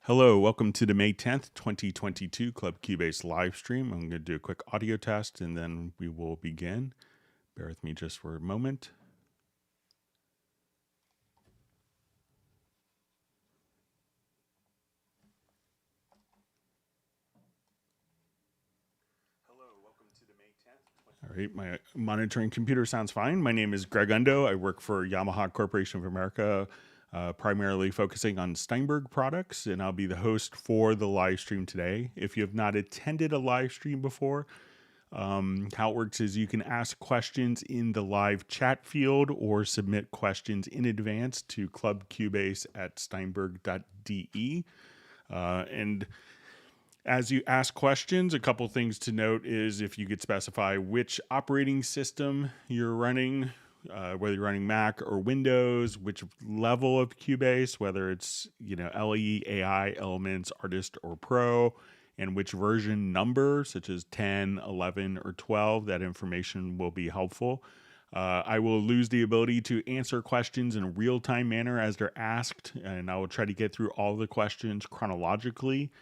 Hello, welcome to the May 10th, 2022 Club Cubase live stream. I'm going to do a quick audio test and then we will begin. Bear with me just for a moment. Hello, welcome to the May 10th. All right, my monitoring computer sounds fine. My name is Greg Undo. I work for Yamaha Corporation of America, primarily focusing on Steinberg products, and I'll be the host for the live stream today. If you have not attended a live stream before, how it works is you can ask questions in the live chat field or submit questions in advance to clubcubase@steinberg.de. And as you ask questions, a couple things to note is if you could specify which operating system you're running, whether you're running Mac or Windows, which level of Cubase, whether it's LE, AI, Elements, Artist, or Pro, and which version number, such as 10, 11, or 12. That information will be helpful. I will lose the ability to answer questions in a real-time manner as they're asked, and I will try to get through all the questions chronologically.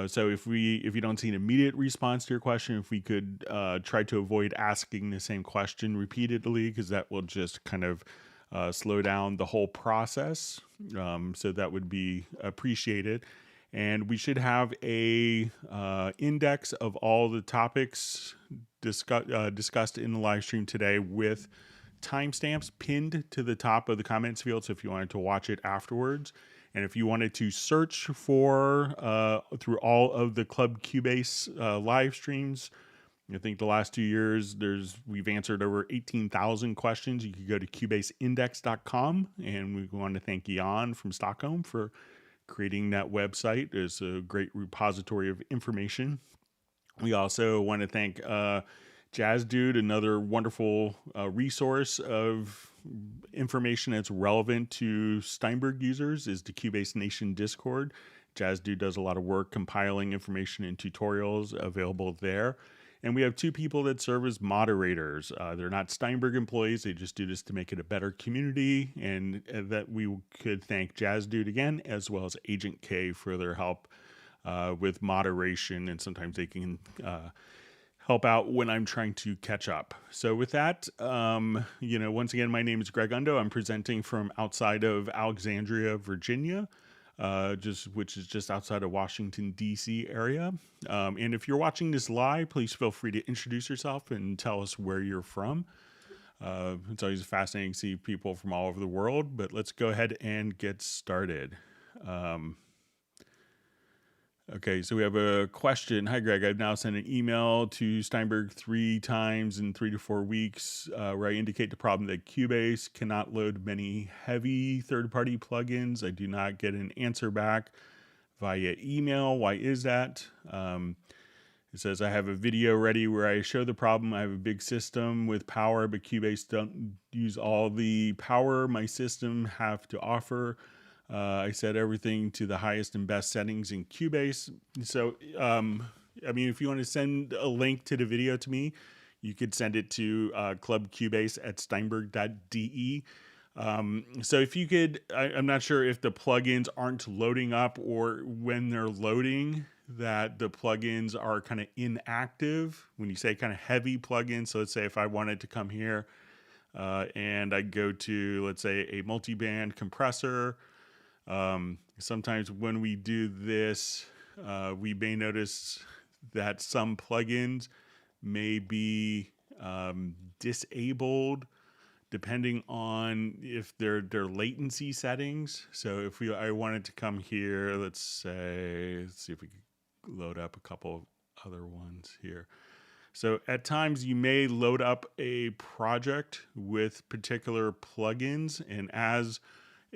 So if you don't see an immediate response to your question, if we could try to avoid asking the same question repeatedly, because that will just kind of slow down the whole process. So that would be appreciated. And we should have a index of all the topics discussed in the live stream today with timestamps pinned to the top of the comments field. So if you wanted to watch it afterwards, and if you wanted to search for through all of the Club Cubase live streams, I think the last 2 years we've answered over 18,000 questions. You could go to cubaseindex.com, and we want to thank Jan from Stockholm for creating that website. It's a great repository of information. We also want to thank Jazz Dude, another wonderful resource of information that's relevant to Steinberg users, is the Cubase Nation Discord. Jazz Dude does a lot of work compiling information and tutorials available there. And we have two people that serve as moderators. They're not Steinberg employees. They just do this to make it a better community. And that we could thank Jazz Dude again, as well as Agent K for their help with moderation. And sometimes they can help out when I'm trying to catch up. So with that, once again, my name is Greg Undo. I'm presenting from outside of Alexandria, Virginia, which is just outside of Washington, D.C. area. And if you're watching this live, please feel free to introduce yourself and tell us where you're from. It's always fascinating to see people from all over the world, but let's go ahead and get started. Okay, so we have a question. Hi, Greg. I've now sent an email to Steinberg 3 times in 3 to 4 weeks where I indicate the problem that Cubase cannot load many heavy third-party plugins. I do not get an answer back via email. Why is that? It says, I have a video ready where I show the problem. I have a big system with power, but Cubase don't use all the power my system have to offer. I set everything to the highest and best settings in Cubase. So, if you want to send a link to the video to me, you could send it to clubcubase@steinberg.de. So if you could, I'm not sure if the plugins aren't loading up or when they're loading that the plugins are kind of inactive. When you say kind of heavy plugins, so let's say if I wanted to come here and I go to, let's say, a multiband compressor. Sometimes when we do this, we may notice that some plugins may be disabled depending on if their latency settings. So if I wanted to come here, let's see if we can load up a couple other ones here. So at times you may load up a project with particular plugins, and as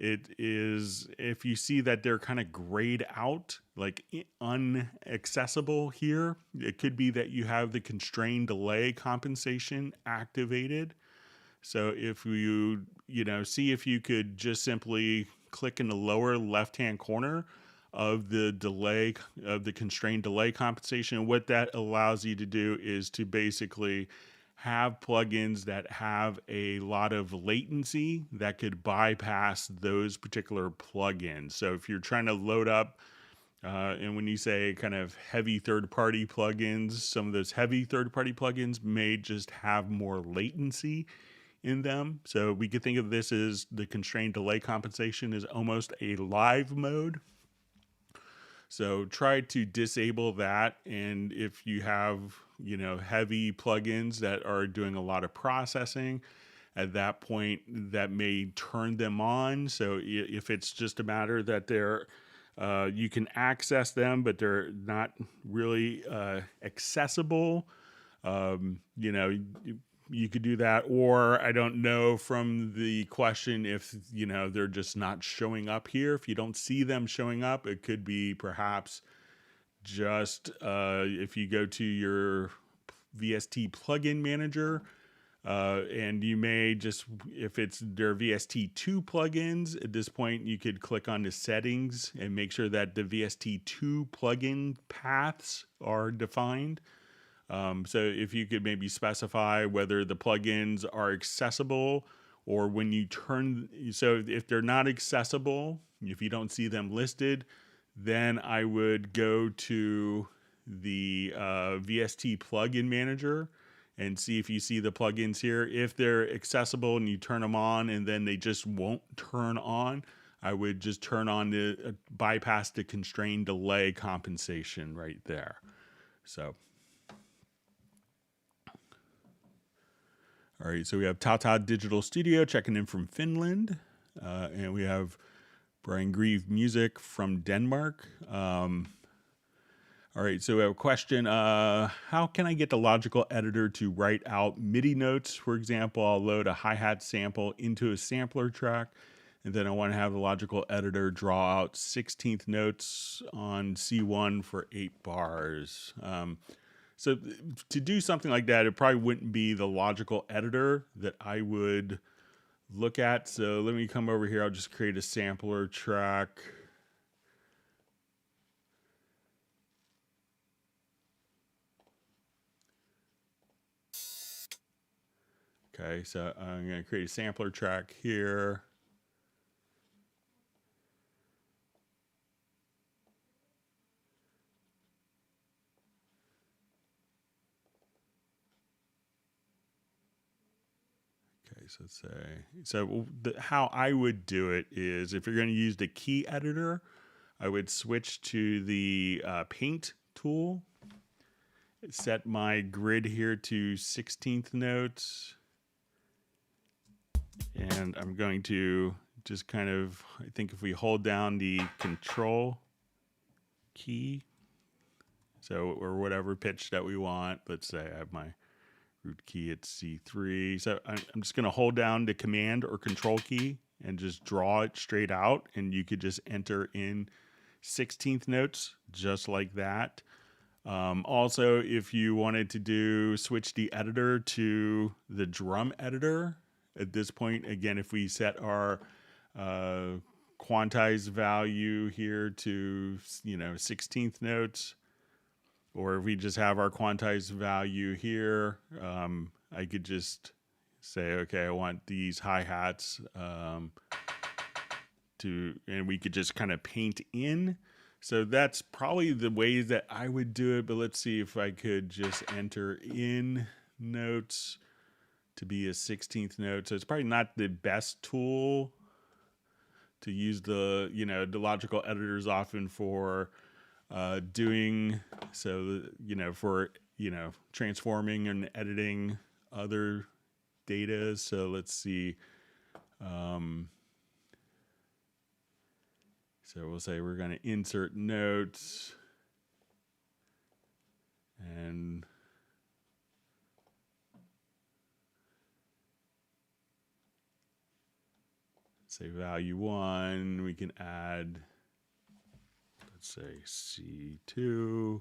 it is, if you see that they're kind of grayed out, like unaccessible here, it could be that you have the constrained delay compensation activated. So if you see if you could just simply click in the lower left-hand corner of the delay, of the constrained delay compensation, what that allows you to do is to basically have plugins that have a lot of latency that could bypass those particular plugins. So if you're trying to load up And when you say kind of heavy third-party plugins, some of those heavy third-party plugins may just have more latency in them. So we could think of this as the constrained delay compensation is almost a live mode. So try to disable that. And if you have, heavy plugins that are doing a lot of processing, at that point, that may turn them on. So if it's just a matter that you can access them, but they're not really accessible, you could do that. Or I don't know from the question if, they're just not showing up here. If you don't see them showing up, it could be perhaps just if you go to your VST plugin manager, and you may just, if it's their VST2 plugins, at this point, you could click on the settings and make sure that the VST2 plugin paths are defined. So if you could maybe specify whether the plugins are accessible or when you so if they're not accessible, if you don't see them listed, then I would go to the VST plugin manager and see if you see the plugins here. If they're accessible and you turn them on and then they just won't turn on, I would just turn on the bypass the constrained delay compensation right there. So, all right, so we have Tata Digital Studio checking in from Finland, and we have Brian Grieve Music from Denmark. All right, so we have a question. How can I get the logical editor to write out MIDI notes? For example, I'll load a hi-hat sample into a sampler track, and then I want to have the logical editor draw out 16th notes on C1 for 8 bars. So to do something like that, it probably wouldn't be the logical editor that I would look at. So let me come over here. I'll just create a sampler track. Okay, so I'm going to create a sampler track here. Okay, so let's say, how I would do it is if you're going to use the key editor, I would switch to the paint tool, set my grid here to 16th notes. And I'm going to just kind of, I think if we hold down the control key, so, or whatever pitch that we want, let's say I have my root key at C3. So I'm just going to hold down the command or control key and just draw it straight out. And you could just enter in 16th notes just like that. Also, if you wanted to switch the editor to the drum editor, at this point, again, if we set our quantized value here to 16th notes, or if we just have our quantized value here, I could just say, okay, I want these hi-hats and we could just kind of paint in. So that's probably the way that I would do it, but let's see if I could just enter in notes to be a 16th note. So it's probably not the best tool to use. The logical editors often for doing so, for transforming and editing other data. So let's see. So we'll say we're going to insert notes and say value 1, we can add, let's say C2.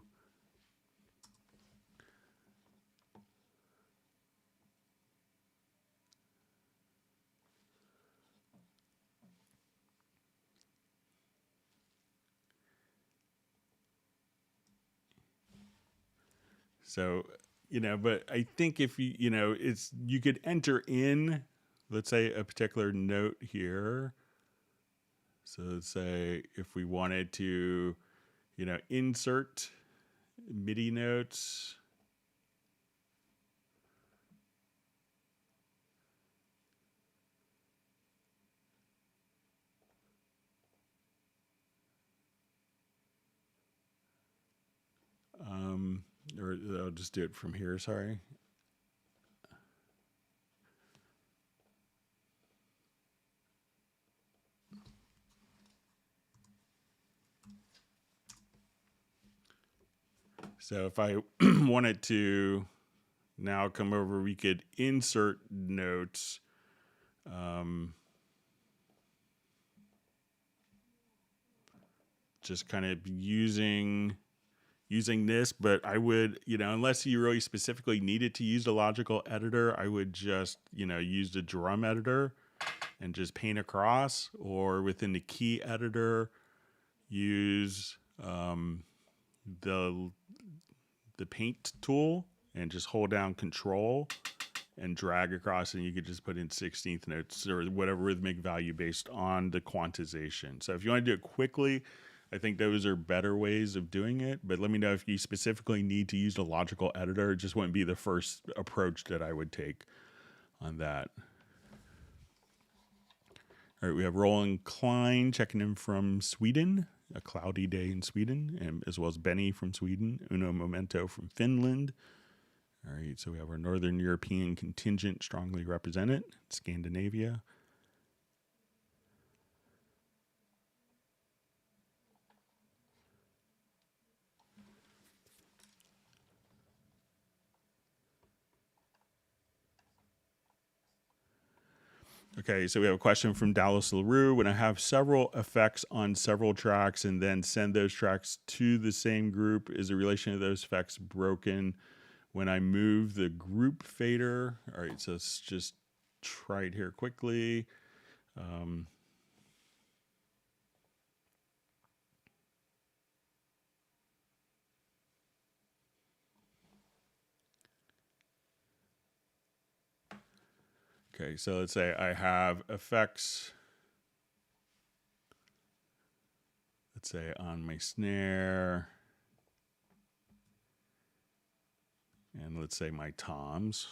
So, but I think if you could enter in, let's say a particular note here. So let's say if we wanted to, insert MIDI notes. Or I'll just do it from here, sorry. So if I wanted to now come over, we could insert notes. Just kind of using this, but I would, unless you really specifically needed to use the logical editor, I would just, use the drum editor and just paint across, or within the key editor, use the paint tool and just hold down Control and drag across, and you could just put in 16th notes or whatever rhythmic value based on the quantization. So if you want to do it quickly, I think those are better ways of doing it, but let me know if you specifically need to use the logical editor. It just wouldn't be the first approach that I would take on that. All right, we have Roland Klein checking in from Sweden, a cloudy day in Sweden, and as well as Benny from Sweden, Uno Momento from Finland. All right, so we have our Northern European contingent strongly represented, Scandinavia. Okay, so we have a question from Dallas LaRue. When I have several effects on several tracks and then send those tracks to the same group, is the relation of those effects broken when I move the group fader? All right, so let's just try it here quickly. Okay, so let's say I have effects, let's say on my snare, and let's say my toms.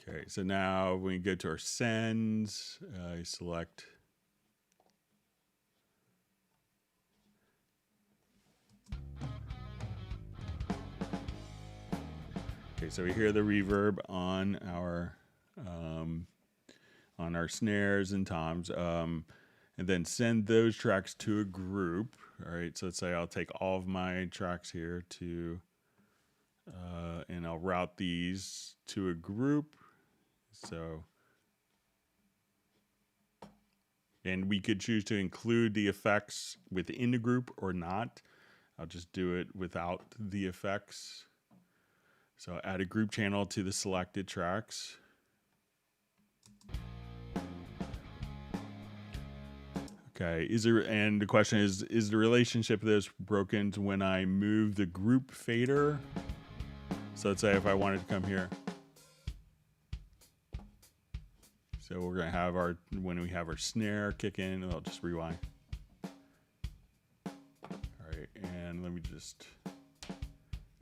Okay, so now when we go to our sends, I select so we hear the reverb on our snares and toms, and then send those tracks to a group. All right, so let's say I'll take all of my tracks here to, and I'll route these to a group. So, and we could choose to include the effects within the group or not. I'll just do it without the effects. So add a group channel to the selected tracks. Okay, and the question is the relationship of this broken to when I move the group fader? So let's say if I wanted to come here. So we're gonna have when we have our snare kick in, I'll just rewind. All right, and let me just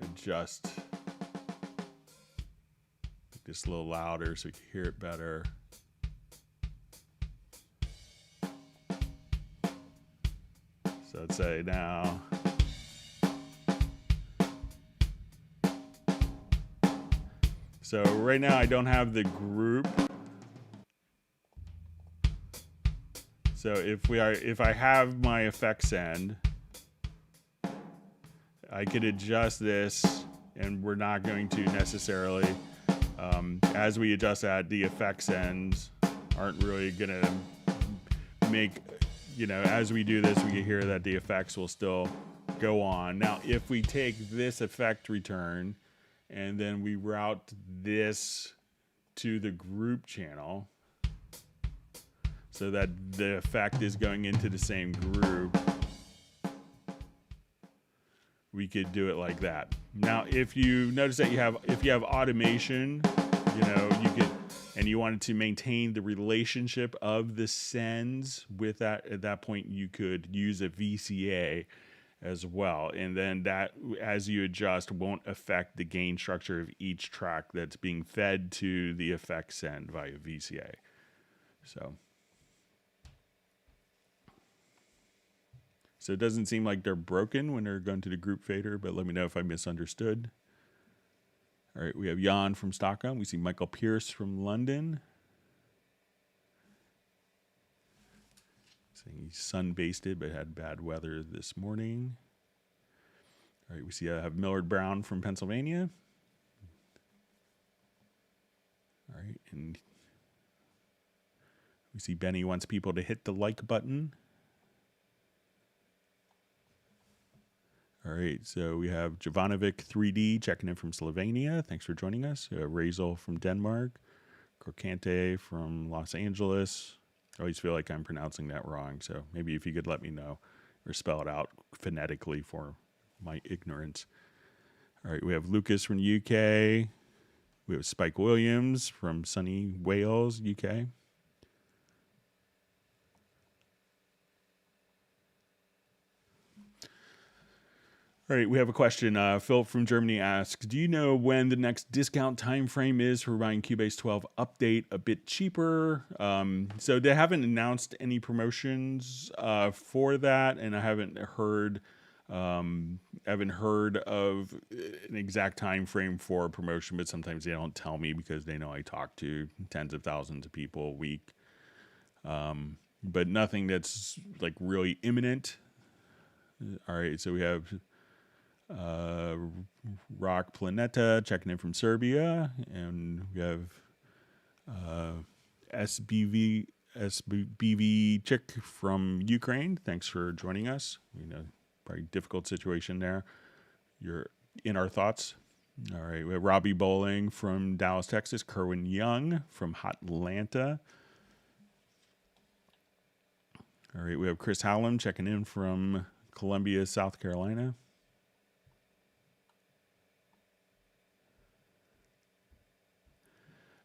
adjust. Make this a little louder so we can hear it better. So let's say now. So right now I don't have the group. So if I have my effects end, I could adjust this, and we're not going to necessarily, as we adjust that, the effects ends aren't really gonna make, as we do this, we can hear that the effects will still go on. Now, if we take this effect return and then we route this to the group channel, so that the effect is going into the same group, we could do it like that. Now, if you notice that if you have automation, you could, and you wanted to maintain the relationship of the sends with that, at that point, you could use a VCA as well. And then that, as you adjust, won't affect the gain structure of each track that's being fed to the effect send via VCA. So it doesn't seem like they're broken when they're going to the group fader, but let me know if I misunderstood. All right, we have Jan from Stockholm. We see Michael Pierce from London. Saying he's sun-basted but had bad weather this morning. All right, we see I have Millard Brown from Pennsylvania. All right, and we see Benny wants people to hit the like button. All right, so we have Jovanovic 3D checking in from Slovenia. Thanks for joining us. Razel from Denmark. Crocante from Los Angeles. I always feel like I'm pronouncing that wrong, so maybe if you could let me know or spell it out phonetically for my ignorance. All right, we have Lucas from the UK. We have Spike Williams from sunny Wales, UK. All right, we have a question. Phil from Germany asks, do you know when the next discount time frame is for buying Cubase 12 Update a bit cheaper? So they haven't announced any promotions for that, and I haven't heard of an exact time frame for a promotion, but sometimes they don't tell me because they know I talk to tens of thousands of people a week. But nothing that's like really imminent. All right, so we have Rock Planeta checking in from Serbia, and we have SBV Chick from Ukraine. Thanks for joining us. We know probably difficult situation there. You're in our thoughts. All right, we have Robbie Bowling from Dallas, Texas. Kerwin Young from Hotlanta. All right, we have Chris Hallam checking in from Columbia, South Carolina.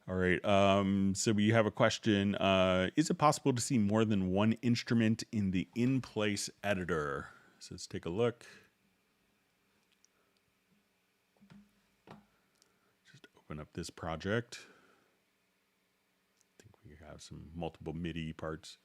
All right, so we have a question. Is it possible to see more than one instrument in the in-place editor? So let's take a look. Just open up this project. I think we have some multiple MIDI parts.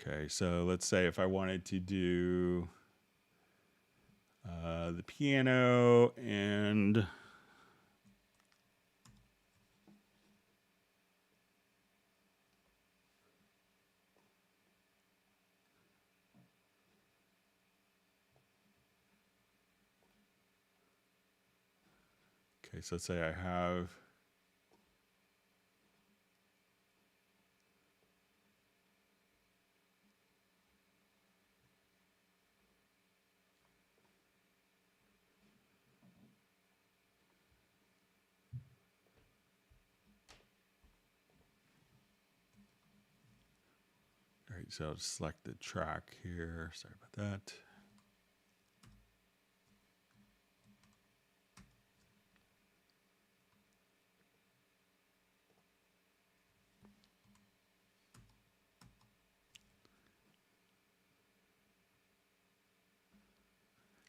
Okay, so let's say if I wanted to do the piano and okay, so let's say I have all right, so I'll just select the track here. Sorry about that.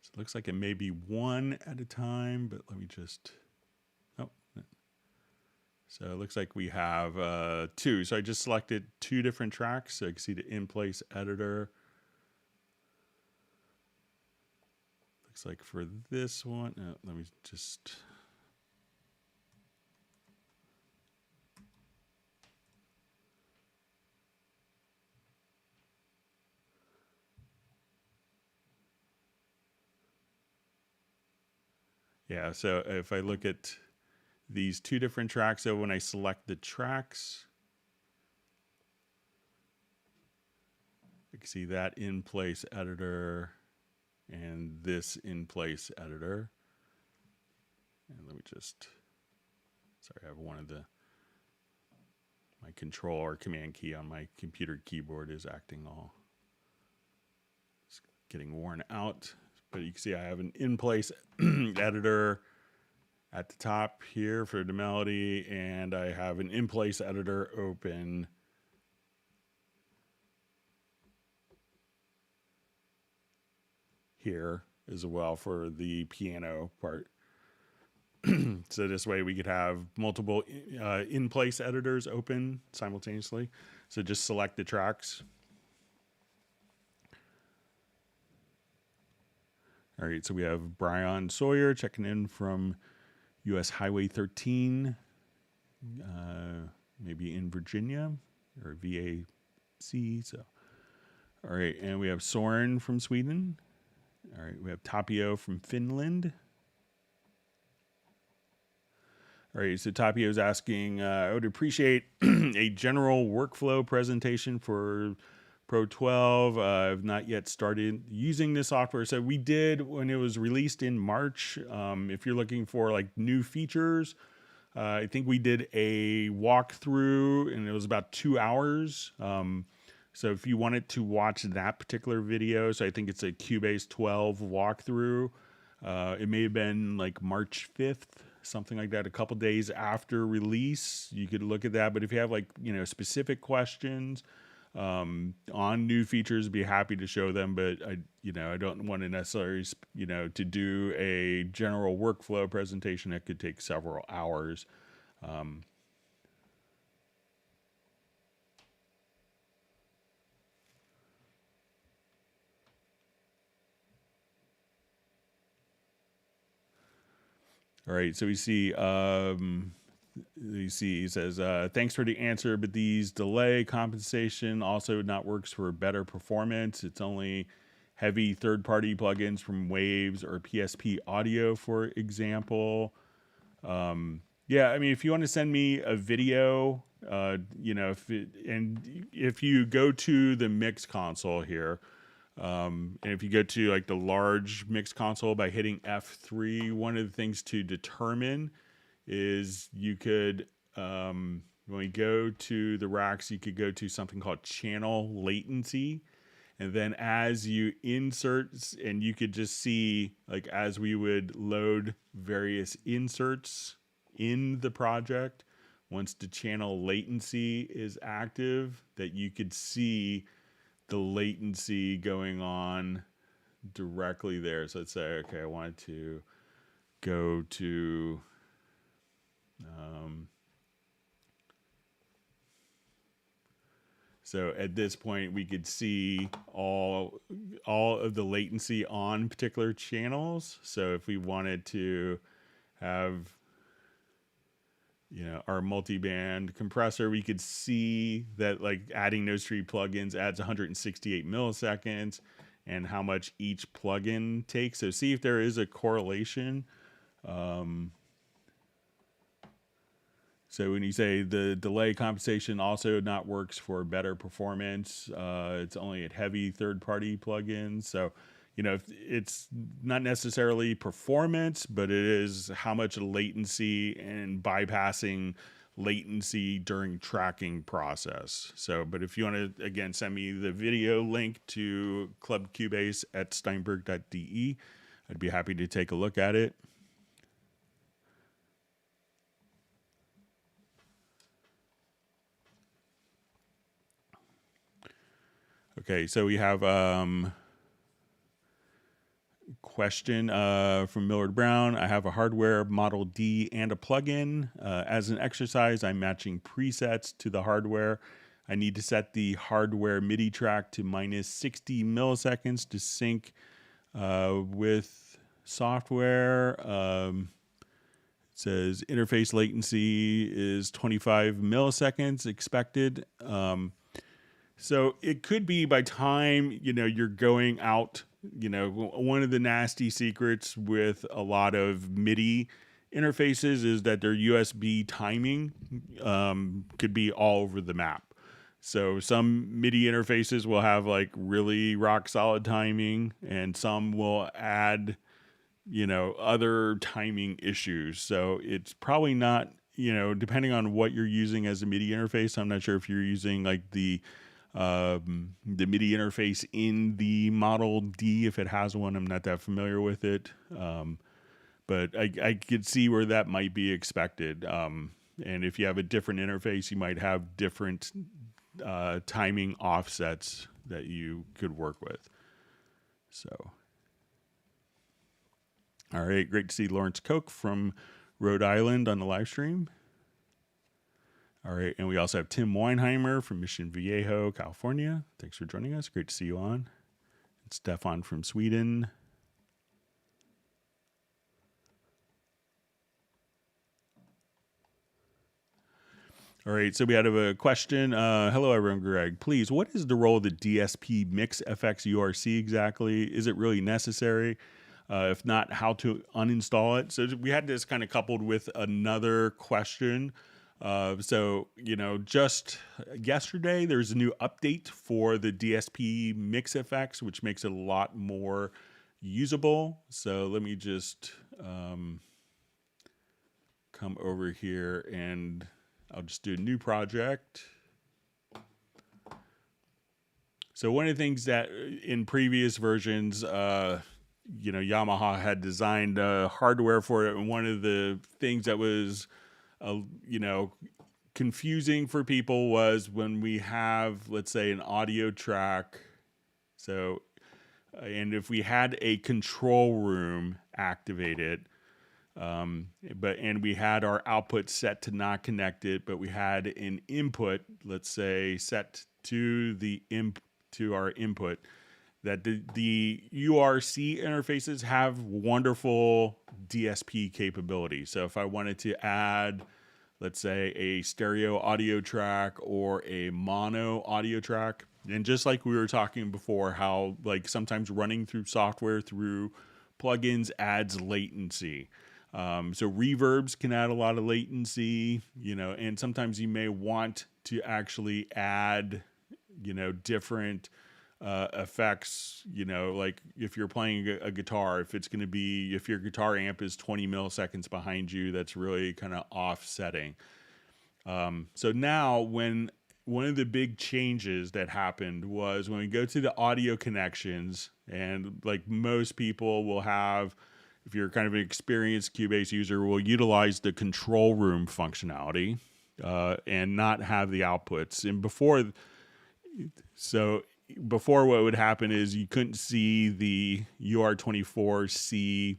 So it looks like it may be one at a time, but let me just, oh. So it looks like we have two. So I just selected two different tracks. So you can see the in-place editor. Looks like for this one, let me just, yeah, so if I look at these two different tracks. So when I select the tracks, I can see that in place editor and this in place editor. And let me just, sorry, I have my control or command key on my computer keyboard is acting all, it's getting worn out. But you can see I have an in place editor at the top here for the melody, and I have an in place editor open here as well for the piano part. So this way we could have multiple in-place editors open simultaneously. So just select the tracks. All right, so we have Brian Sawyer checking in from US Highway 13, maybe in Virginia or VAC. So, all right, and we have Soren from Sweden. All right, we have Tapio from Finland. All right, so Tapio is asking, I would appreciate a general workflow presentation for Pro 12. I've not yet started using this software. So we did when it was released in March. If you're looking for like new features, I think we did a walkthrough and it was about 2 hours. So if you wanted to watch that particular video, so I think it's a Cubase 12 walkthrough. It may have been like March 5th, something like that, a couple days after release. You could look at that. But if you have like, specific questions on new features, be happy to show them. But I don't want to necessarily, to do a general workflow presentation that could take several hours. All right, so we see, he says, thanks for the answer, but these delay compensation also not works for better performance. It's only heavy third-party plugins from Waves or PSP Audio, for example. Yeah, I mean, if you want to send me a video, if you go to the mix console here, and if you go to like the large mix console by hitting F3, one of the things to determine is you could, when we go to the racks, you could go to something called channel latency. And then as you insert, and you could just see, like as we would load various inserts in the project, once the channel latency is active, that you could see the latency going on directly there. So let's say, okay, I wanted to go to, so at this point we could see all of the latency on particular channels. So if we wanted to have, our multi-band compressor, we could see that like adding those three plugins adds 168 milliseconds and how much each plugin takes. So see if there is a correlation. So when you say the delay compensation also not works for better performance, it's only at heavy third-party plugins. So, it's not necessarily performance, but it is how much latency and bypassing latency during tracking process. So, but if you want to, again, send me the video link to Club Cubase at steinberg.de, I'd be happy to take a look at it. Okay, so we have question from Millard Brown. I have a hardware Model D and a plugin. As an exercise, I'm matching presets to the hardware. I need to set the hardware MIDI track to minus 60 milliseconds to sync with software. It says interface latency is 25 milliseconds expected. So it could be by time, you're going out, one of the nasty secrets with a lot of MIDI interfaces is that their USB timing could be all over the map. So some MIDI interfaces will have like really rock solid timing, and some will add, other timing issues. So it's probably not, depending on what you're using as a MIDI interface. I'm not sure if you're using like the MIDI interface in the Model D, if it has one. I'm not that familiar with it. But I could see where that might be expected. And if you have a different interface, you might have different timing offsets that you could work with. So, all right, great to see Lawrence Koch from Rhode Island on the live stream. All right, and we also have Tim Weinheimer from Mission Viejo, California. Thanks for joining us. Great to see you on. And Stefan from Sweden. All right, so we had a question. Hello, everyone. Greg, please, what is the role of the DSP Mix FX URC exactly? Is it really necessary? If not, how to uninstall it? So we had this kind of coupled with another question. Just yesterday, there's a new update for the DSP Mix FX, which makes it a lot more usable. So let me just come over here and I'll just do a new project. So one of the things that in previous versions, Yamaha had designed hardware for it. And one of the things that was, confusing for people was when we have, let's say, an audio track. So, and if we had a control room activated, and we had our output set to not connected, but we had an input, let's say, set to our input, that the URC interfaces have wonderful DSP capability. So if I wanted to add, let's say, a stereo audio track or a mono audio track, and just like we were talking before, how like sometimes running through software through plugins adds latency. So reverbs can add a lot of latency, and sometimes you may want to actually add, different effects, like if you're playing a guitar, if your guitar amp is 20 milliseconds behind you, that's really kind of offsetting. So now one of the big changes that happened was when we go to the audio connections, and like most people will have, if you're kind of an experienced Cubase user, will utilize the control room functionality and not have the outputs. And before what would happen is you couldn't see the UR24C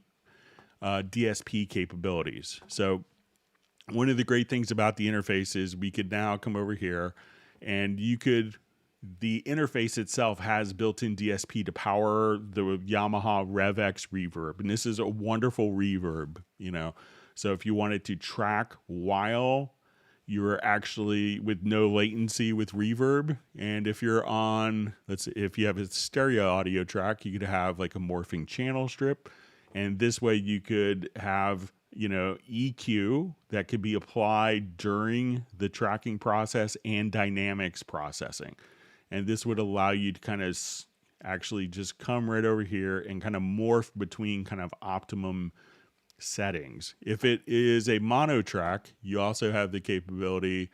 DSP capabilities. So one of the great things about the interface is we could now come over here and the interface itself has built-in DSP to power the Yamaha RevX reverb. And this is a wonderful reverb, So if you wanted to track while you're actually with no latency with reverb, and if you're on, if you have a stereo audio track, you could have like a morphing channel strip. And this way you could have, EQ that could be applied during the tracking process and dynamics processing. And this would allow you to kind of actually just come right over here and kind of morph between kind of optimum settings. If it is a mono track, you also have the capability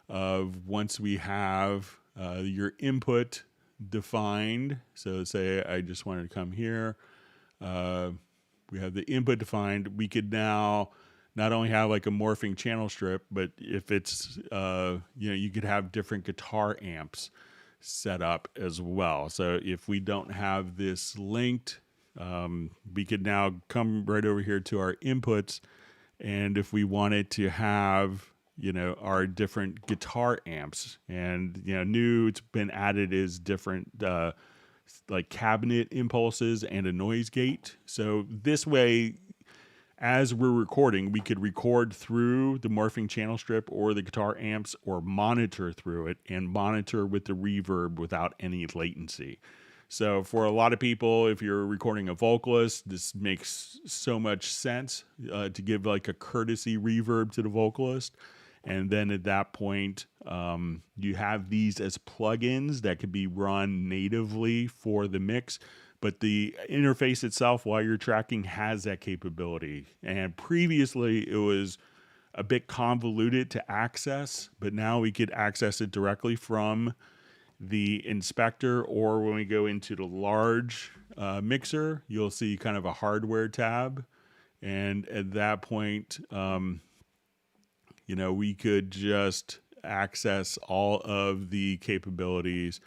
of, once we have your input defined, so say I just wanted to come here, we have the input defined, we could now not only have like a morphing channel strip, but if it's, you could have different guitar amps set up as well. So if we don't have this linked, we could now come right over here to our inputs. And if we wanted to have, our different guitar amps, and, new it's been added is different, like cabinet impulses and a noise gate. So this way, as we're recording, we could record through the morphing channel strip or the guitar amps, or monitor through it and monitor with the reverb without any latency. So for a lot of people, if you're recording a vocalist, this makes so much sense to give like a courtesy reverb to the vocalist. And then at that point, you have these as plugins that could be run natively for the mix. But the interface itself, while you're tracking, has that capability. And previously, it was a bit convoluted to access, but now we could access it directly from the inspector, or when we go into the large mixer, you'll see kind of a hardware tab. And at that point, we could just access all of the capabilities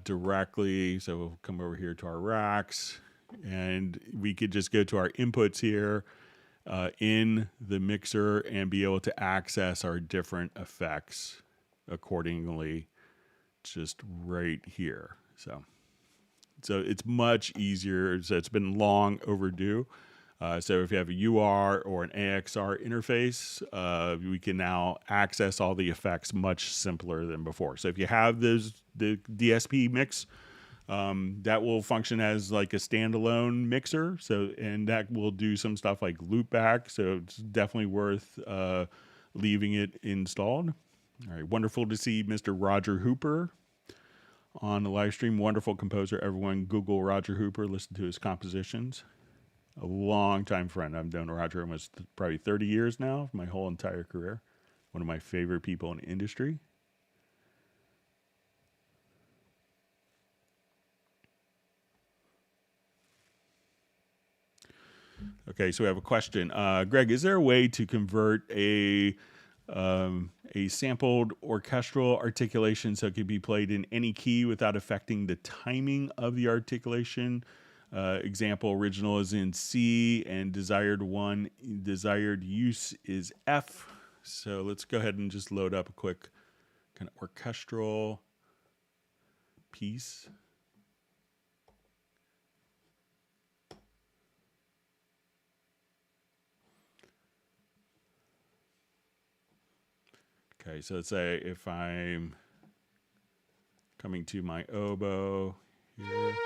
directly. So we'll come over here to our racks, and we could just go to our inputs here in the mixer and be able to access our different effects accordingly, just right here. So it's much easier. So it's been long overdue. So if you have a UR or an AXR interface, we can now access all the effects much simpler than before. So if you have the DSP mix, that will function as like a standalone mixer. So, and that will do some stuff like loopback. So it's definitely worth leaving it installed. All right, wonderful to see Mr. Roger Hooper on the live stream. Wonderful composer. Everyone Google Roger Hooper, listen to his compositions. A long time friend. I've known Roger almost probably 30 years now, my whole entire career. One of my favorite people in the industry. Okay, so we have a question. Greg, is there a way to convert a sampled orchestral articulation so it can be played in any key without affecting the timing of the articulation? Example, original is in C and desired use is F. So let's go ahead and just load up a quick kind of orchestral piece. Okay, so let's say if I'm coming to my oboe here.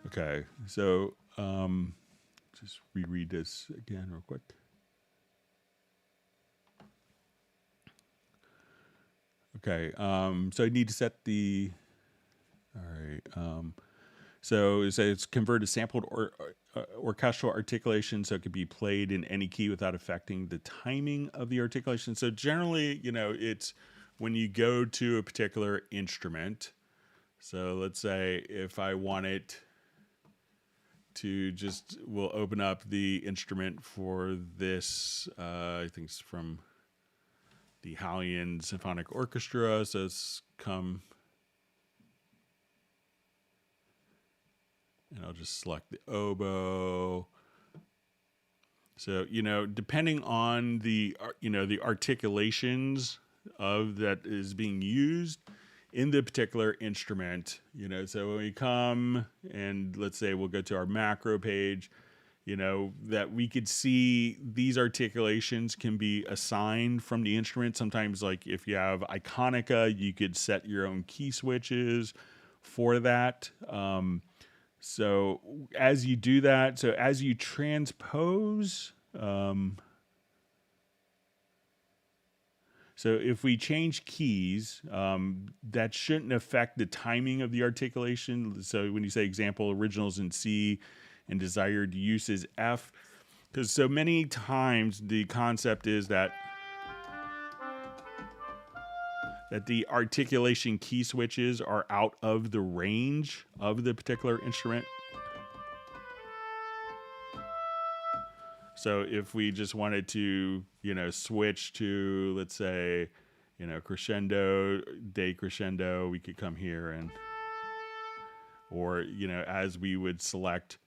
Okay, so just reread this again real quick. Okay, so I need to set the, all right, so it's convert a sampled orchestral articulation so it could be played in any key without affecting the timing of the articulation. So generally, it's when you go to a particular instrument. So let's say if I want it to we'll open up the instrument for this, I think it's from the Hallian Symphonic Orchestra. So it's come, and I'll just select the oboe. So, depending on the articulations of that is being used in the particular instrument, so when we come and let's say we'll go to our macro page, that we could see these articulations can be assigned from the instrument. Sometimes, like if you have Iconica, you could set your own key switches for that. So as you do that, so as you transpose, so if we change keys, that shouldn't affect the timing of the articulation. So when you say example, originals in C and desired use is F, because so many times the concept is that the articulation key switches are out of the range of the particular instrument. So if we just wanted to, switch to, let's say, crescendo, decrescendo, we could come here and, or, as we would select,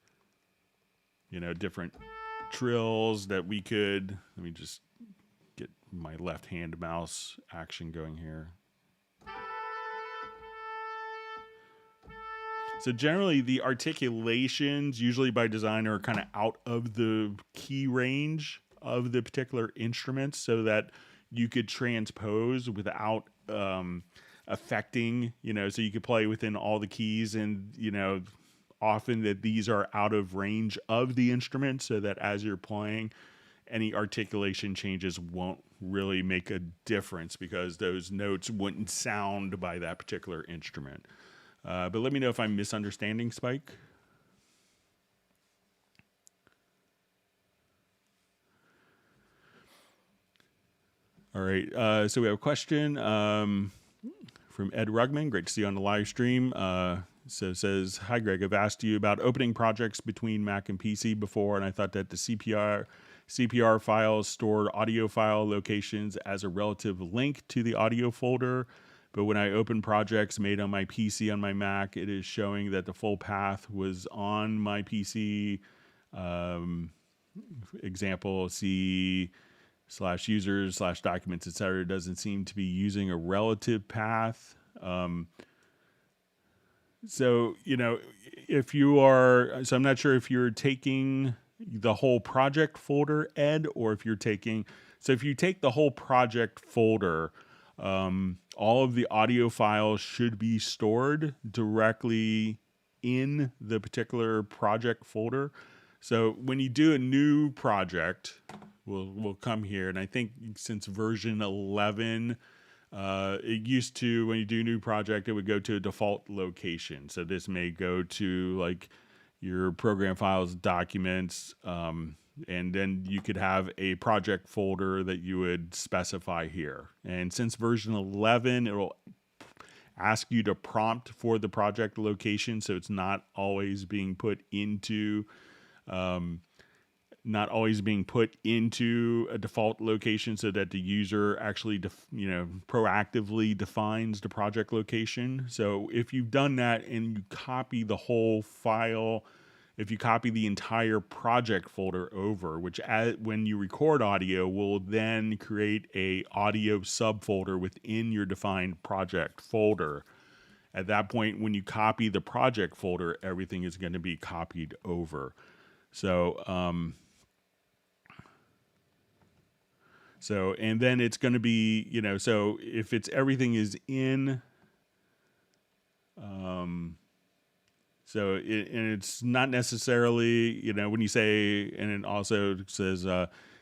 different trills that we could, let me just get my left-hand mouse action going here. So generally, the articulations, usually by design, are kind of out of the key range of the particular instruments, so that you could transpose without affecting, so you could play within all the keys, and, often that these are out of range of the instrument, so that as you're playing, any articulation changes won't really make a difference because those notes wouldn't sound by that particular instrument. But let me know if I'm misunderstanding, Spike. All right, so we have a question from Ed Rugman. Great to see you on the live stream. So it says, hi, Greg. I've asked you about opening projects between Mac and PC before, and I thought that the CPR files stored audio file locations as a relative link to the audio folder. But when I open projects made on my PC on my Mac, it is showing that the full path was on my PC. Example, C/users/documents, etc. doesn't seem to be using a relative path. So, if you are, so I'm not sure if you're taking the whole project folder, Ed, or if you're taking, so if you take the whole project folder, all of the audio files should be stored directly in the particular project folder. So when you do a new project, we'll come here, and I think since version 11, it used to, when you do a new project, it would go to a default location. So this may go to like your program files, documents, and then you could have a project folder that you would specify here. And since version 11, it'll ask you to prompt for the project location, so it's not always being put into a default location, so that the user actually proactively defines the project location. So if you've done that and you copy the whole file, if you copy the entire project folder over, which when you record audio will then create a audio subfolder within your defined project folder. At that point, when you copy the project folder, everything is going to be copied over. So, and then it's going to be, so if everything is in, and it's not necessarily, when you say, and it also says,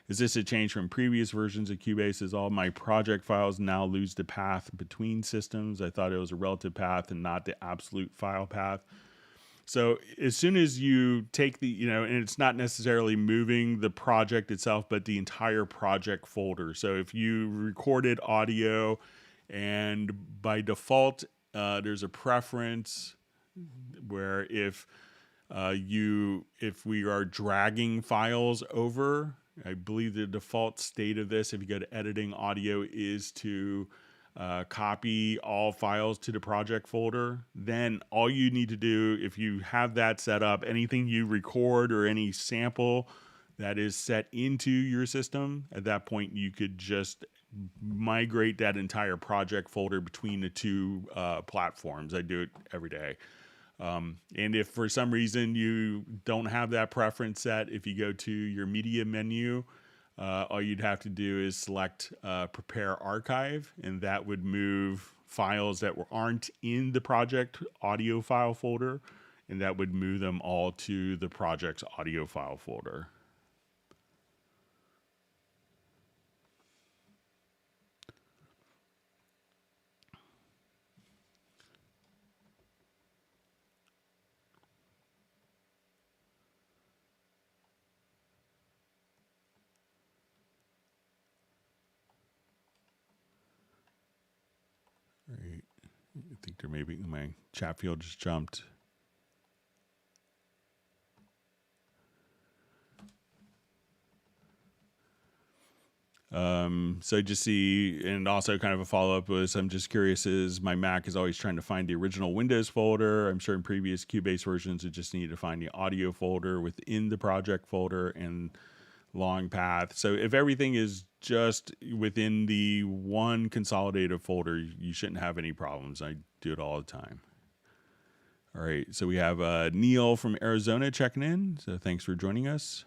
is this a change from previous versions of Cubase? Is all my project files now lose the path between systems? I thought it was a relative path and not the absolute file path. So as soon as you take the, and it's not necessarily moving the project itself, but the entire project folder. So if you recorded audio and by default, there's a preference where if we are dragging files over, I believe the default state of this, if you go to editing audio, is to copy all files to the project folder. Then all you need to do, if you have that set up, anything you record or any sample that is set into your system, at that point you could just migrate that entire project folder between the two platforms. I do it every day. And if for some reason you don't have that preference set, if you go to your media menu, all you'd have to do is select Prepare Archive, and that would move files that aren't in the project audio file folder, and that would move them all to the project's audio file folder. Right. I think there may be, my chat field just jumped. So I just see, and also kind of a follow-up was, I'm just curious, is my Mac is always trying to find the original Windows folder. I'm sure in previous Cubase versions, it just needed to find the audio folder within the project folder, and long path. So if everything is just within the one consolidated folder, you shouldn't have any problems. I do it all the time. All right, so we have Neil from Arizona checking in. So thanks for joining us.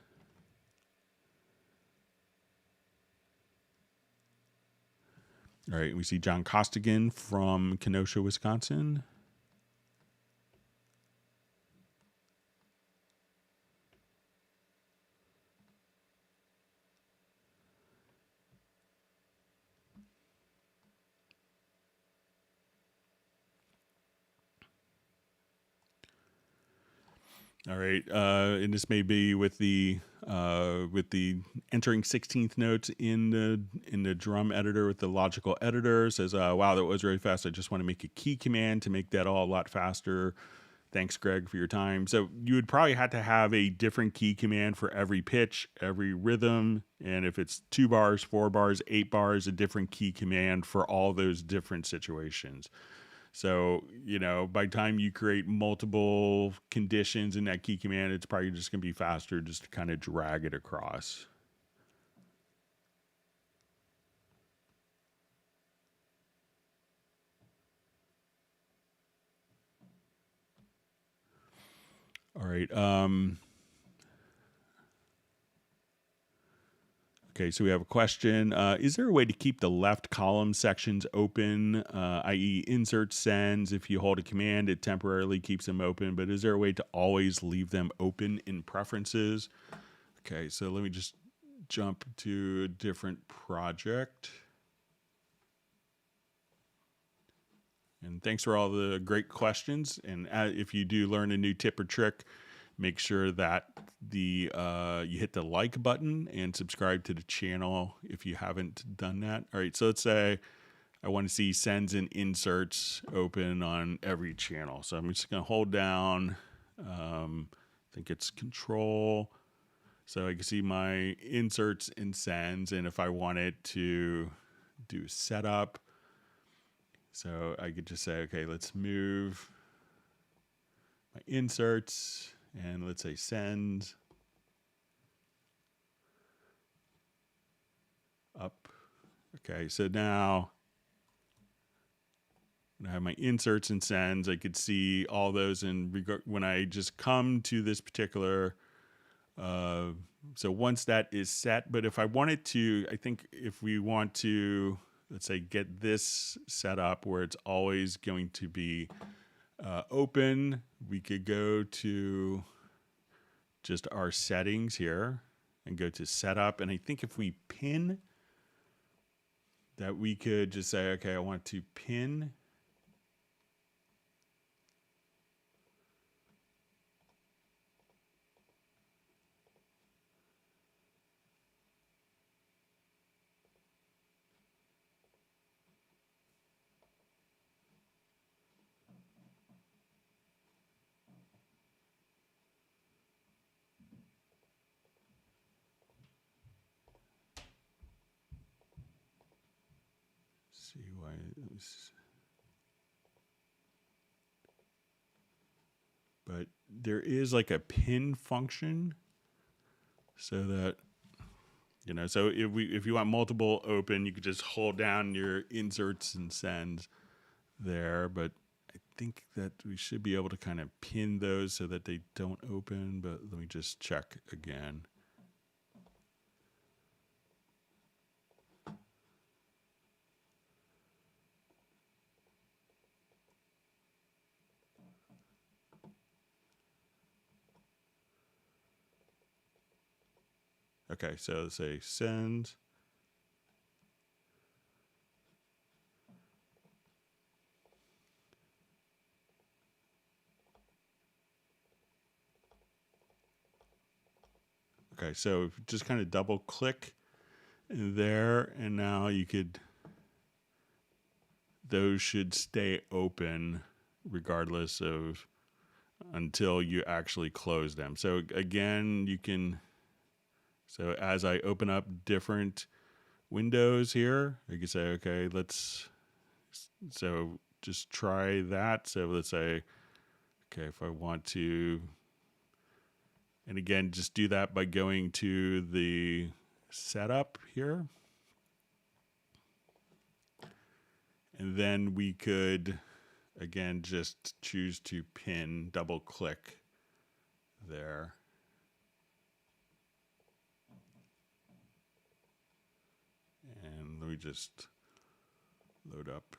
All right, we see John Costigan from Kenosha, Wisconsin. All right, and this may be with the entering 16th notes in the drum editor with the logical editor. It says, wow, that was really fast. I just want to make a key command to make that all a lot faster. Thanks, Greg, for your time. So you would probably have to have a different key command for every pitch, every rhythm, and if it's 2 bars, 4 bars, 8 bars, a different key command for all those different situations. So, by the time you create multiple conditions in that key command, it's probably just going to be faster just to kind of drag it across. All right. Okay, so we have a question. Is there a way to keep the left column sections open, i.e. insert sends? If you hold a command, it temporarily keeps them open, but is there a way to always leave them open in preferences? Okay, so let me just jump to a different project. And thanks for all the great questions. And if you do learn a new tip or trick, make sure that you hit the like button and subscribe to the channel if you haven't done that. All right, so let's say I want to see sends and inserts open on every channel. So I'm just going to hold down, I think it's Control. So I can see my inserts and sends. And if I wanted to do setup, so I could just say, okay, let's move my inserts and let's say send up. Okay, so now when I have my inserts and sends, I could see all those when I just come to this particular, so once that is set, but if I wanted to, I think if we want to, let's say, get this set up where it's always going to be open, we could go to just our settings here and go to setup. And I think if we pin, that we could just say, okay, I want to pin. See why this, but there is like a pin function, so that so if you want multiple open, you could just hold down your inserts and sends there. But I think that we should be able to kind of pin those so that they don't open. But let me just check again. Okay, so let's say send. Okay, so just kind of double click there, and now those should stay open regardless of until you actually close them. So again, so as I open up different windows here, I can say, okay, so just try that. So let's say, okay, if I want to And again, just do that by going to the setup here. And then we could, again, just choose to pin, double click there. And let me just load up.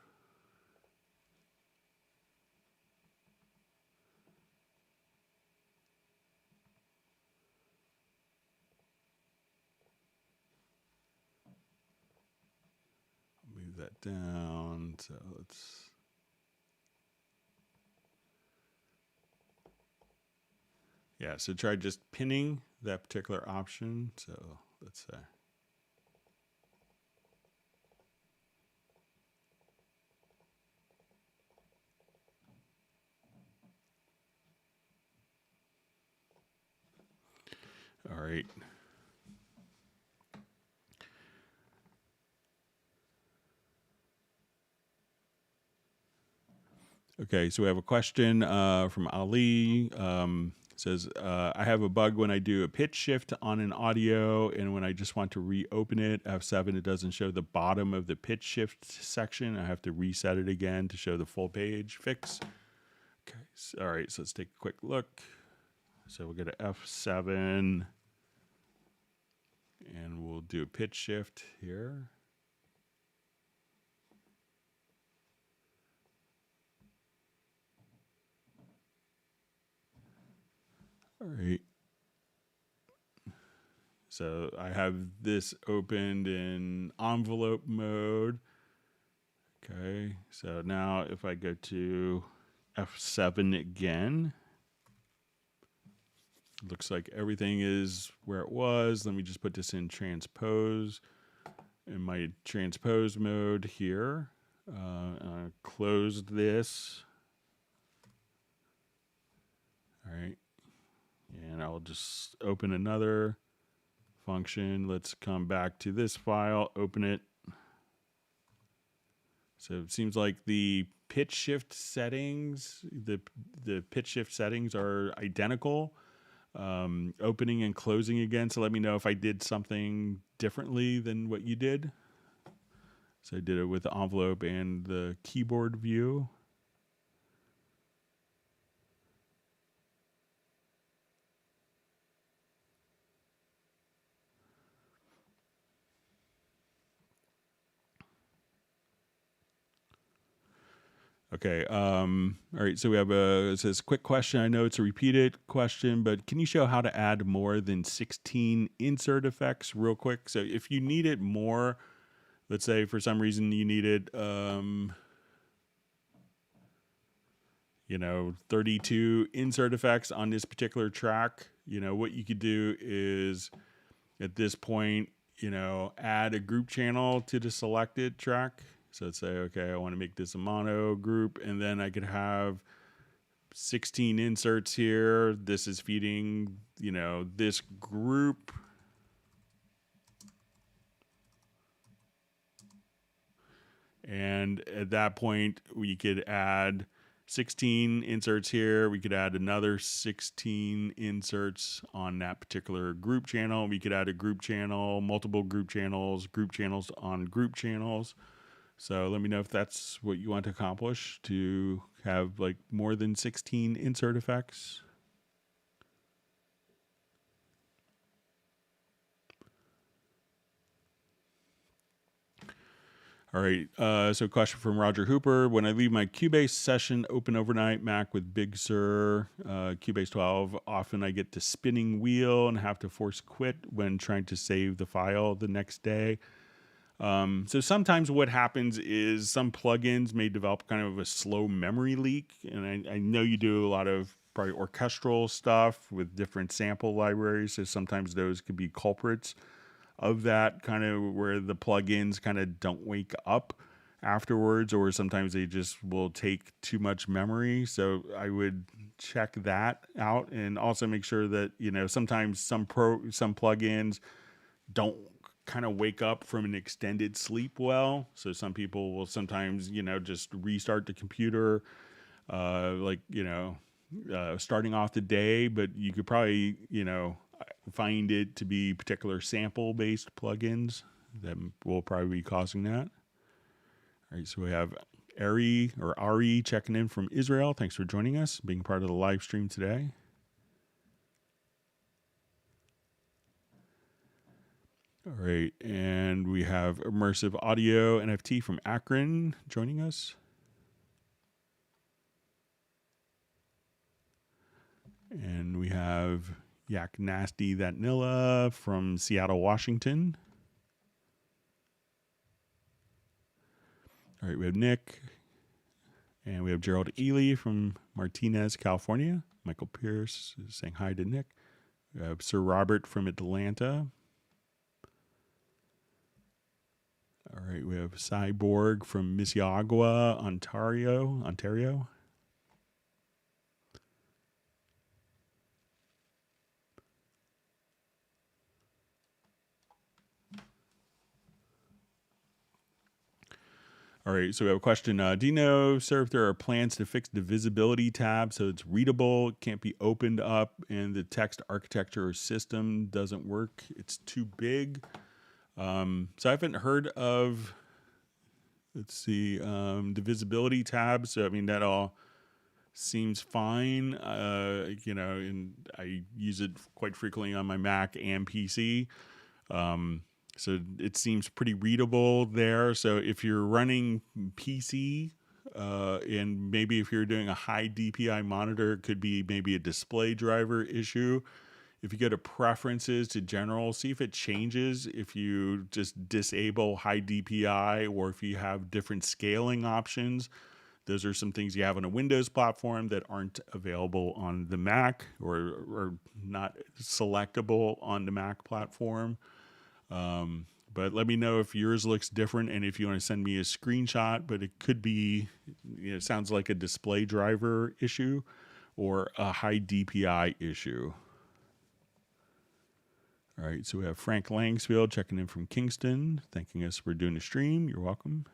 Move that down. So let's. Yeah, so try just pinning that particular option. So let's say. All right. Okay, so we have a question from Ali. Says, I have a bug when I do a pitch shift on an audio, and when I just want to reopen it, F7, it doesn't show the bottom of the pitch shift section. I have to reset it again to show the full page fix. Okay, so, all right, so let's take a quick look. So we'll go to F7, and we'll do a pitch shift here. All right. So I have this opened in envelope mode. Okay, so now if I go to F7 again, looks like everything is where it was. Let me just put this in transpose. In my transpose mode here, close this. All right, and I'll just open another function. Let's come back to this file, open it. So it seems like the pitch shift settings, the pitch shift settings are identical. Opening and closing again. So let me know if I did something differently than what you did. So I did it with the envelope and the keyboard view. Okay. All right. So we have it says, quick question. I know it's a repeated question, but can you show how to add more than 16 insert effects real quick? So if you needed more, let's say for some reason you needed, 32 insert effects on this particular track, what you could do is at this point, add a group channel to the selected track. So let's say, okay, I want to make this a mono group, and then I could have 16 inserts here. This is feeding, this group. And at that point, we could add 16 inserts here. We could add another 16 inserts on that particular group channel. We could add a group channel, multiple group channels on group channels. So let me know if that's what you want to accomplish, to have like more than 16 insert effects. All right, so question from Roger Hooper. When I leave my Cubase session open overnight, Mac with Big Sur, Cubase 12, often I get the spinning wheel and have to force quit when trying to save the file the next day. So sometimes what happens is some plugins may develop kind of a slow memory leak. And I know you do a lot of probably orchestral stuff with different sample libraries. So sometimes those could be culprits of that, kind of where the plugins kind of don't wake up afterwards, or sometimes they just will take too much memory. So I would check that out, and also make sure that, sometimes some plugins don't kind of wake up from an extended sleep well. So some people will sometimes, just restart the computer, starting off the day, but you could probably, find it to be particular sample based plugins that will probably be causing that. All right, so we have Ari checking in from Israel. Thanks for joining us, being part of the live stream today. All right, and we have Immersive Audio NFT from Akron joining us. And we have Yak Nasty That Nilla from Seattle, Washington. All right, we have Nick. And we have Gerald Ely from Martinez, California. Michael Pierce is saying hi to Nick. We have Sir Robert from Atlanta. All right, we have Cyborg from Mississauga, Ontario. All right, so we have a question. Do you know, sir, if there are plans to fix the visibility tab so it's readable, it can't be opened up, and the text architecture or system doesn't work? It's too big. So I haven't heard of, the visibility tab. So, I mean, that all seems fine, and I use it quite frequently on my Mac and PC. So it seems pretty readable there. So if you're running PC, and maybe if you're doing a high DPI monitor, it could be maybe a display driver issue. If you go to preferences to general, see if it changes if you just disable high DPI or if you have different scaling options. Those are some things you have on a Windows platform that aren't available on the Mac or not selectable on the Mac platform. But let me know if yours looks different and if you want to send me a screenshot, but it could be, it sounds like a display driver issue or a high DPI issue. All right, so we have Frank Langsfield checking in from Kingston, thanking us for doing the stream. You're welcome.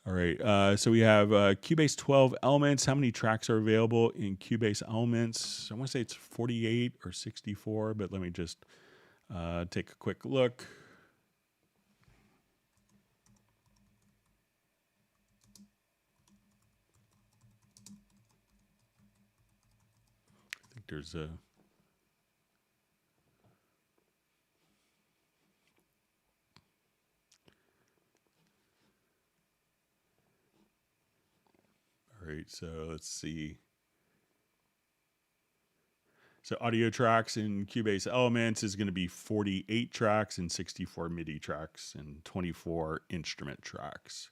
All right, so we have Cubase 12 Elements. How many tracks are available in Cubase Elements? I want to say it's 48 or 64, but let me just take a quick look. I think there's a... All right, so let's see. So audio tracks in Cubase Elements is going to be 48 tracks and 64 MIDI tracks and 24 instrument tracks.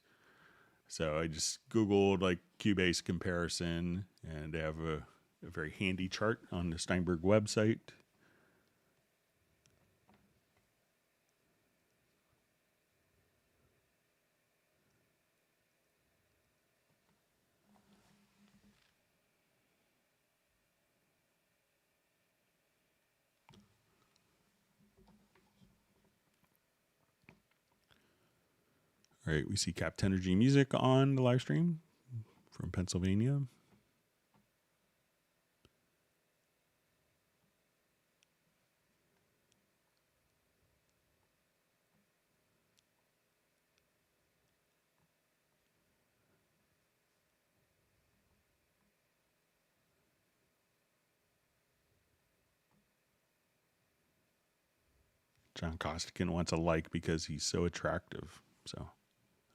So I just Googled like Cubase comparison, and they have a very handy chart on the Steinberg website. All right, we see Captenergy Music on the live stream from Pennsylvania. John Costigan wants a like because he's so attractive. So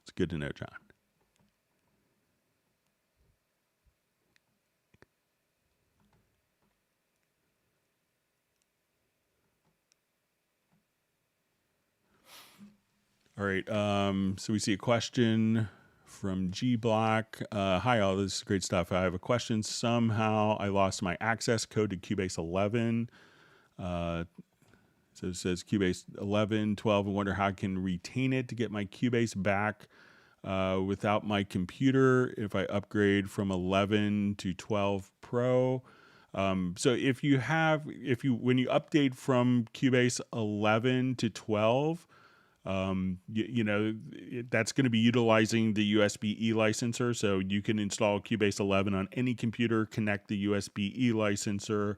it's good to know, John. All right, so we see a question from GBlock. Hi, all. This is great stuff. I have a question. Somehow I lost my access code to Cubase 11. So it says Cubase 11, 12. I wonder how I can retain it to get my Cubase back without my computer if I upgrade from 11 to 12 Pro. So when you update from Cubase 11 to 12, That's going to be utilizing the USB-E licenser. So you can install Cubase 11 on any computer, connect the USB-E licenser,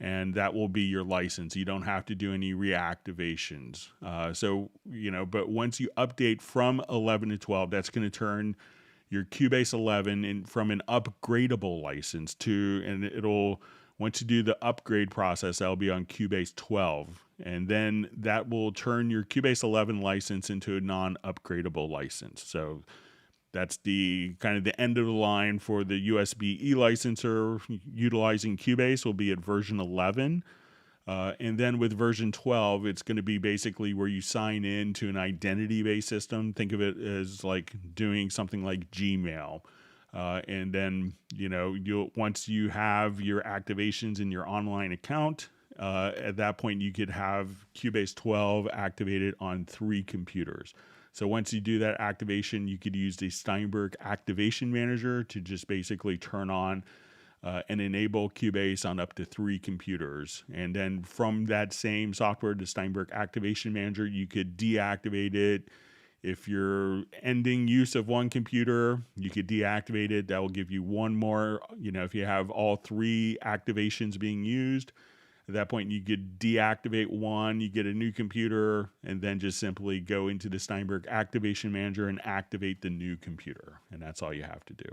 and that will be your license. You don't have to do any reactivations. But once you update from 11 to 12, that's going to turn your Cubase 11 from an upgradable license once you do the upgrade process, that'll be on Cubase 12. And then that will turn your Cubase 11 license into a non-upgradable license. So that's the kind of the end of the line for the USB-E licenser utilizing Cubase will be at version 11. And then with version 12, it's going to be basically where you sign in to an identity-based system. Think of it as like doing something like Gmail. And then, once you have your activations in your online account, at that point you could have Cubase 12 activated on 3 computers. So once you do that activation, you could use the Steinberg Activation Manager to just basically turn on and enable Cubase on up to 3 computers. And then from that same software, the Steinberg Activation Manager, you could deactivate it. If you're ending use of one computer, you could deactivate it. That will give you one more. If you have all 3 activations being used, at that point you could deactivate one, you get a new computer, and then just simply go into the Steinberg Activation Manager and activate the new computer. And that's all you have to do.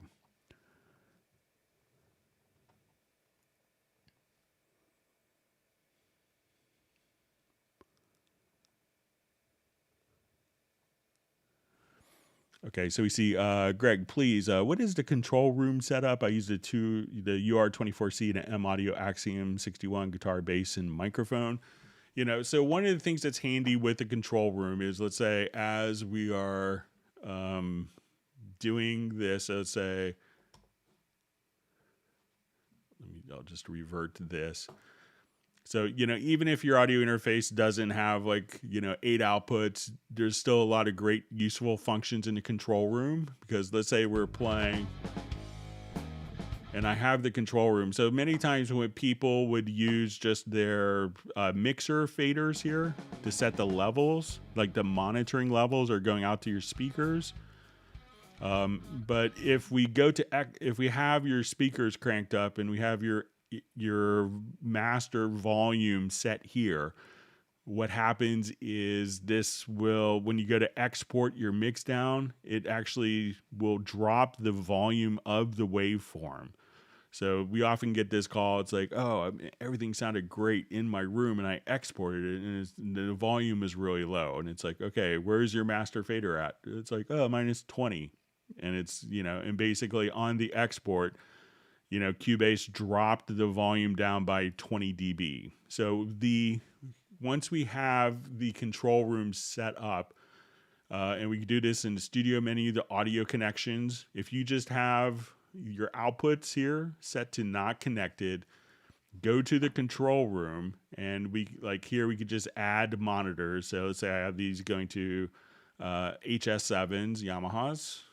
Okay, so we see Greg, please, what is the control room setup? I use the UR24C and an M Audio Axiom 61 guitar, bass, and microphone. So one of the things that's handy with the control room is, let's say, as we are doing this, let's say, I'll just revert to this. So, even if your audio interface doesn't have 8 outputs, there's still a lot of great useful functions in the control room, because let's say we're playing and I have the control room. So many times when people would use just their mixer faders here to set the levels, like the monitoring levels are going out to your speakers. But if we have your speakers cranked up and we have your master volume set here, what happens is when you go to export your mix down, it actually will drop the volume of the waveform. So we often get this call. It's like, oh, everything sounded great in my room, and I exported it, and the volume is really low. And it's like, okay, where's your master fader at? It's like, oh, minus 20. And it's, and basically on the export, Cubase dropped the volume down by 20 dB. So once we have the control room set up, and we can do this in the studio menu, the audio connections, if you just have your outputs here set to not connected, go to the control room, and we could just add monitors. So let's say I have these going to HS7s, Yamahas.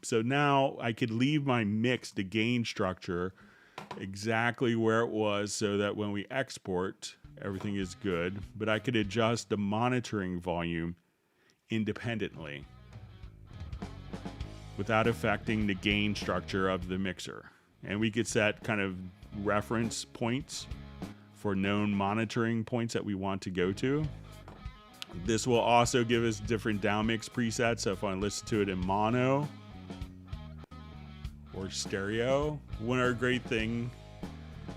So now I could leave my mix, the gain structure, exactly where it was, so that when we export, everything is good. But I could adjust the monitoring volume independently without affecting the gain structure of the mixer. And we could set kind of reference points for known monitoring points that we want to go to. This will also give us different downmix presets. So if I listen to it in mono or stereo, one other great thing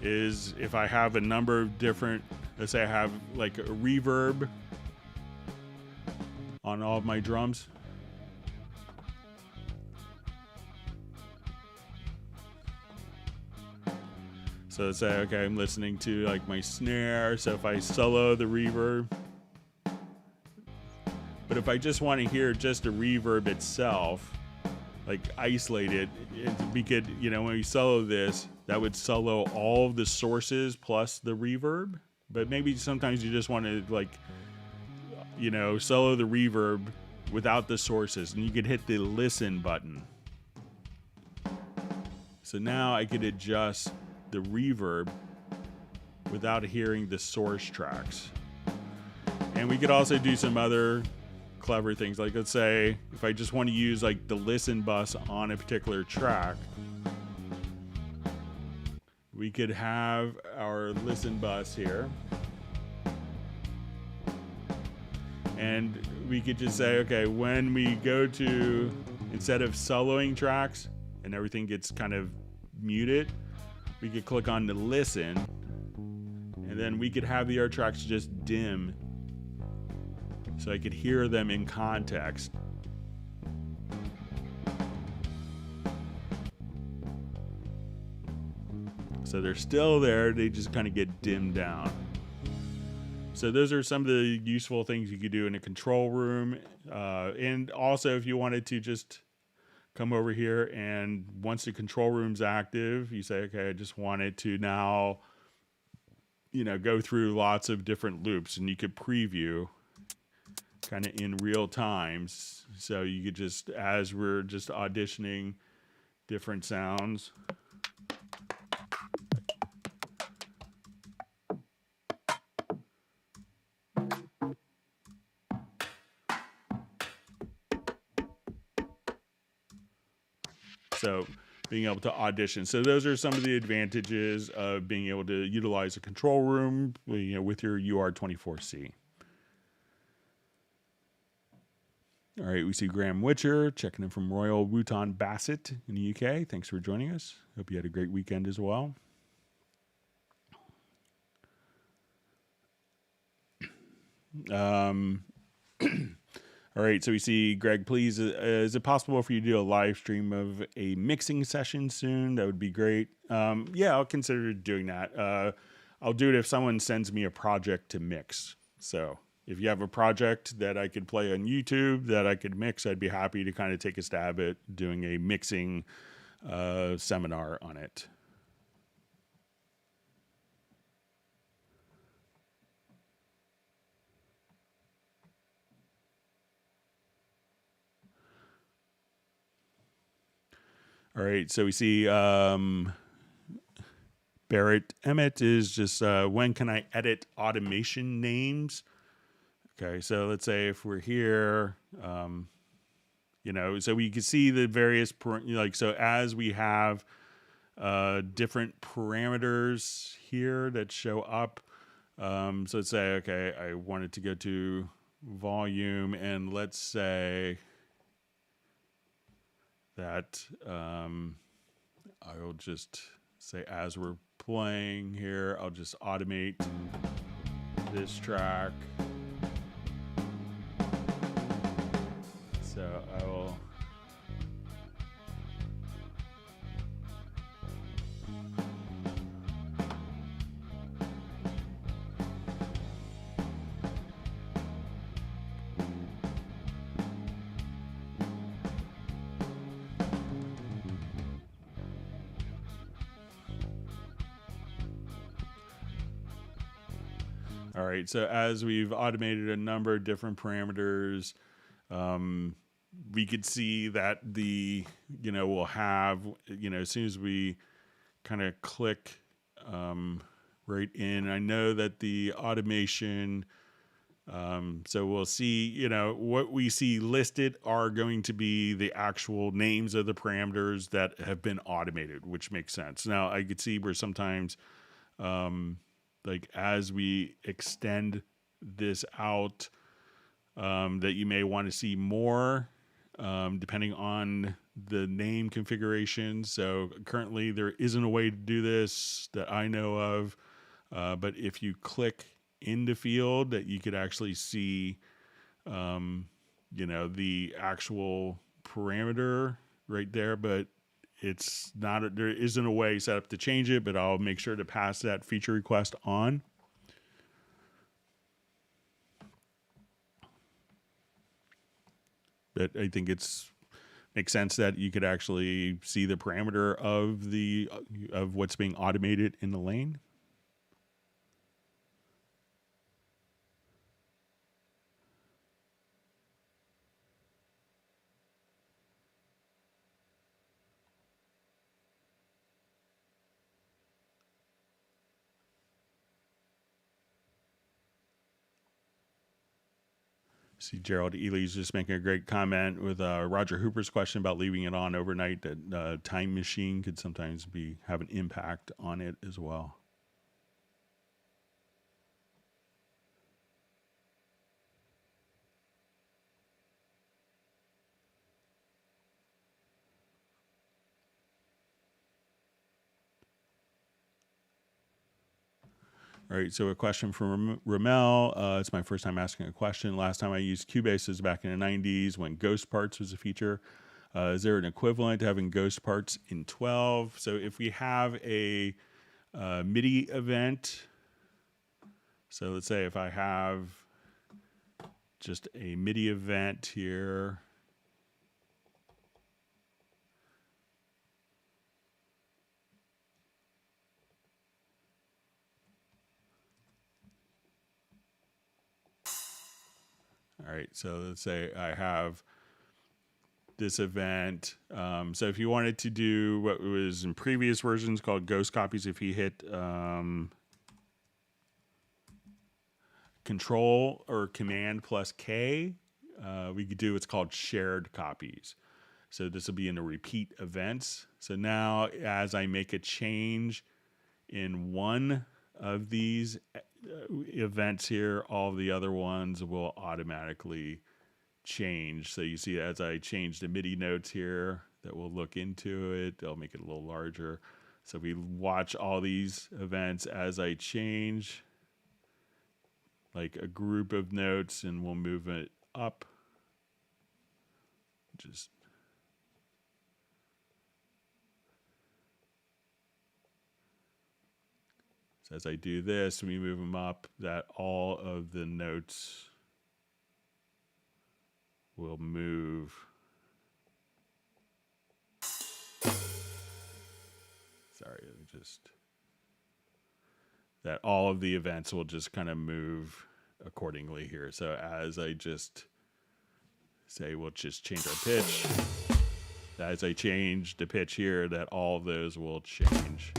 is if I have a number of different, let's say I have like a reverb on all of my drums. So let's say, okay, I'm listening to like my snare. So if I solo the reverb, but if I just want to hear just the reverb itself, like isolated, we could, when we solo this, that would solo all the sources plus the reverb. But maybe sometimes you just want to solo the reverb without the sources, and you could hit the listen button. So now I could adjust the reverb without hearing the source tracks. And we could also do some other clever things. Like, let's say if I just want to use like the listen bus on a particular track, we could have our listen bus here. And we could just say, okay, when we go to, instead of soloing tracks and everything gets kind of muted, we could click on the listen, and then we could have the other tracks just dim so I could hear them in context. So they're still there, they just kind of get dimmed down. So those are some of the useful things you could do in a control room. And also if you wanted to just come over here and once the control room's active, you say, okay, I just want it to now, go through lots of different loops, and you could preview kind of in real time. So you could just, as we're just auditioning different sounds, so being able to audition. So those are some of the advantages of being able to utilize a control room, with your UR24C. All right, we see Graham Witcher checking in from Royal Wootton Bassett in the UK. Thanks for joining us. Hope you had a great weekend as well. All right, so we see Greg, please, is it possible for you to do a live stream of a mixing session soon? That would be great. Yeah, I'll consider doing that. I'll do it if someone sends me a project to mix. So if you have a project that I could play on YouTube that I could mix, I'd be happy to kind of take a stab at doing a mixing seminar on it. All right, so we see Barrett Emmett is just, when can I edit automation names? Okay, so let's say if we're here, so we can see the various, so as we have different parameters here that show up, so let's say, okay, I wanted to go to volume, and let's say that I'll just say as we're playing here, I'll just automate this track. So I will All right, so as we've automated a number of different parameters, we could see that we'll have, as soon as we kind of click right in, I know that the automation, so we'll see, what we see listed are going to be the actual names of the parameters that have been automated, which makes sense. Now, I could see where sometimes, like as we extend this out, that you may want to see more, depending on the name configuration. So currently there isn't a way to do this that I know of, but if you click in the field, that you could actually see, the actual parameter right there, but it's not, there isn't a way set up to change it, but I'll make sure to pass that feature request on. But I think makes sense that you could actually see the parameter of what's being automated in the lane. See, Gerald Ely's just making a great comment with Roger Hooper's question about leaving it on overnight. That Time Machine could sometimes have an impact on it as well. All right, so a question from Ramel. It's my first time asking a question. Last time I used Cubase was back in the 90s when Ghost Parts was a feature. Is there an equivalent to having Ghost Parts in 12? So if we have a MIDI event, so let's say if I have just a MIDI event here, all right, so let's say I have this event. So if you wanted to do what was in previous versions called ghost copies, if you hit Control or Command plus K, we could do what's called shared copies. So this will be in the repeat events. So now as I make a change in one of these events here, all the other ones will automatically change. So you see as I change the MIDI notes here that will look into it, they'll make it a little larger. So we watch all these events as I change like a group of notes, and we'll move it up. Just so as I do this, we move them up, that all of the notes will move. Sorry, that all of the events will just kind of move accordingly here. So as I just say, we'll just change our pitch. As I change the pitch here, that all of those will change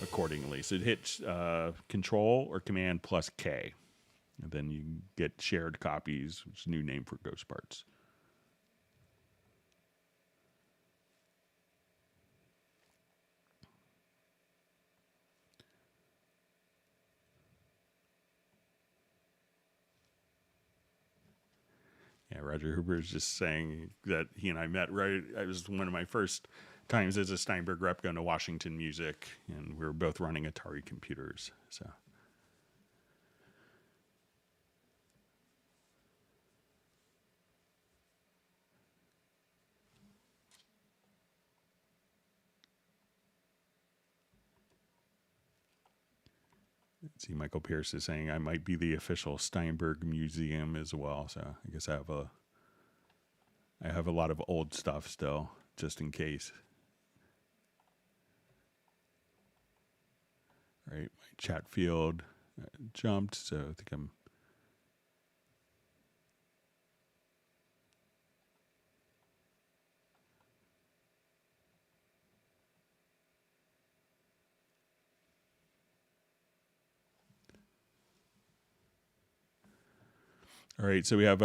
accordingly. So hit Control or Command plus K, and then you get shared copies, which is a new name for Ghost Parts. Yeah, Roger Hooper is just saying that he and I met right. It was one of my first times as a Steinberg rep going to Washington Music, and we were both running Atari computers. So. Let's see, Michael Pierce is saying I might be the official Steinberg Museum as well. So I guess I have a lot of old stuff still, just in case. All right, my chat field jumped, so I think I'm. All right, so we have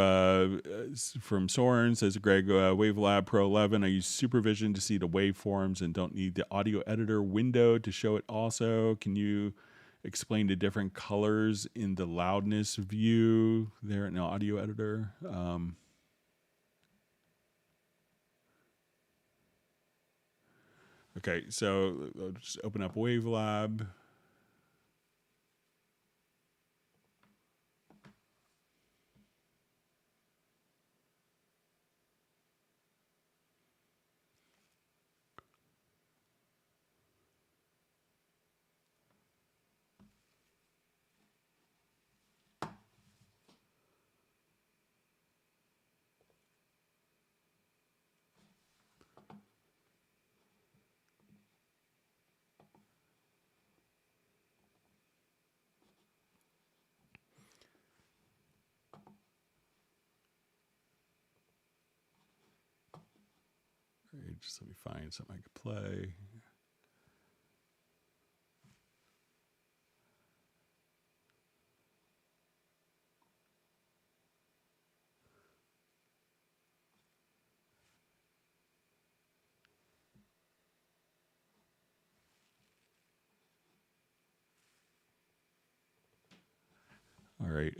from Soren, says Greg, WaveLab Pro 11. I use Supervision to see the waveforms and don't need the audio editor window to show it also. Can you explain the different colors in the loudness view there in the audio editor? Okay, so I'll just open up WaveLab. Right, just let me find something I could play. right.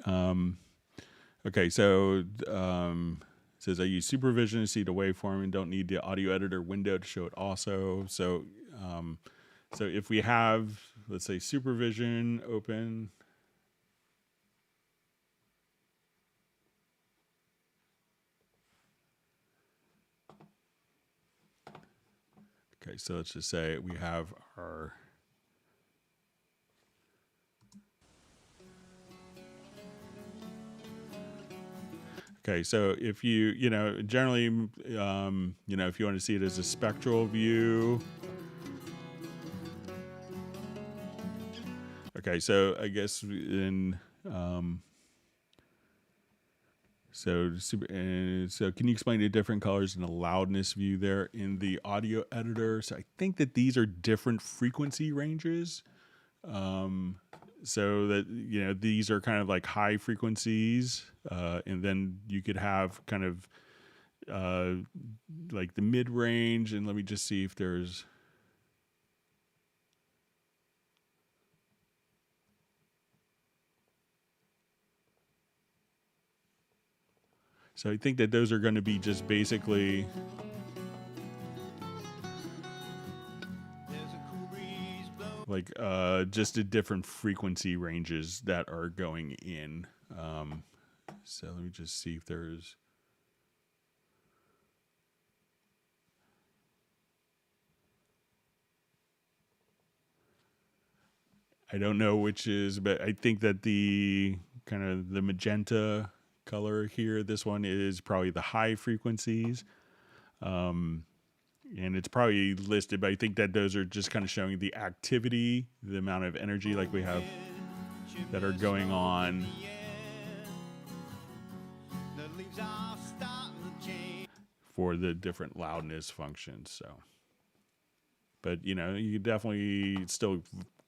Okay, so it says I use supervision to see the waveform and don't need the audio editor window to show it also. So so if we have, let's say, supervision open. Okay, so let's just say we have our okay, so if you know, generally, you know, if you want to see it as a spectral view. Okay, so I guess in so can you explain the different colors in the loudness view there in the audio editor? So I think that these are different frequency ranges. So that, you know, these are kind of like high frequencies, and then you could have kind of like the mid range. And let me just see if there's. So I think that those are going to be just basically. Like just the different frequency ranges that are going in. So let me just see if there's. I don't know which is, but I think that the kind of the magenta color here, this one is probably the high frequencies. And it's probably listed, but I think that those are just kind of showing the activity, the amount of energy like we have that are going on. For the different loudness functions. So, but you know, you definitely, it's still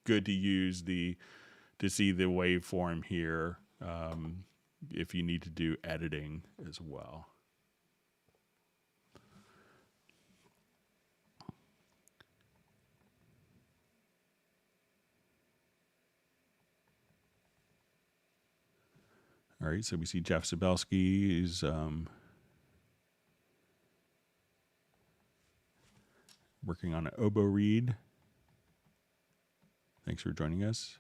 good to use to see the waveform here if you need to do editing as well. All right, so we see Jeff Sabelski is working on an oboe reed. Thanks for joining us.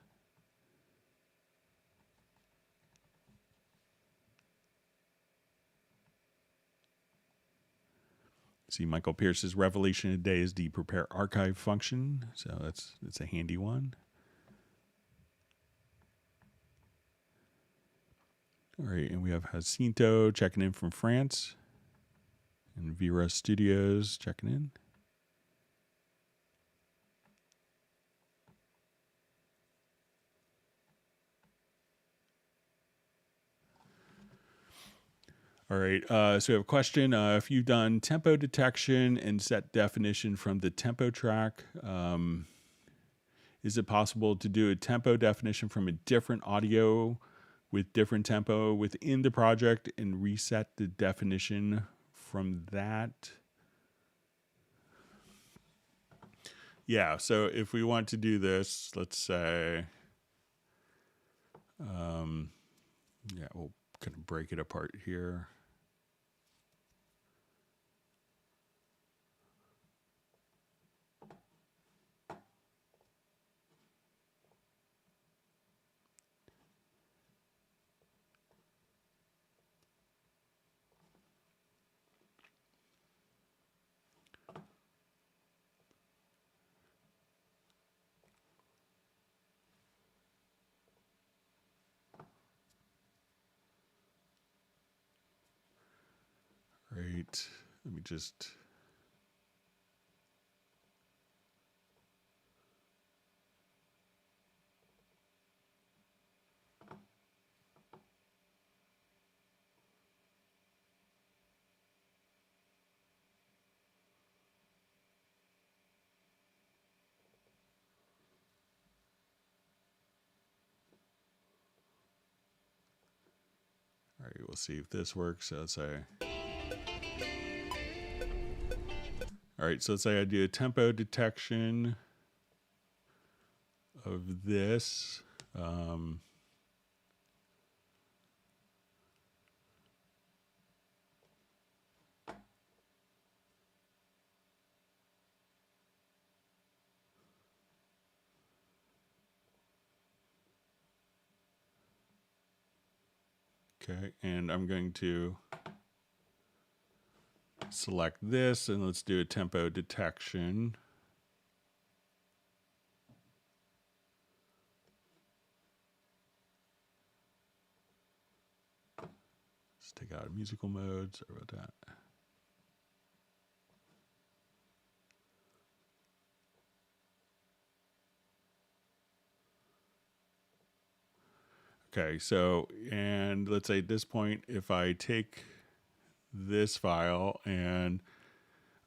See, Michael Pierce's revelation today is the prepare archive function, so that's a handy one. All right, and we have Jacinto checking in from France, and Vera Studios checking in. All right, so we have a question. If you've done tempo detection and set definition from the tempo track, is it possible to do a tempo definition from a different audio with different tempo within the project and reset the definition from that? Yeah, so if we want to do this, let's say, yeah, we'll kind of break it apart here. Right, let me just. All right, we'll see if this works. So let's say. All right, so let's say I do a tempo detection of this. Okay, and I'm going to select this, and let's do a tempo detection. Let's take out musical mode. Sorry about that. Okay, so, and let's say at this point, if I take this file and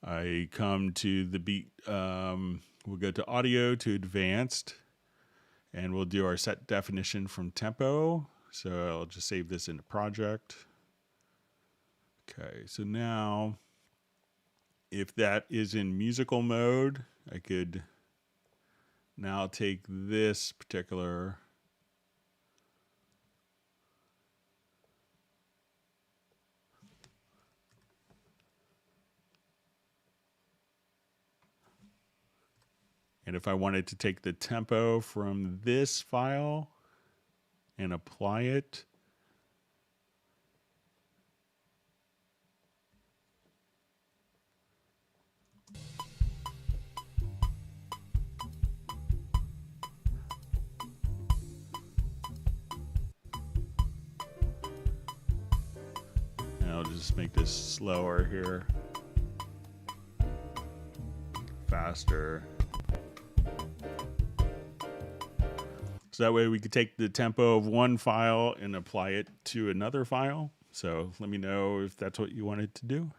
I come to the beat, we'll go to audio to advanced, and we'll do our set definition from tempo. So I'll just save this in a project. Okay, so now if that is in musical mode, I could now take this particular and if I wanted to take the tempo from this file and apply it, and I'll just make this slower here, faster. So that way we could take the tempo of one file and apply it to another file. So let me know if that's what you wanted to do.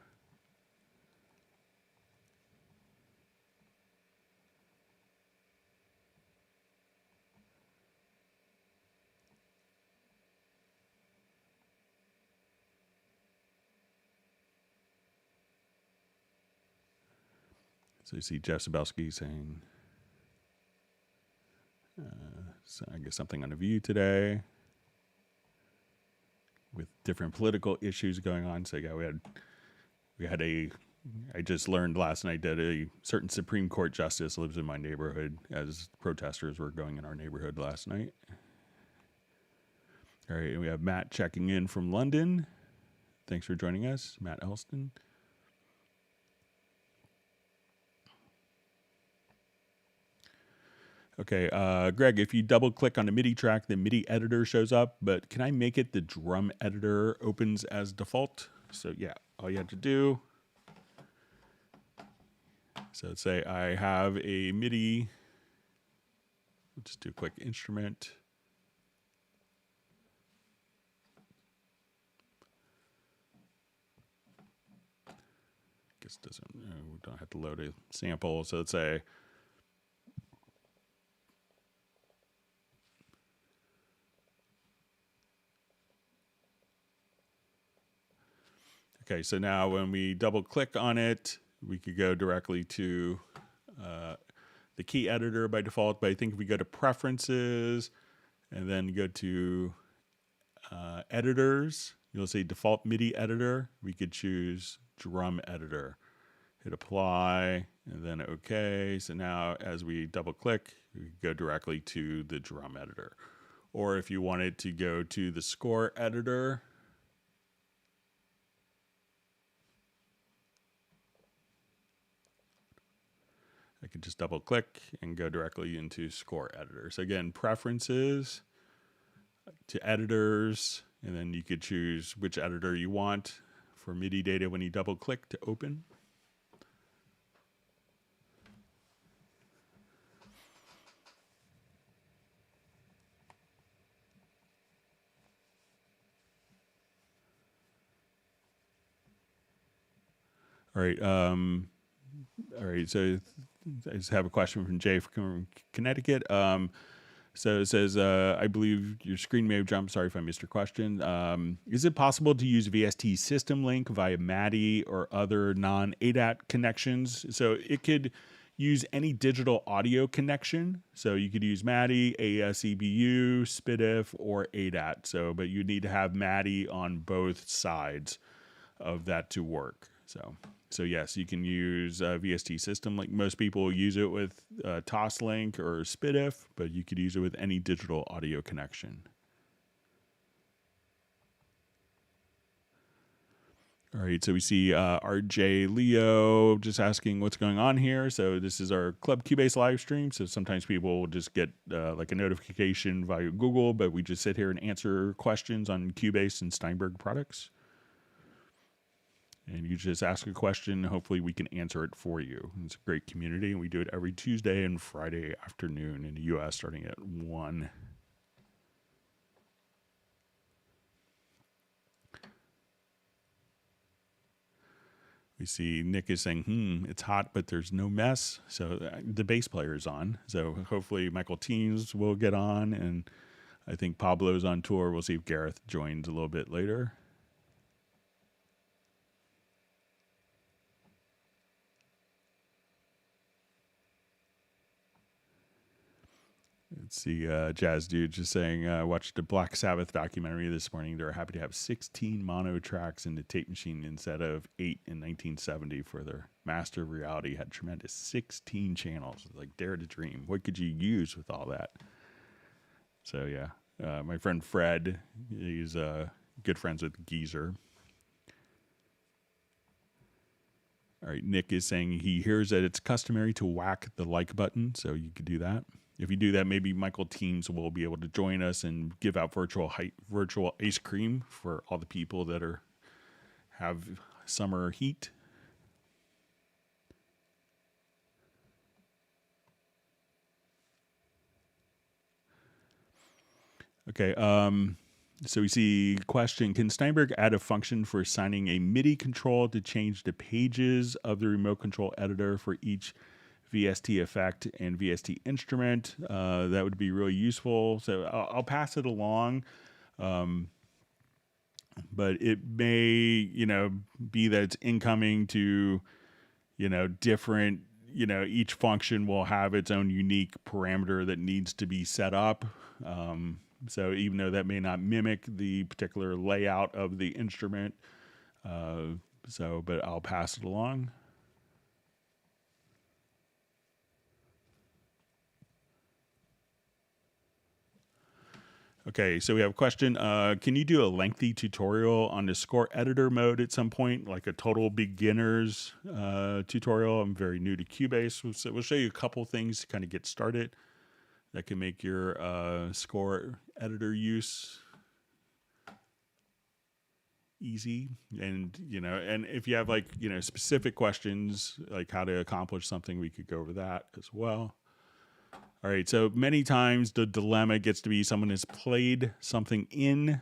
So you see Jeff Sabelski saying, so I guess something on the View today with different political issues going on. So yeah, I just learned last night that a certain Supreme Court justice lives in my neighborhood, as protesters were going in our neighborhood last night. All right, and we have Matt checking in from London. Thanks for joining us, Matt Elston. Okay, Greg, if you double click on the MIDI track, the MIDI editor shows up, but can I make it the drum editor opens as default? So yeah, all you have to do, so let's say I have a MIDI, we'll just do a quick instrument. Guess doesn't, we don't have to load a sample. So let's say, okay, so now when we double click on it, we could go directly to the key editor by default. But I think if we go to preferences and then go to editors, you'll see default MIDI editor. We could choose drum editor. Hit apply and then OK. So now as we double click, we go directly to the drum editor. Or if you wanted to go to the score editor, I could just double click and go directly into score editor. So again, preferences to editors, and then you could choose which editor you want for MIDI data when you double click to open. All right. All right. So I just have a question from Jay from Connecticut. So it says, I believe your screen may have jumped. Sorry if I missed your question. Is it possible to use VST System Link via MADI or other non-ADAT connections? So it could use any digital audio connection. So you could use MADI, ASEBU, SPDIF, or ADAT. So, but you need to have MADI on both sides of that to work. So yes, you can use VST System Link. Most people use it with Toslink or SPDIF, but you could use it with any digital audio connection. All right, so we see RJ Leo just asking what's going on here. So this is our Club Cubase live stream. So sometimes people will just get like a notification via Google, but we just sit here and answer questions on Cubase and Steinberg products. And you just ask a question. Hopefully we can answer it for you. It's a great community, and we do it every Tuesday and Friday afternoon in the U.S. starting at 1. We see Nick is saying, it's hot, but there's no mess. So the bass player is on. So hopefully Michael Teams will get on. And I think Pablo's on tour. We'll see if Gareth joins a little bit later. Let's see, Jazz Dude just saying, watched a Black Sabbath documentary this morning. They're happy to have 16 mono tracks in the tape machine instead of 8 in 1970 for their Master of Reality. Had tremendous 16 channels. Like Dare to Dream. What could you use with all that? So, yeah. My friend Fred, he's good friends with Geezer. All right, Nick is saying he hears that it's customary to whack the like button, so you could do that. If you do that, maybe Michael Teams will be able to join us and give out virtual ice cream for all the people that have summer heat. Okay, so we see question, can Steinberg add a function for assigning a MIDI control to change the pages of the remote control editor for each VST effect and VST instrument? That would be really useful. So I'll pass it along. But it may, be that it's incoming to, different, each function will have its own unique parameter that needs to be set up. So even though that may not mimic the particular layout of the instrument, but I'll pass it along. Okay, so we have a question. Can you do a lengthy tutorial on the score editor mode at some point, like a total beginner's tutorial? I'm very new to Cubase, so we'll show you a couple things to kind of get started that can make your score editor use easy. And, and if you have specific questions, like how to accomplish something, we could go over that as well. All right, so many times the dilemma gets to be someone has played something into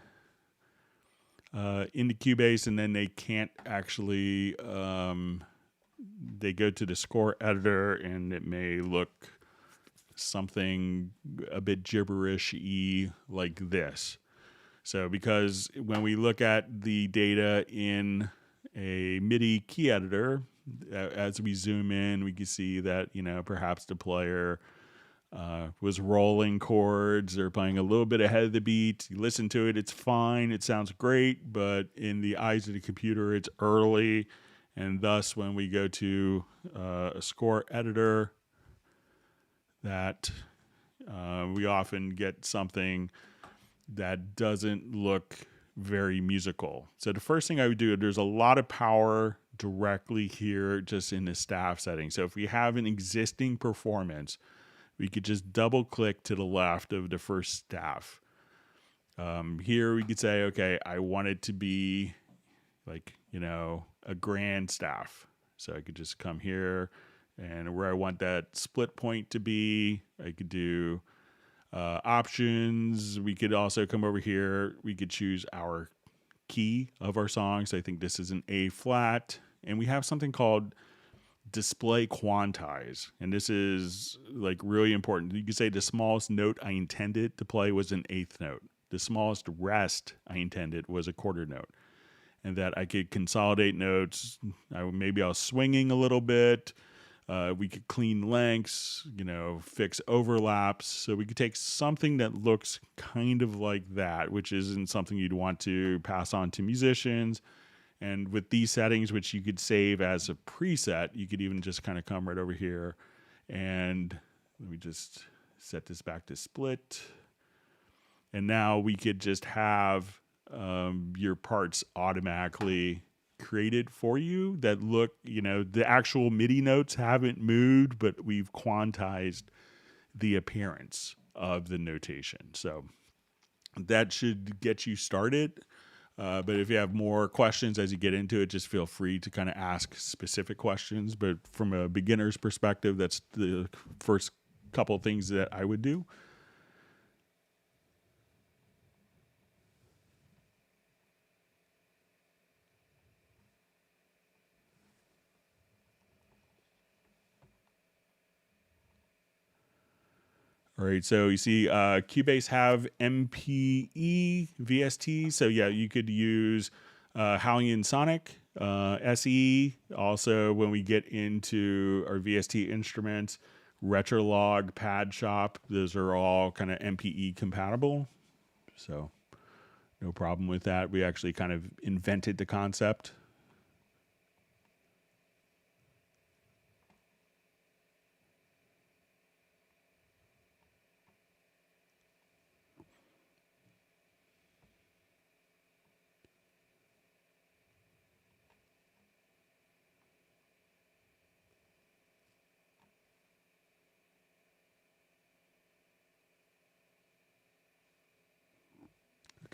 Cubase and then they can't actually, they go to the score editor and it may look something a bit gibberish-y like this. So because when we look at the data in a MIDI key editor, as we zoom in, we can see that, perhaps the player was rolling chords or playing a little bit ahead of the beat. You listen to it, it's fine, it sounds great, but in the eyes of the computer, it's early. And thus, when we go to a score editor, that we often get something that doesn't look very musical. So the first thing I would do, there's a lot of power directly here just in the staff setting. So if we have an existing performance, we could just double click to the left of the first staff. Here we could say, okay, I want it to be like, a grand staff. So I could just come here and where I want that split point to be, I could do options. We could also come over here. We could choose our key of our song. So I think this is an A flat. And we have something called display quantize, and this is really important. You can say the smallest note I intended to play was an eighth note. The smallest rest I intended was a quarter note, and that I could consolidate notes. Maybe I was swinging a little bit. We could clean lengths, fix overlaps. So we could take something that looks kind of like that, which isn't something you'd want to pass on to musicians. And with these settings, which you could save as a preset, you could even just kind of come right over here. And let me just set this back to split. And now we could just have your parts automatically created for you that look, the actual MIDI notes haven't moved, but we've quantized the appearance of the notation. So that should get you started. But if you have more questions as you get into it, just feel free to kind of ask specific questions. But from a beginner's perspective, that's the first couple things that I would do. All right, so you see Cubase have MPE VST. So yeah, you could use Hallian Sonic, SE. Also, when we get into our VST instruments, Retrolog, Pad Shop, those are all kind of MPE compatible. So no problem with that. We actually kind of invented the concept.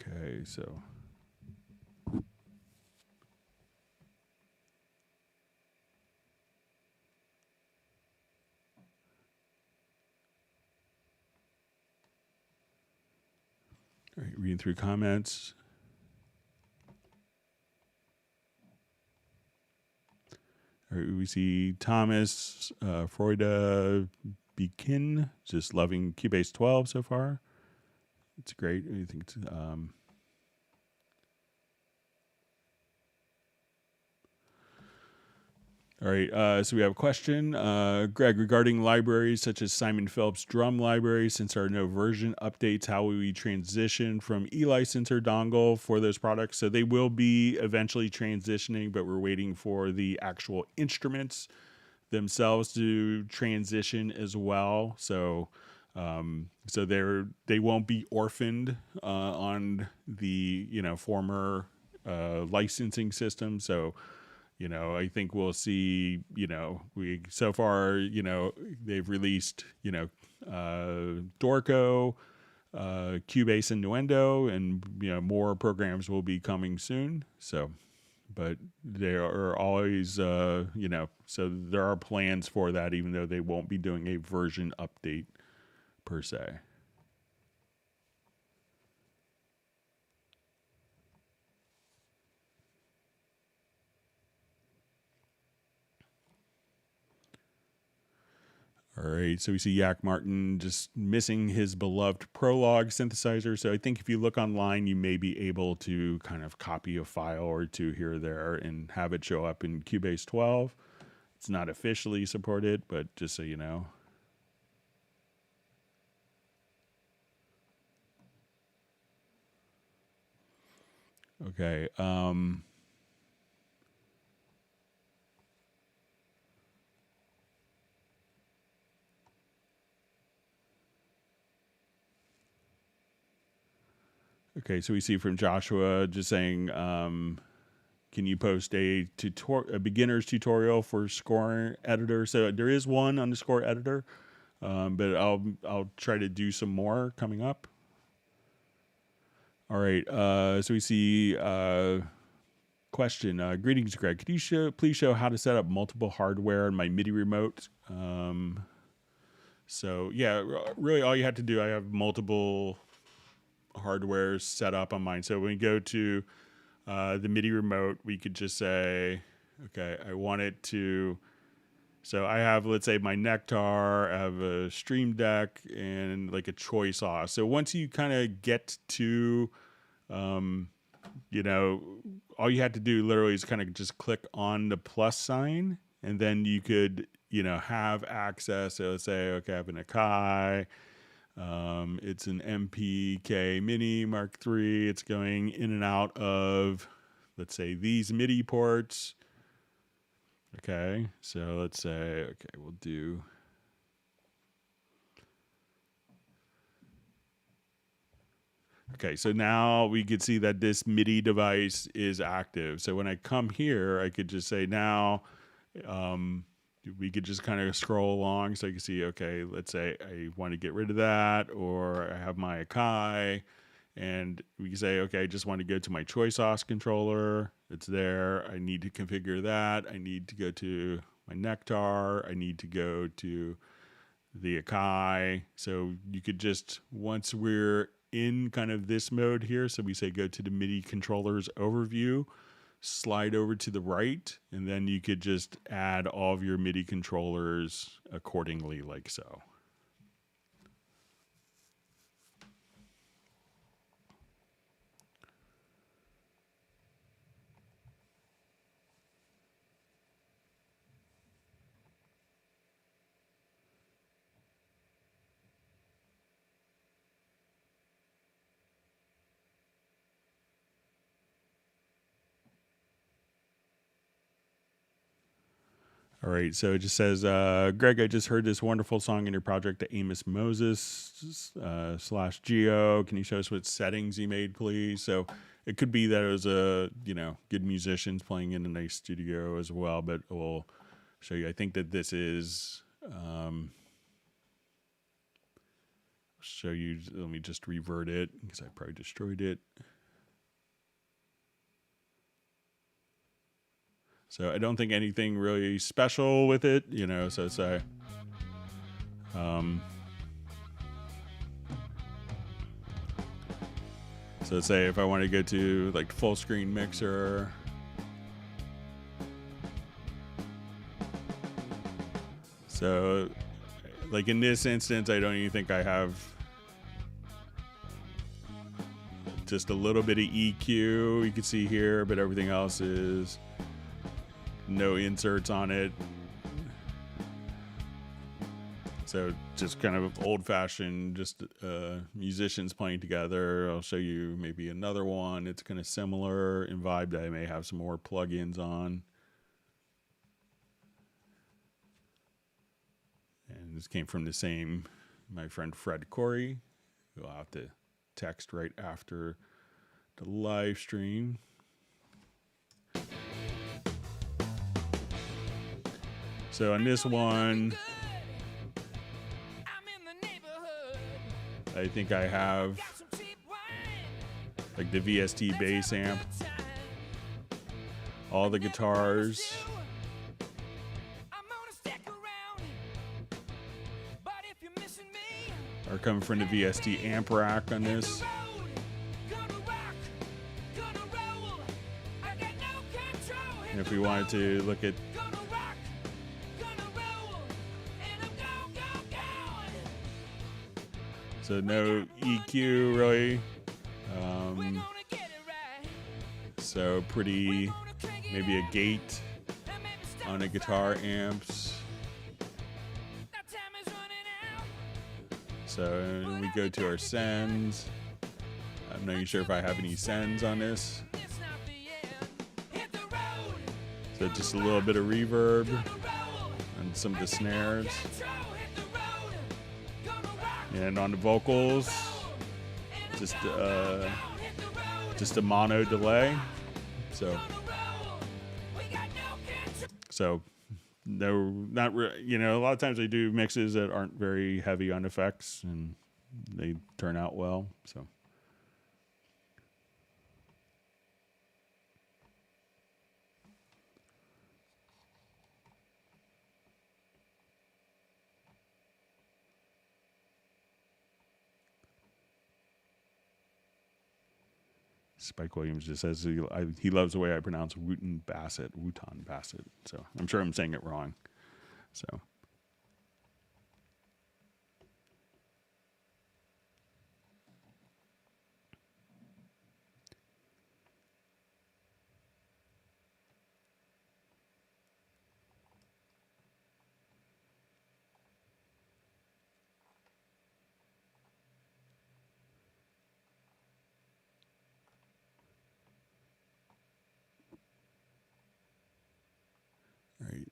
Okay, so all right, reading through comments. All right, we see Thomas, Freuda, Bekin, just loving Cubase 12 so far. It's great. I think it's, all right, so we have a question. Greg, regarding libraries such as Simon Phillips drum library, since there are no version updates, how will we transition from e-license or dongle for those products? So they will be eventually transitioning, but we're waiting for the actual instruments themselves to transition as well. So they won't be orphaned on the former licensing system. So I think we'll see, so far, they've released, Dorco, Cubase and Nuendo, and, more programs will be coming soon. So, but they are always, so there are plans for that, even though they won't be doing a version update per se. All right, so we see Yak Martin just missing his beloved Prologue synthesizer. So I think if you look online, you may be able to kind of copy a file or two here or there and have it show up in Cubase 12. It's not officially supported, but just so you know. Okay. Okay, so we see from Joshua just saying, can you post a beginner's tutorial for score editor? So there is one on the score editor, but I'll try to do some more coming up. All right, so we see question. Greetings, Greg. Could you please show how to set up multiple hardware on my MIDI remote? So yeah, really all you have to do, I have multiple hardware set up on mine. So when we go to the MIDI remote, we could just say, okay, I want it to, so I have, let's say my Nectar, I have a Stream Deck and like a Choice Os. So once you kind of get to, all you had to do literally is kind of just click on the plus sign, and then you could, have access. So let's say, okay, I have an Akai. It's an MPK Mini Mark III. It's going in and out of, let's say, these MIDI ports. Okay, so let's say, okay, we'll do. Okay, so now we could see that this MIDI device is active. So when I come here, I could just say now, we could just kind of scroll along so you can see, okay, let's say I want to get rid of that, or I have my Akai, and we can say, okay, I just want to go to my choice OS controller. It's there. I need to configure that. I need to go to my Nectar. I need to go to the Akai. So you could just, once we're in kind of this mode here, so we say go to the MIDI controllers overview, slide over to the right, and then you could just add all of your MIDI controllers accordingly, like so. All right, so it just says, Greg, I just heard this wonderful song in your project, the Amos Moses / Geo. Can you show us what settings you made, please? So it could be that it was good musicians playing in a nice studio as well, but we'll show you. I think that this is, show you, let me just revert it because I probably destroyed it. So I don't think anything really special with it, so it's so let's say if I want to go to like full screen mixer, so like in this instance, I don't even think I have just a little bit of EQ you can see here, but everything else is no inserts on it. So just kind of old-fashioned, just musicians playing together. I'll show you maybe another one. It's kind of similar in vibe that I may have some more plugins on. And this came from the same, my friend Fred Corey, who I'll have to text right after the live stream. So on this one, I think I have like the VST bass amp. All the guitars are coming from the VST amp rack on this. And if we wanted to look at so no EQ really. So pretty, maybe a gate on the guitar amps. So we go to our sends. I'm not even sure if I have any sends on this. So just a little bit of reverb and some of the snares. And on the vocals, just a mono delay. So no, not a lot of times I do mixes that aren't very heavy on effects, and they turn out well. So. Spike Williams just says he loves the way I pronounce Wooton Bassett. So I'm sure I'm saying it wrong. So. All right.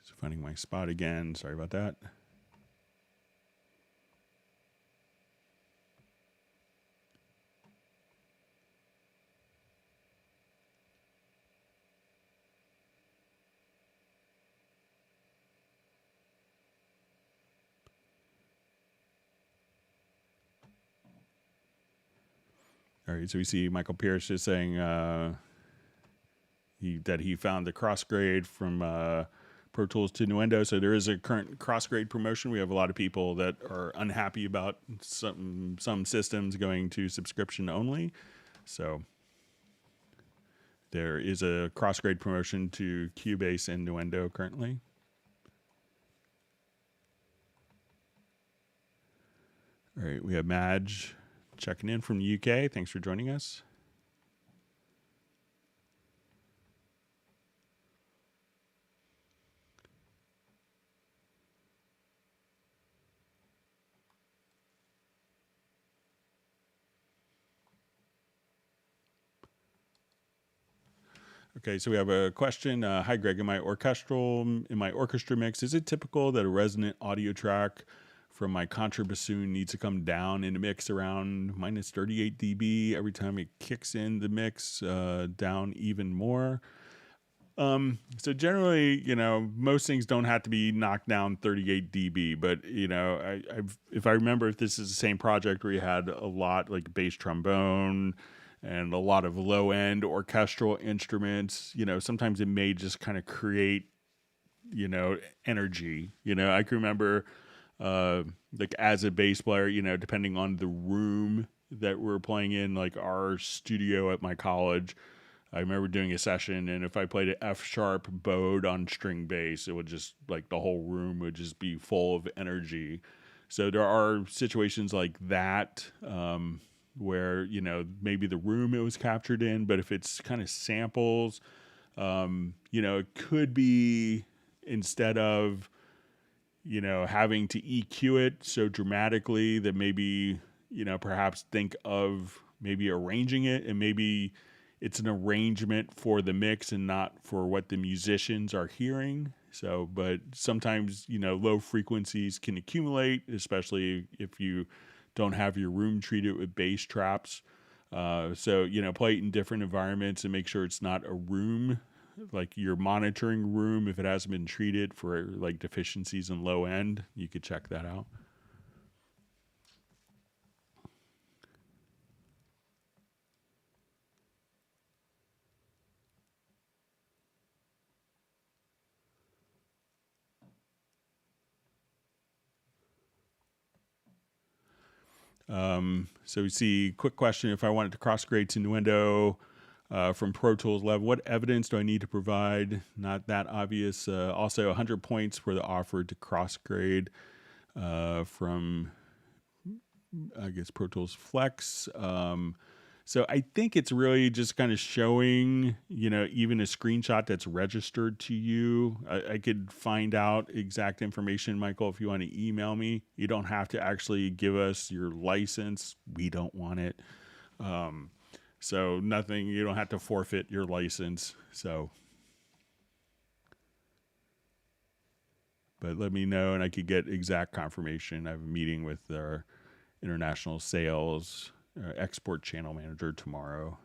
Just finding my spot again. Sorry about that. All right, so we see Michael Pierce is saying that he found the crossgrade from Pro Tools to Nuendo. So there is a current crossgrade promotion. We have a lot of people that are unhappy about some systems going to subscription only. So there is a crossgrade promotion to Cubase and Nuendo currently. All right, we have Madge checking in from the UK. Thanks for joining us. Okay, so we have a question. Hi, Greg. In my orchestra mix, is it typical that a resonant audio track from my contrabassoon needs to come down in the mix around minus 38 dB every time it kicks in the mix, down even more? So generally, most things don't have to be knocked down 38 dB, but if I remember, if this is the same project where you had a lot like bass trombone and a lot of low end orchestral instruments, sometimes it may just kind of create, energy. I can remember, like as a bass player, depending on the room that we're playing in, like our studio at my college, I remember doing a session, and if I played an F sharp bowed on string bass, it would just like the whole room would just be full of energy. So there are situations like that where maybe the room it was captured in, but if it's kind of samples, it could be instead of having to EQ it so dramatically that maybe perhaps think of maybe arranging it, and maybe it's an arrangement for the mix and not for what the musicians are hearing. So, but sometimes, low frequencies can accumulate, especially if you don't have your room treated with bass traps. So, play it in different environments and make sure it's not a room, like your monitoring room. If it hasn't been treated for like deficiencies in low end, you could check that out. So we see quick question. If I wanted to cross grade to Nuendo from Pro Tools level, what evidence do I need to provide? Not that obvious. Also 100 points for the offer to cross grade from, I guess, Pro Tools Flex. So I think it's really just kind of showing, even a screenshot that's registered to you. I could find out exact information, Michael, if you want to email me. You don't have to actually give us your license. We don't want it. So nothing, you don't have to forfeit your license. So, but let me know and I could get exact confirmation. I have a meeting with our international sales export channel manager tomorrow.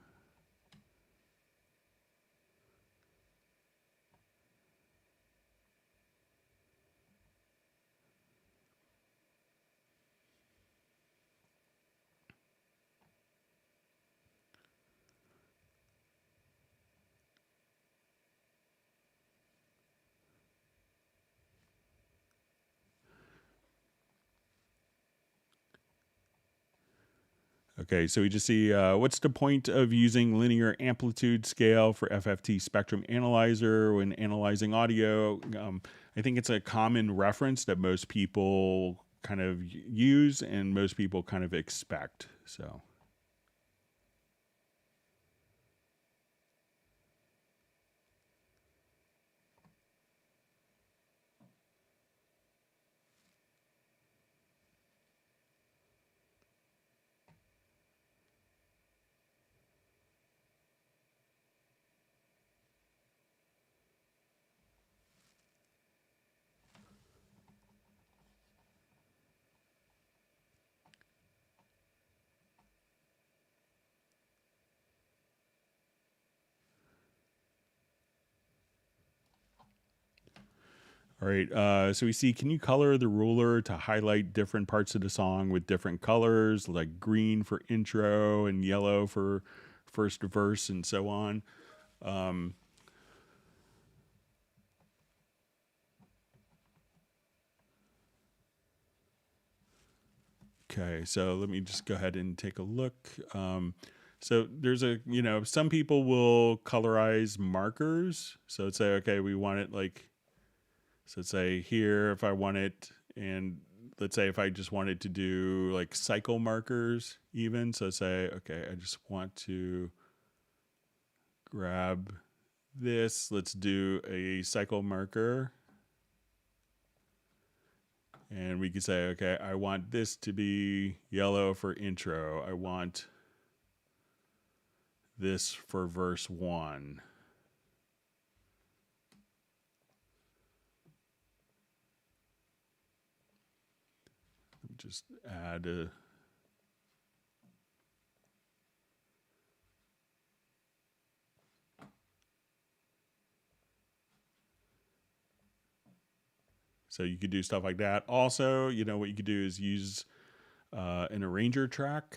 Okay, so we just see what's the point of using linear amplitude scale for FFT spectrum analyzer when analyzing audio? I think it's a common reference that most people kind of use and most people kind of expect. So. All right, so we see, can you color the ruler to highlight different parts of the song with different colors, like green for intro and yellow for first verse and so on? Okay, so let me just go ahead and take a look. So there's some people will colorize markers. So let's say, okay, we want it like, so let's say here, if I want it, and let's say if I just wanted to do like cycle markers even. So say, okay, I just want to grab this. Let's do a cycle marker. And we could say, okay, I want this to be yellow for intro. I want this for verse 1. Just add a so you could do stuff like that. Also, what you could do is use an arranger track.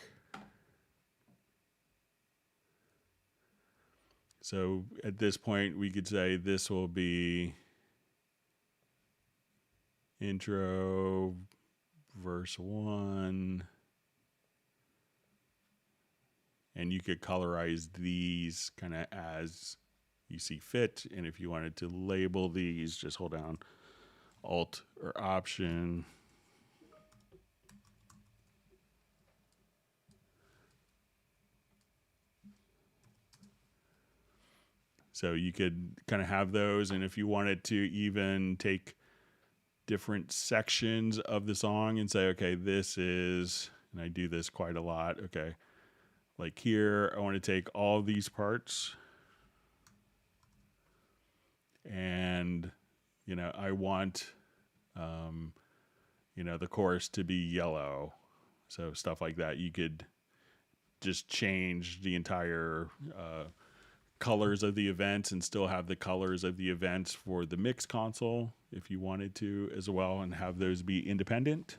So at this point, we could say this will be intro, verse 1. And you could colorize these kind of as you see fit. And if you wanted to label these, just hold down Alt or Option. So you could kind of have those. And if you wanted to even take different sections of the song and say, okay, this is, and I do this quite a lot. Okay. Like here, I want to take all these parts and, I want, the chorus to be yellow. So stuff like that. You could just change the entire colors of the events and still have the colors of the events for the mix console if you wanted to as well, and have those be independent.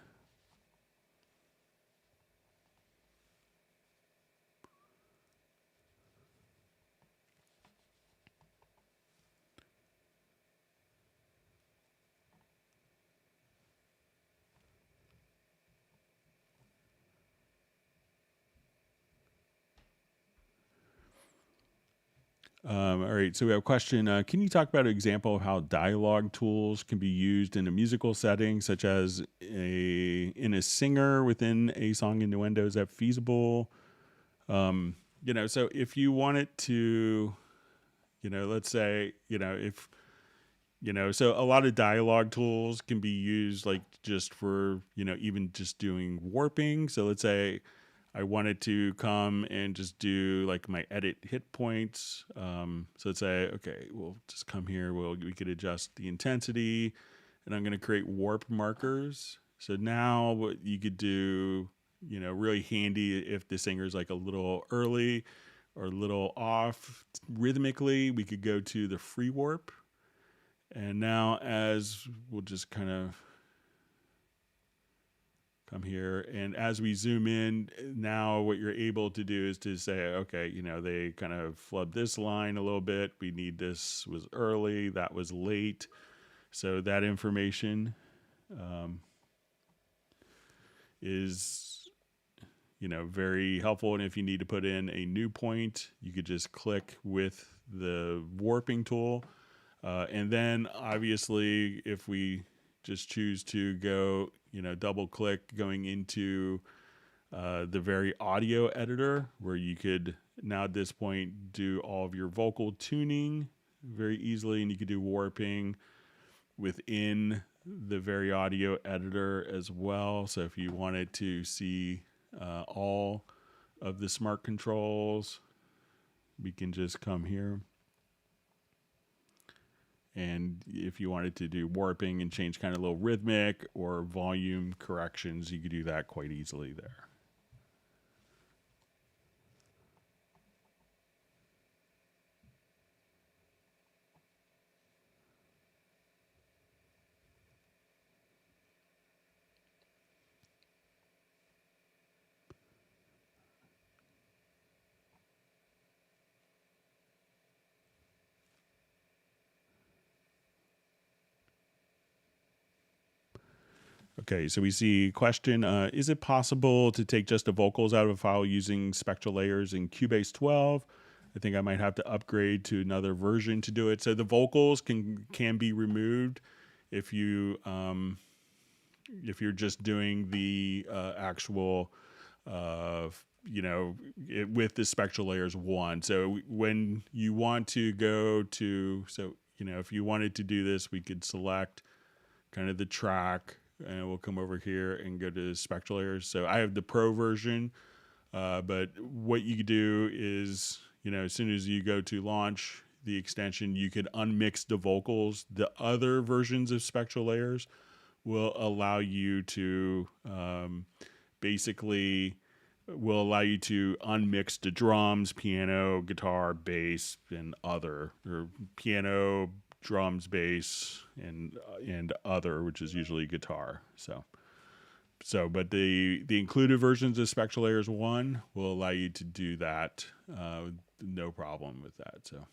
All right, so we have a question. Can you talk about an example of how dialogue tools can be used in a musical setting, such as in a singer within a song innuendo? Is that feasible? So if you wanted to, let's say, if, so a lot of dialogue tools can be used like just for, even just doing warping. So let's say I wanted to come and just do like my edit hit points. So let's say, okay, we'll just come here. We could adjust the intensity, and I'm going to create warp markers. So now what you could do, really handy if the singer's like a little early or a little off rhythmically, we could go to the free warp. And now as we'll just kind of come here, and as we zoom in, now what you're able to do is to say, okay, they kind of flub this line a little bit. We need this was early, that was late. So that information is, very helpful. And if you need to put in a new point, you could just click with the warping tool. And then obviously, if we just choose to go, double click going into the very audio editor, where you could now at this point do all of your vocal tuning very easily, and you could do warping within the very audio editor as well. So if you wanted to see all of the smart controls, we can just come here. And if you wanted to do warping and change kind of little rhythmic or volume corrections, you could do that quite easily there. Okay, so we see question, is it possible to take just the vocals out of a file using spectral layers in Cubase 12? I think I might have to upgrade to another version to do it. So the vocals can be removed if you're just doing the actual with the spectral layers one. So when you want to go to, if you wanted to do this, we could select kind of the track, and we'll come over here and go to spectral layers. So I have the pro version, but what you do is, as soon as you go to launch the extension, you could unmix the vocals. The other versions of spectral layers will allow you to basically unmix the drums, piano, guitar, bass, and other, or piano, drums, bass, and other, which is usually guitar. But the included versions of Spectral Layers 1 will allow you to do that, no problem with that. So.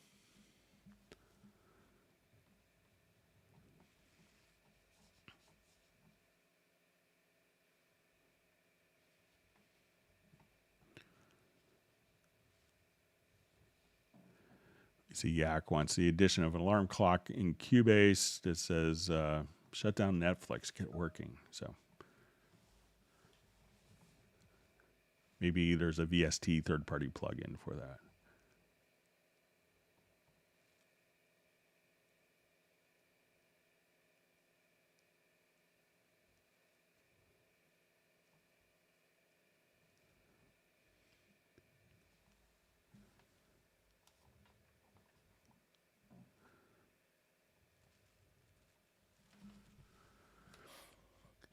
See, Yak wants the addition of an alarm clock in Cubase that says, shut down Netflix, get working. So maybe there's a VST third-party plugin for that.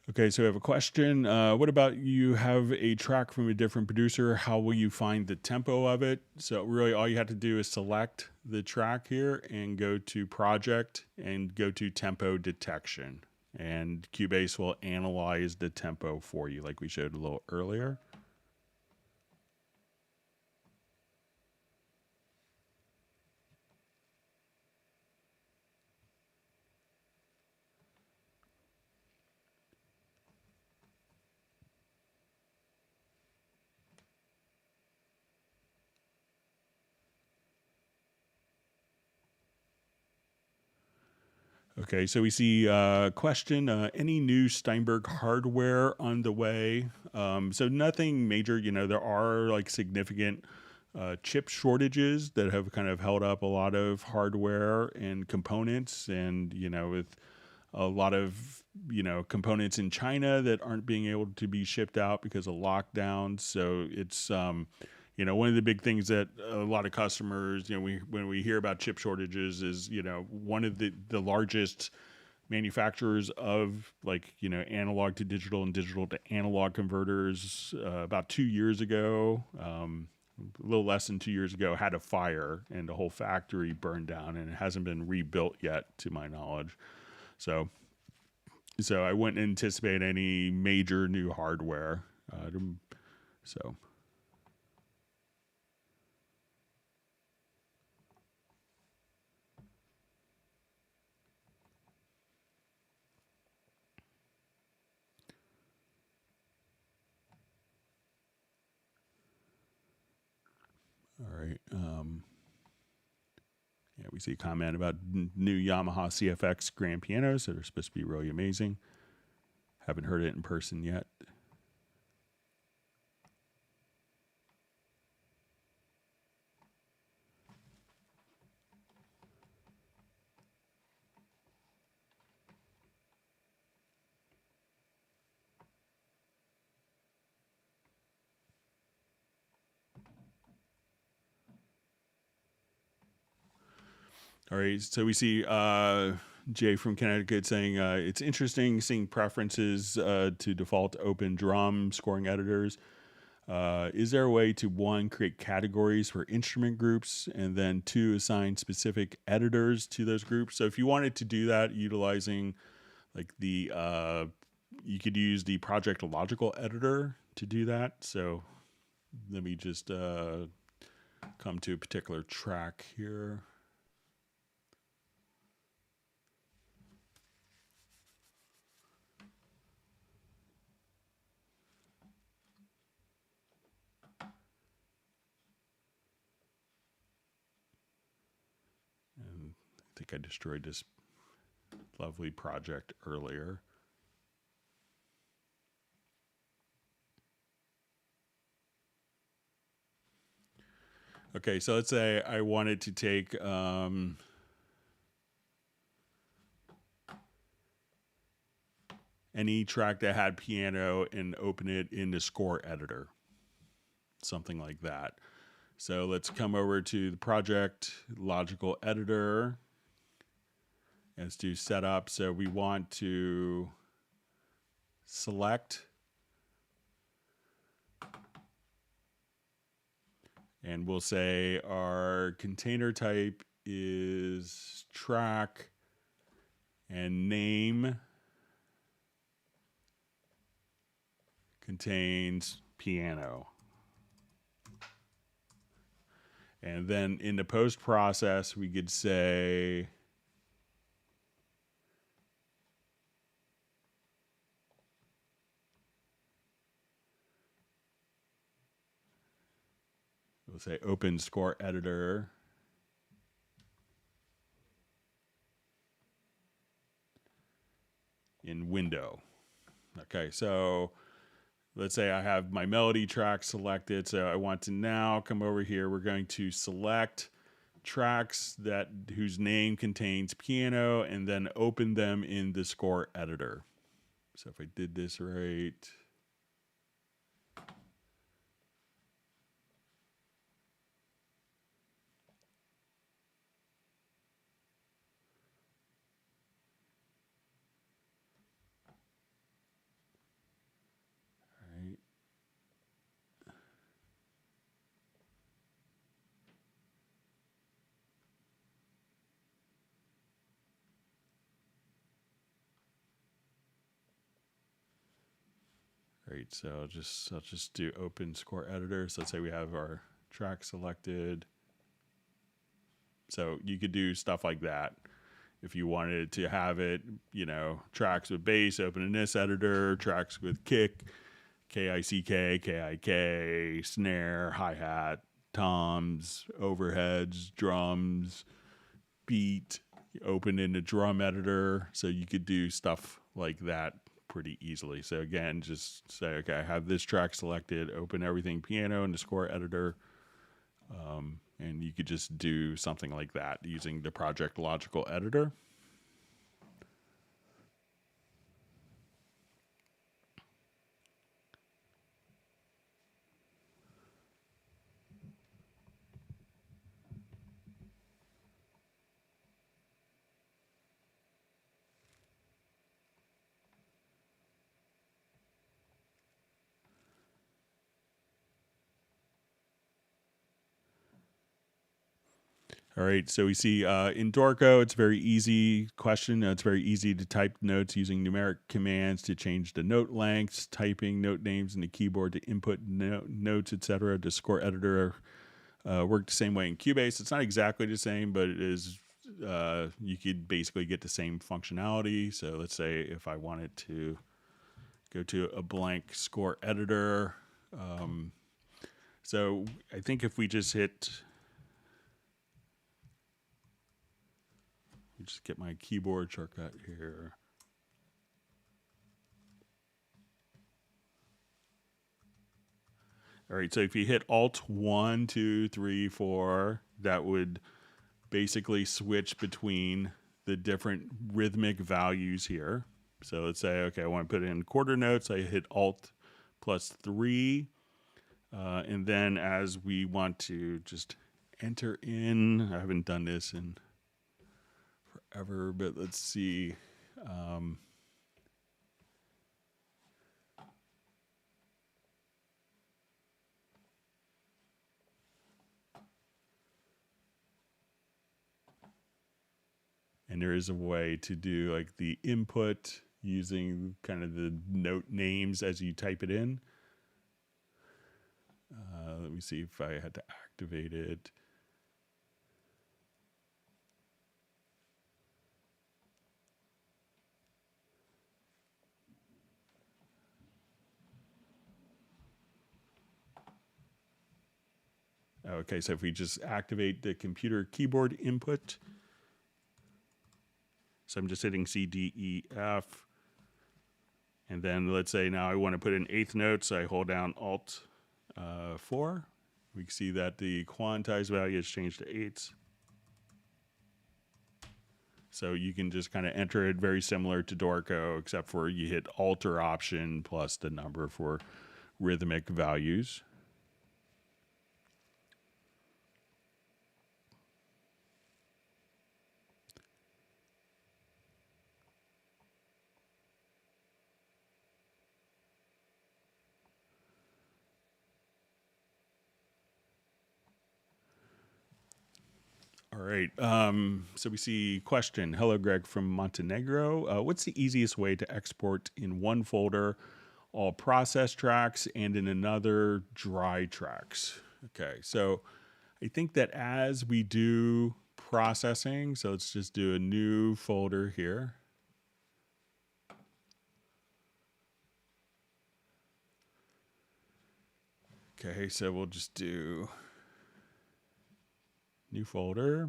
Okay, so we have a question. What about you have a track from a different producer? How will you find the tempo of it? So really all you have to do is select the track here and go to project and go to tempo detection. And Cubase will analyze the tempo for you like we showed a little earlier. Okay, so we see question, any new Steinberg hardware on the way? So nothing major, there are like significant chip shortages that have kind of held up a lot of hardware and components, and, with a lot of, components in China that aren't being able to be shipped out because of lockdowns. So it's, one of the big things that a lot of customers, when we hear about chip shortages is, one of the largest manufacturers of analog to digital and digital to analog converters about 2 years ago, a little less than 2 years ago, had a fire and the whole factory burned down, and it hasn't been rebuilt yet to my knowledge. So I wouldn't anticipate any major new hardware. So. All right. Yeah, we see a comment about new Yamaha CFX grand pianos that are supposed to be really amazing. Haven't heard it in person yet. All right, so we see Jay from Connecticut saying it's interesting seeing preferences to default open drum scoring editors. Is there a way to, one, create categories for instrument groups, and then two, assign specific editors to those groups? So if you wanted to do that utilizing like the, you could use the Project Logical editor to do that. So let me just come to a particular track here. think I destroyed this lovely project earlier. Okay, so let's say I wanted to take any track that had piano and open it in the score editor, something like that. So let's come over to the project logical editor. Let's do setup. So we want to select, and we'll say our container type is track, and name contains piano. And then in the post process, we could say we'll say open score editor. In window. Okay, so let's say I have my melody track selected. So I want to now come over here. We're going to select tracks whose name contains piano and then open them in the score editor. So if I did this right. Right, so I'll just do open score editor. So let's say we have our track selected. So you could do stuff like that if you wanted to have it, tracks with bass, open in this editor, tracks with kick, K-I-C-K, K-I-K, snare, hi-hat, toms, overheads, drums, beat, open in the drum editor. So you could do stuff like that pretty easily. So again, just say, okay, I have this track selected, open everything piano in the score editor. And you could just do something like that using the project logical editor. All right, so we see in Dorco, it's very easy question. It's very easy to type notes using numeric commands to change the note lengths, typing note names in the keyboard to input notes, etc. The score editor worked the same way in Cubase. It's not exactly the same, but it is. You could basically get the same functionality. So let's say if I wanted to go to a blank score editor. So I think if we just hit... Just get my keyboard shortcut here. All right, so if you hit Alt 1, 2, 3, 4, that would basically switch between the different rhythmic values here. So let's say, okay, I want to put in quarter notes. I hit Alt +3. And then as we want to just enter in, I haven't done this in forever, but let's see. And there is a way to do like the input using kind of the note names as you type it in. Let me see if I had to activate it. Okay, so if we just activate the computer keyboard input, So I'm just hitting C, D, E, F. And then let's say now I want to put in eighth note, so I hold down Alt 4. We can see that the quantized value has changed to eighths. So you can just kind of enter it very similar to Dorco, except for you hit Alt or Option plus the number for rhythmic values. All right. So we see question. Hello, Greg from Montenegro. What's the easiest way to export in one folder all process tracks and in another dry tracks? Okay. So I think that as we do processing, so let's just do a new folder here. Okay. So we'll just do new folder.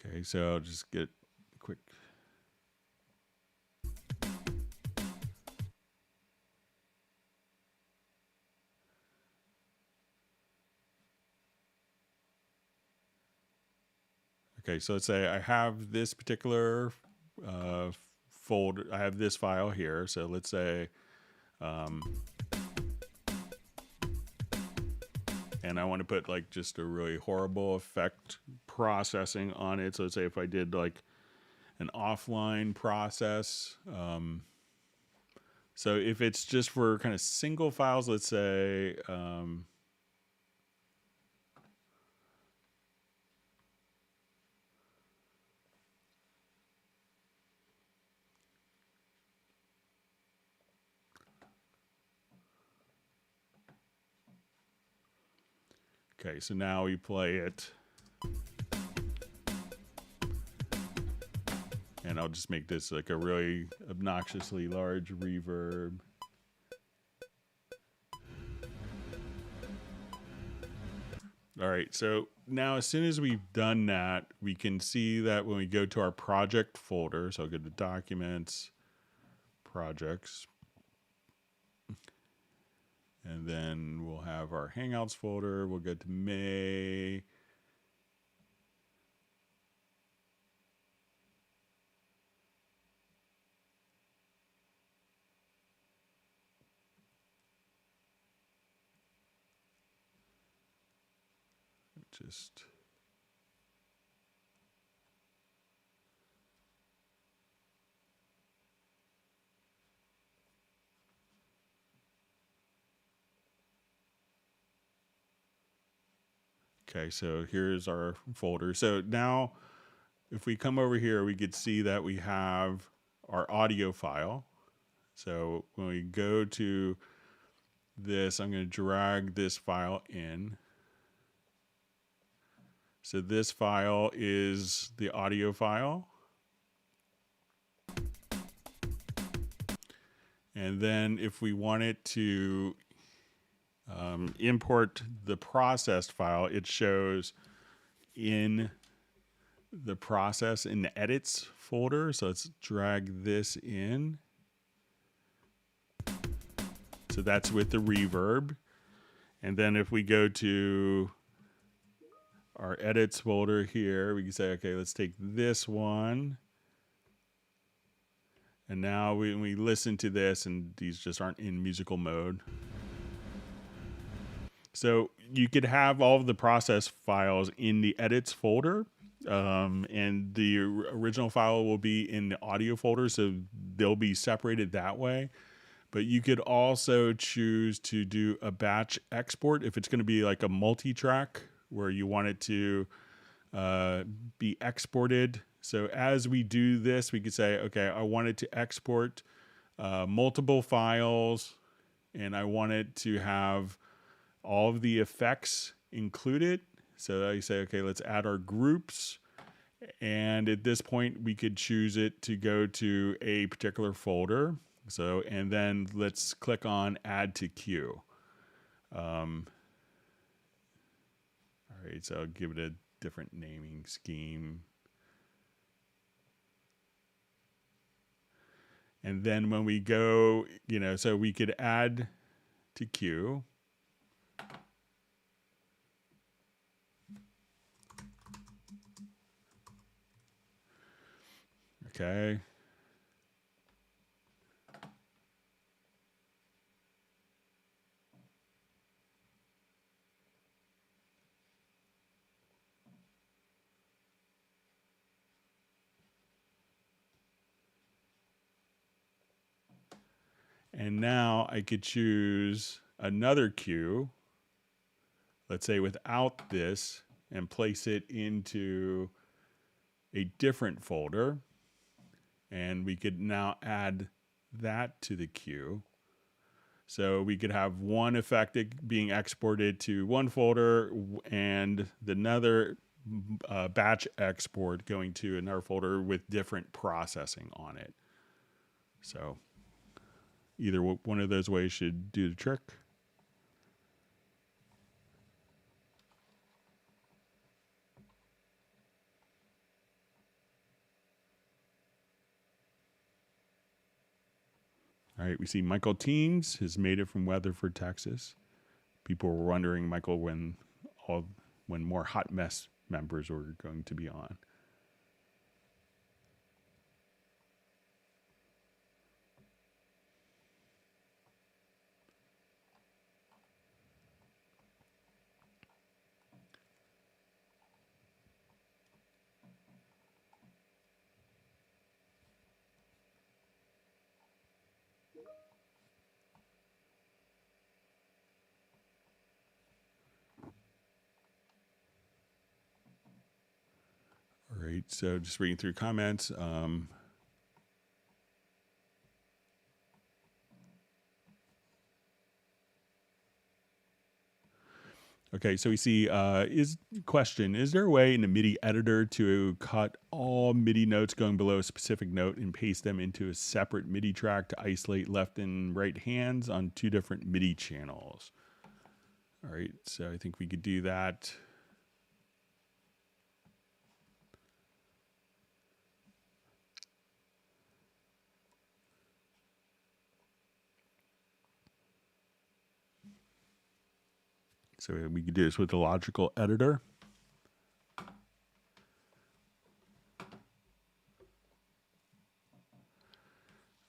Okay, so I'll just get a quick. Okay, so let's say I have this particular folder. I have this file here. So let's say, and I want to put like just a really horrible effect processing on it. So let's say if I did like an offline process. So if it's just for kind of single files, let's say, okay, so now we play it. And I'll just make this like a really obnoxiously large reverb. All right, so now as soon as we've done that, we can see that when we go to our project folder, so I'll go to Documents, Projects, and then we'll have our Hangouts folder. We'll go to May. Just okay, so here's our folder. So now if we come over here, we could see that we have our audio file. So when we go to this, I'm going to drag this file in. So this file is the audio file. And then if we wanted to import the processed file, it shows in the process in the edits folder. So let's drag this in. So that's with the reverb. And then if we go to our edits folder here, we can say, okay, let's take this one. And now we listen to this, and these just aren't in musical mode. So you could have all of the process files in the edits folder, and the original file will be in the audio folder, so they'll be separated that way. But you could also choose to do a batch export if it's going to be like a multi-track where you want it to be exported. So as we do this, we could say, okay, I want it to export multiple files, and I want it to have all of the effects included. So I say, okay, let's add our groups, And at this point, we could choose it to go to a particular folder. So, and then let's click on Add to Queue. All right, so I'll give it a different naming scheme. And then when we go, so we could add to queue. Okay. And now I could choose another queue, let's say without this, and place it into a different folder. And we could now add that to the queue. So we could have one effect being exported to one folder and another batch export going to another folder with different processing on it. So either one of those ways should do the trick. All right, we see Michael Teams has made it from Weatherford, Texas. People were wondering, Michael, when more Hot Mess members were going to be on. All right, so just reading through comments. Okay, so we see is there a way in the MIDI editor to cut all MIDI notes going below a specific note and paste them into a separate MIDI track to isolate left and right hands on two different MIDI channels? All right, so I think we could do that. So we could do this with the logical editor.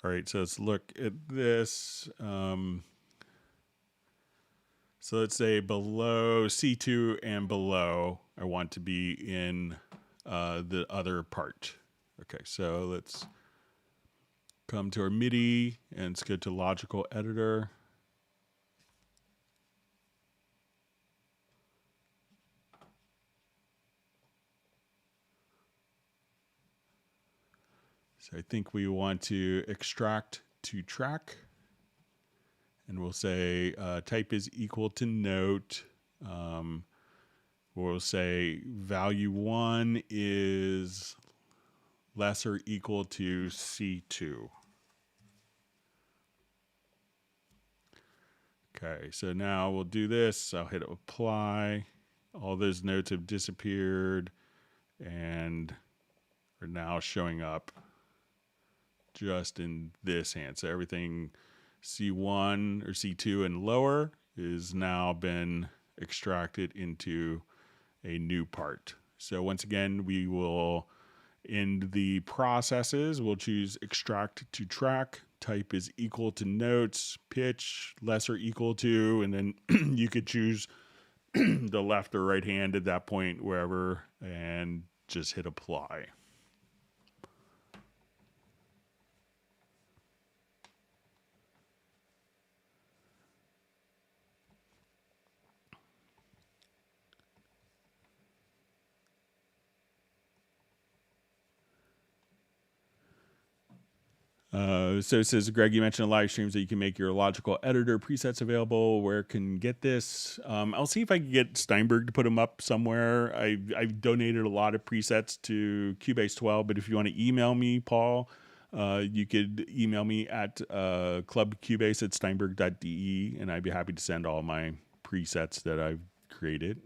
All right, so let's look at this. So let's say below C2 and below, I want to be in the other part. Okay, so let's come to our MIDI and let's go to logical editor. So I think we want to extract to track, and we'll say type is equal to note. We'll say value 1 is less or equal to C2. Okay, so now we'll do this. I'll hit apply. All those notes have disappeared and are now showing up just in this hand. So everything C1 or C2 and lower is now been extracted into a new part. So once again, we will, in the processes, we'll choose extract to track, type is equal to notes, pitch less or equal to, and then you could choose the left or right hand at that point, wherever, and just hit apply. So it says, Greg, you mentioned in live streams that you can make your logical editor presets available. Where can get this? I'll see if I can get Steinberg to put them up somewhere. I've donated a lot of presets to Cubase 12, but if you want to email me, Paul, you could email me at clubcubase@steinberg.de, and I'd be happy to send all my presets that I've created.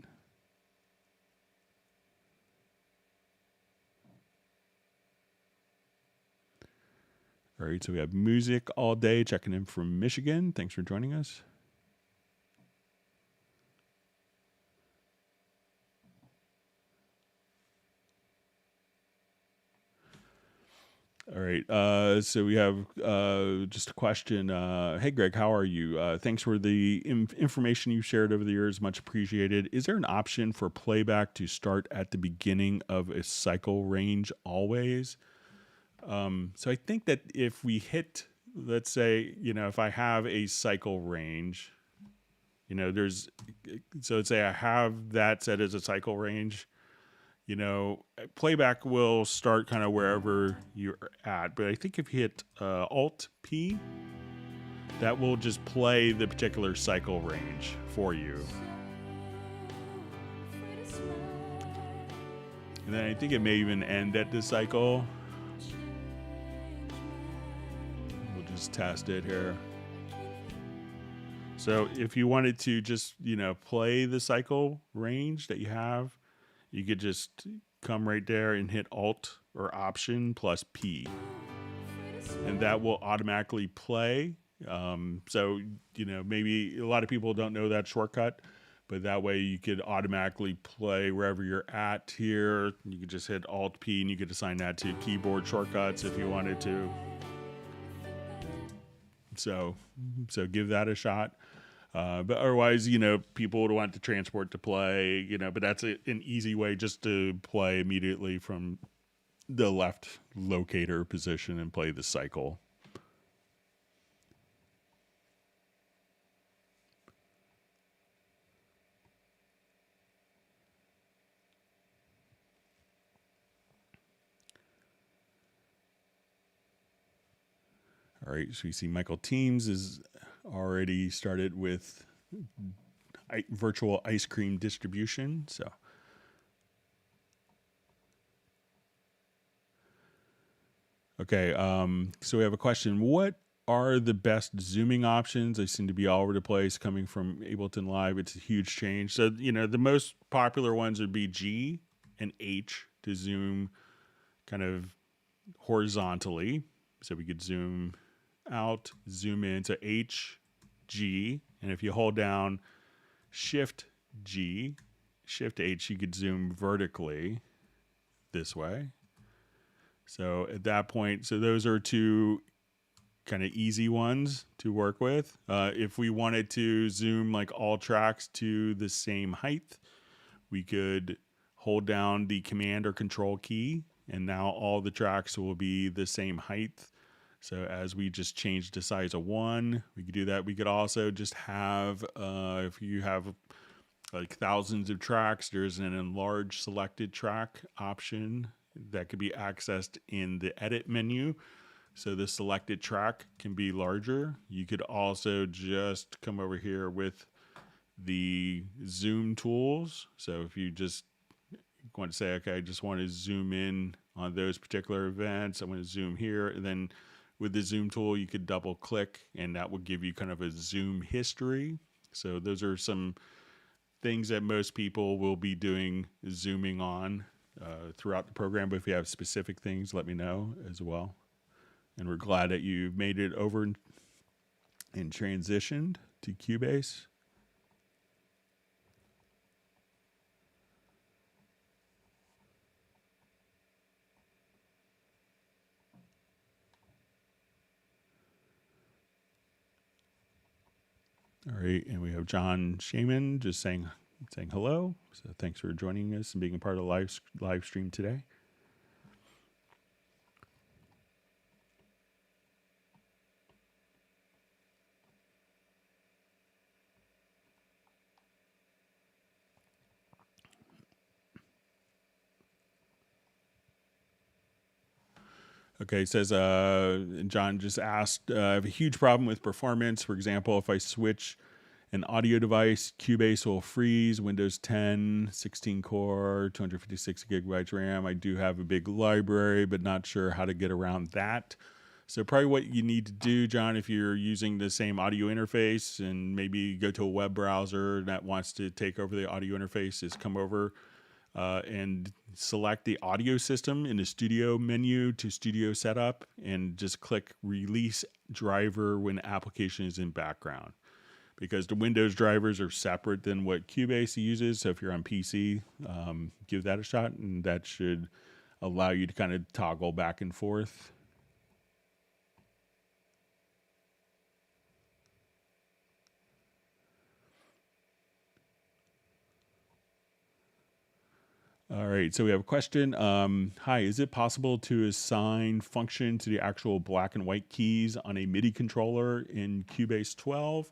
All right, so we have Music All Day checking in from Michigan. Thanks for joining us. All right, so we have just a question. Hey, Greg, how are you? Thanks for the information you shared over the years. Much appreciated. Is there an option for playback to start at the beginning of a cycle range always? So I think that if we hit, let's say, if I have a cycle range, so let's say I have that set as a cycle range, playback will start kind of wherever you're at. But I think if you hit Alt P, that will just play the particular cycle range for you. And then I think it may even end at the cycle. We'll just test it here. So if you wanted to just, play the cycle range that you have, you could just come right there and hit Alt or Option plus P. And that will automatically play. So, maybe a lot of people don't know that shortcut, but that way you could automatically play wherever you're at here. You could just hit Alt P and you could assign that to keyboard shortcuts if you wanted to. So give that a shot. But otherwise, people would want the transport to play, but that's an easy way just to play immediately from the left locator position and play the cycle. All right, so you see Michael Teams is already started with virtual ice cream distribution. So okay, so we have a question. What are the best zooming options? They seem to be all over the place coming from Ableton Live. It's a huge change. So, the most popular ones would be G and H to zoom kind of horizontally. So we could zoom out, zoom in. So H, G, and if you hold down Shift G, Shift H, you could zoom vertically this way. So at that point, so those are two kind of easy ones to work with. If we wanted to zoom like all tracks to the same height, we could hold down the Command or Control key, and now all the tracks will be the same height. So as we just change the size of one, we could do that. We could also just have, if you have like thousands of tracks, there's an enlarge selected track option that could be accessed in the edit menu. So the selected track can be larger. You could also just come over here with the zoom tools. So if you just want to say, okay, I just want to zoom in on those particular events, I'm going to zoom here, and then with the zoom tool, you could double click and that will give you kind of a zoom history. So those are some things that most people will be doing zooming on throughout the program. But if you have specific things, let me know as well. And we're glad that you made it over and transitioned to Cubase. All right, and we have John Shaman just saying hello. So thanks for joining us and being a part of the live stream today. Okay, it says John just asked, I have a huge problem with performance. For example, if I switch an audio device, Cubase will freeze. Windows 10, 16 core, 256 gigabytes RAM. I do have a big library, but not sure how to get around that. So probably what you need to do, John, if you're using the same audio interface and maybe go to a web browser that wants to take over the audio interface, is come over and select the audio system in the studio menu to studio setup and just click release driver when application is in background, because the Windows drivers are separate than what Cubase uses. So if you're on PC, give that a shot, and that should allow you to kind of toggle back and forth. All right, so we have a question. Hi, is it possible to assign function to the actual black and white keys on a MIDI controller in Cubase 12?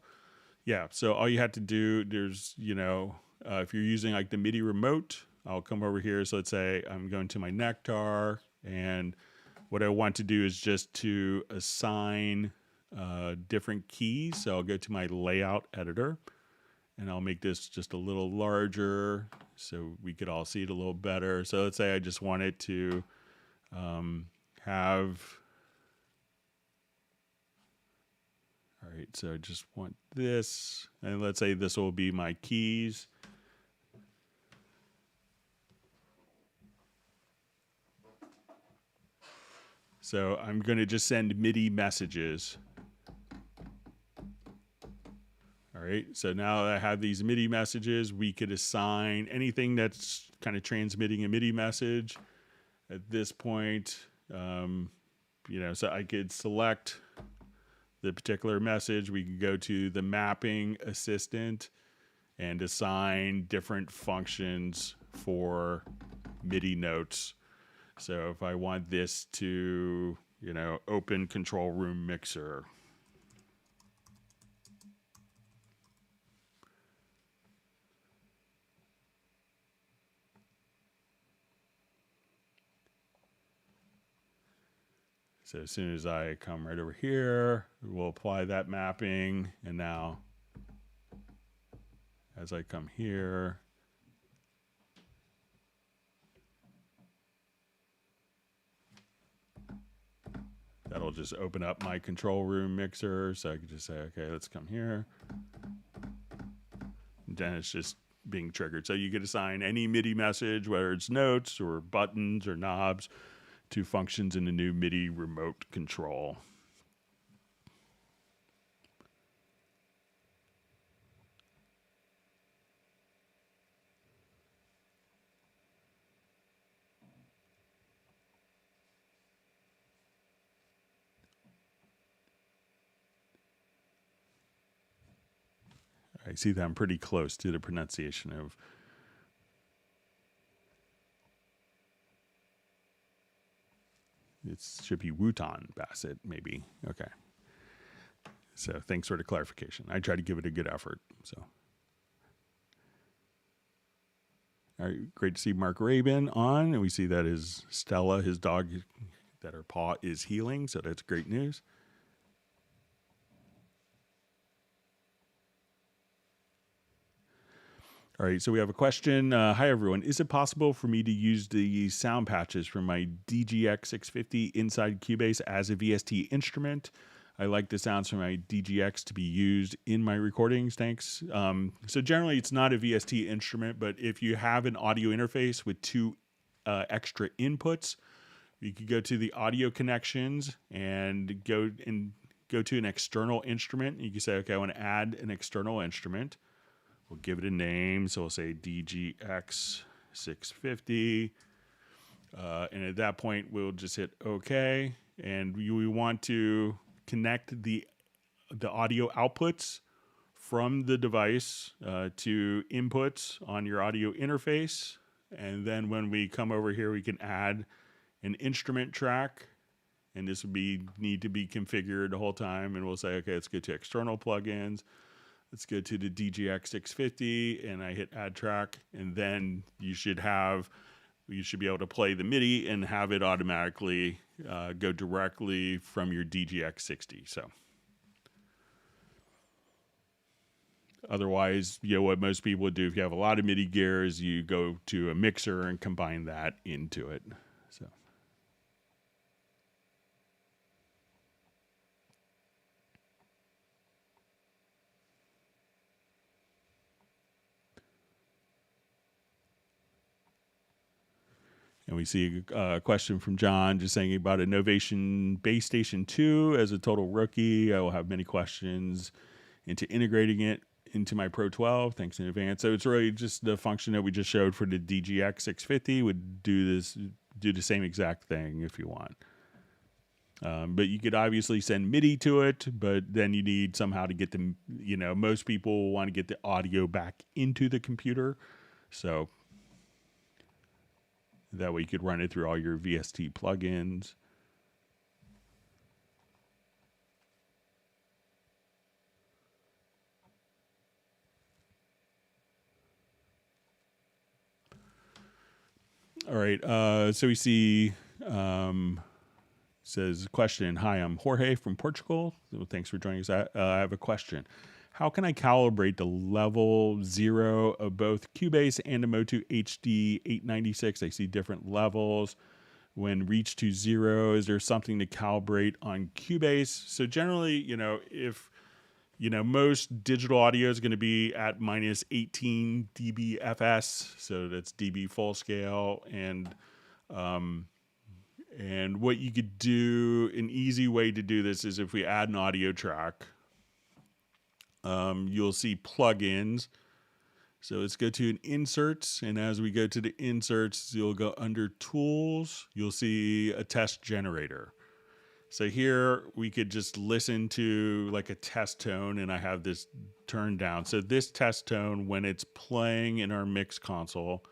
Yeah, so all you have to do, there's, if you're using like the MIDI remote, I'll come over here. So let's say I'm going to my Nectar, and what I want to do is just to assign different keys. So I'll go to my layout editor, and I'll make this just a little larger so we could all see it a little better. So let's say I just want it to have, all right, so I just want this, and let's say this will be my keys. So I'm going to just send MIDI messages. All right, so now that I have these MIDI messages, we could assign anything that's kind of transmitting a MIDI message. At this point, so I could select the particular message. We can go to the mapping assistant and assign different functions for MIDI notes. So if I want this to, open control room mixer, so as soon as I come right over here, we'll apply that mapping. And now as I come here, that'll just open up my control room mixer. So I can just say, okay, let's come here. And then it's just being triggered. So you could assign any MIDI message, whether it's notes or buttons or knobs, to functions in the new MIDI remote control. I see that I'm pretty close to the pronunciation of. It should be Wutan Bassett, maybe. Okay. So thanks for the clarification. I try to give it a good effort. So, all right, great to see Mark Rabin on, and we see that is Stella, his dog, that her paw is healing. So that's great news. All right, so we have a question. Hi, everyone. Is it possible for me to use the sound patches from my DGX 650 inside Cubase as a VST instrument? I like the sounds from my DGX to be used in my recordings. Thanks. So generally, it's not a VST instrument, but if you have an audio interface with two extra inputs, you could go to the audio connections and go to an external instrument. You can say, okay, I want to add an external instrument. We'll give it a name. So we'll say DGX 650. And at that point, we'll just hit OK. And we want to connect the audio outputs from the device to inputs on your audio interface. And then when we come over here, we can add an instrument track. And this would need to be configured the whole time. And we'll say, okay, let's go to external plugins. Let's go to the DGX 650, and I hit add track, and then you should be able to play the MIDI and have it automatically go directly from your DGX60. So otherwise, what most people would do if you have a lot of MIDI gear is you go to a mixer and combine that into it. So. And we see a question from John just saying about a Novation Bass Station 2 as a total rookie. I will have many questions into integrating it into my Pro 12. Thanks in advance. So it's really just the function that we just showed for the DGX 650 would do the same exact thing if you want. But you could obviously send MIDI to it, but then you need somehow to get them, most people want to get the audio back into the computer. So that way you could run it through all your VST plugins. All right. So we see, says question. Hi, I'm Jorge from Portugal. Well, thanks for joining us. I have a question. How can I calibrate the level 0 of both Cubase and the Motu HD 896? I see different levels. When reached to 0, is there something to calibrate on Cubase? So generally, if most digital audio is going to be at minus 18 dB FS, so that's dB full scale, and what you could do, an easy way to do this is if we add an audio track, you'll see plugins. So let's go to an inserts, and as we go to the inserts, you'll go under tools, you'll see a test generator. So here we could just listen to like a test tone, and I have this turned down. So this test tone, when it's playing in our mix console,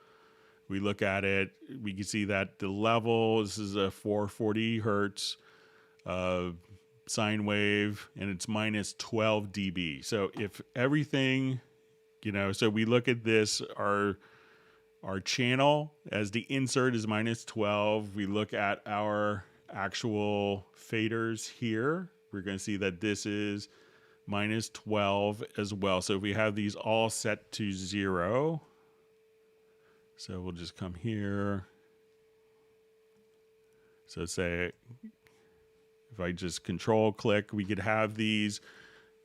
we look at it, we can see that the level, this is a 440 hertz sine wave, and it's minus 12 dB. So if everything, so we look at this, our channel as the insert is minus 12. We look at our actual faders here. We're going to see that this is minus 12 as well. So if we have these all set to 0, so we'll just come here. So say, if I just control click, we could have these,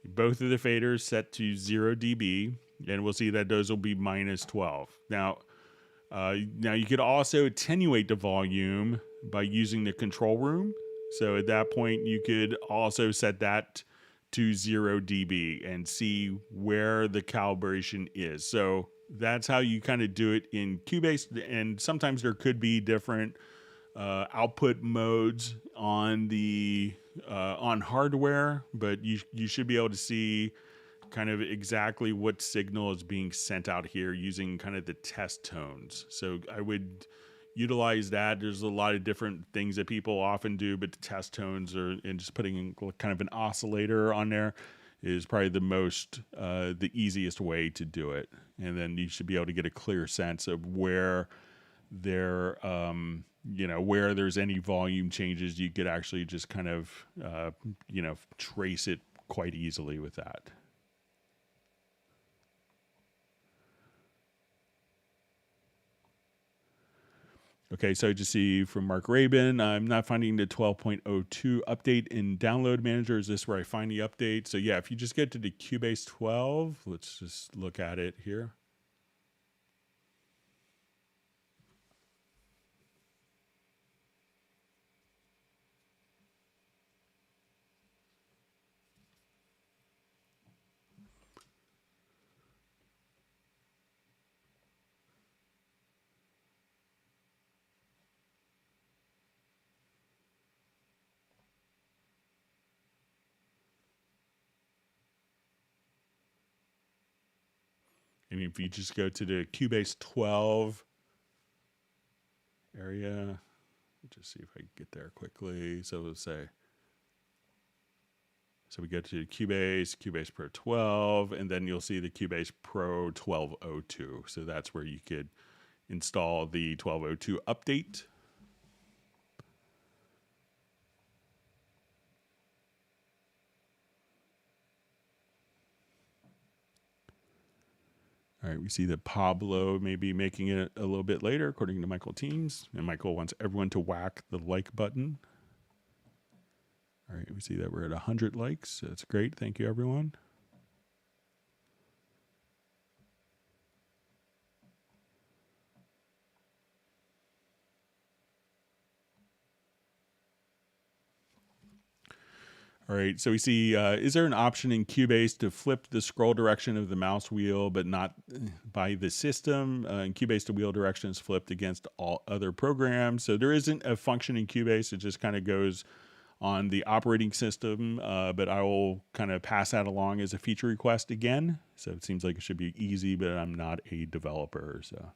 both of the faders set to 0 dB, and we'll see that those will be minus 12. Now you could also attenuate the volume by using the control room. So at that point, you could also set that to 0 dB and see where the calibration is. So that's how you kind of do it in Cubase. And sometimes there could be different output modes on the on hardware, but you should be able to see kind of exactly what signal is being sent out here using kind of the test tones. So I would utilize that. There's a lot of different things that people often do, but the test tones and just putting kind of an oscillator on there is probably the easiest way to do it. And then you should be able to get a clear sense of where where there's any volume changes. You could actually just kind of, trace it quite easily with that. Okay, so just see from Mark Rabin, I'm not finding the 12.02 update in Download Manager. Is this where I find the update? So yeah, if you just get to the Cubase 12, let's just look at it here. And if you just go to the Cubase 12 area, just see if I can get there quickly. So let's say, so we go to Cubase Pro 12, and then you'll see the Cubase Pro 1202. So that's where you could install the 1202 update. All right, we see that Pablo may be making it a little bit later, according to Michael Teams. And Michael wants everyone to whack the like button. All right, we see that we're at 100 likes. That's great. Thank you, everyone. All right, so we see, is there an option in Cubase to flip the scroll direction of the mouse wheel, but not by the system? In Cubase, the wheel direction is flipped against all other programs. So there isn't a function in Cubase. It just kind of goes on the operating system, but I will kind of pass that along as a feature request again. So it seems like it should be easy, but I'm not a developer, so.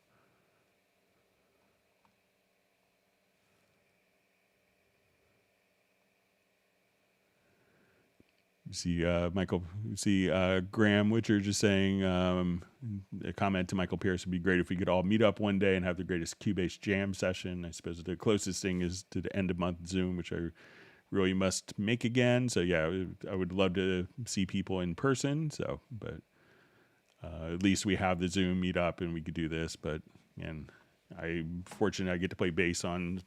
You see Michael, you see Graham Witcher just saying a comment to Michael Pierce would be great if we could all meet up one day and have the greatest Cubase jam session. I suppose the closest thing is to the end of month Zoom, which I really must make again. So yeah, I would love to see people in person. So, but at least we have the Zoom meetup and we could do this. But again, I'm fortunate I get to play bass on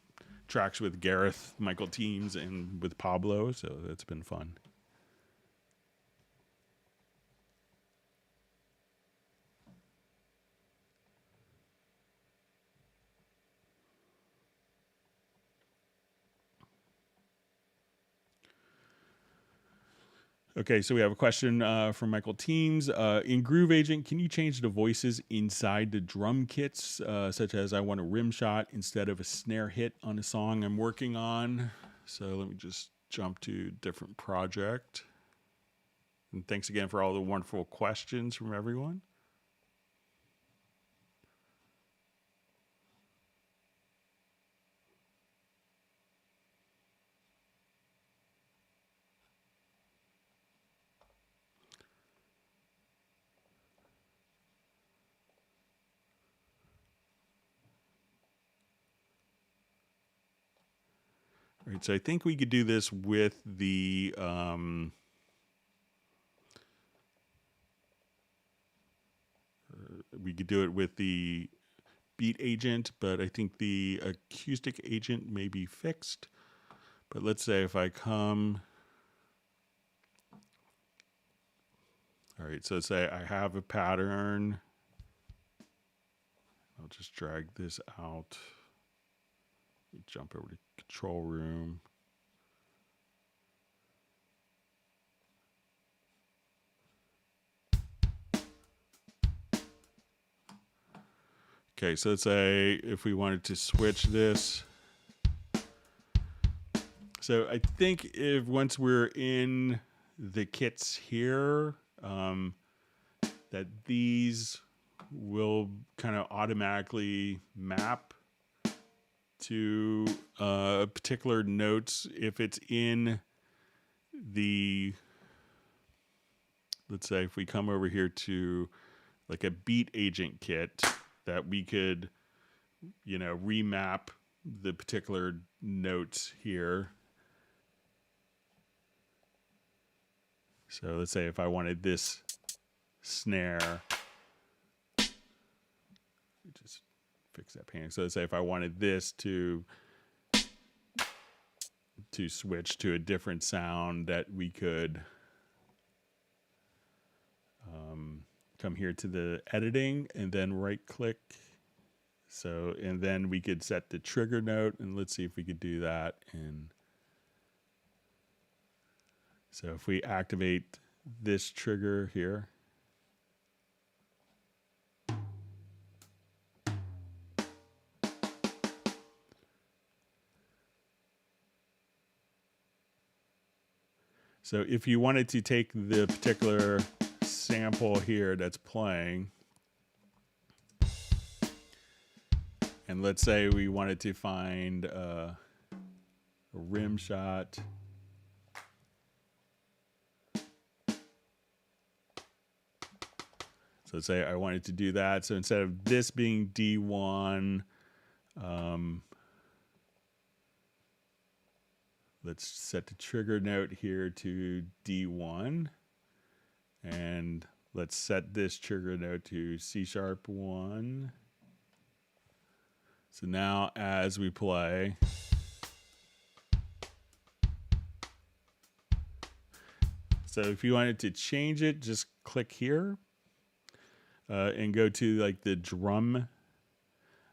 tracks with Gareth, Michael Teams, and with Pablo. So that's been fun. Okay, so we have a question from Michael Teams. In Groove Agent, can you change the voices inside the drum kits, such as I want a rim shot instead of a snare hit on a song I'm working on? So let me just jump to different project. And thanks again for all the wonderful questions from everyone. All right, so I think we could do this with the we could do it with the beat agent, but I think the acoustic agent may be fixed. But let's say if I come, all right, so say I have a pattern. I'll just drag this out. Jump over to control room. Okay, so let's say if we wanted to switch this. So I think if once we're in the kits here, that these will kind of automatically map to particular notes if it's in the, let's say if we come over here to like a beat agent kit, that we could, you know, remap the particular notes here. So let's say if I wanted this snare, just fix that painting. So let's say if I wanted this to switch to a different sound, that we could come here to the editing and then right click. So, and then we could set the trigger note, and let's see if we could do that. And so if we activate this trigger here, so if you wanted to take the particular sample here that's playing, and let's say we wanted to find a rim shot. So let's say I wanted to do that. So instead of this being D1, let's set the trigger note here to D1. And let's set this trigger note to C#1. So now as we play, so if you wanted to change it, just click here and go to like the drum.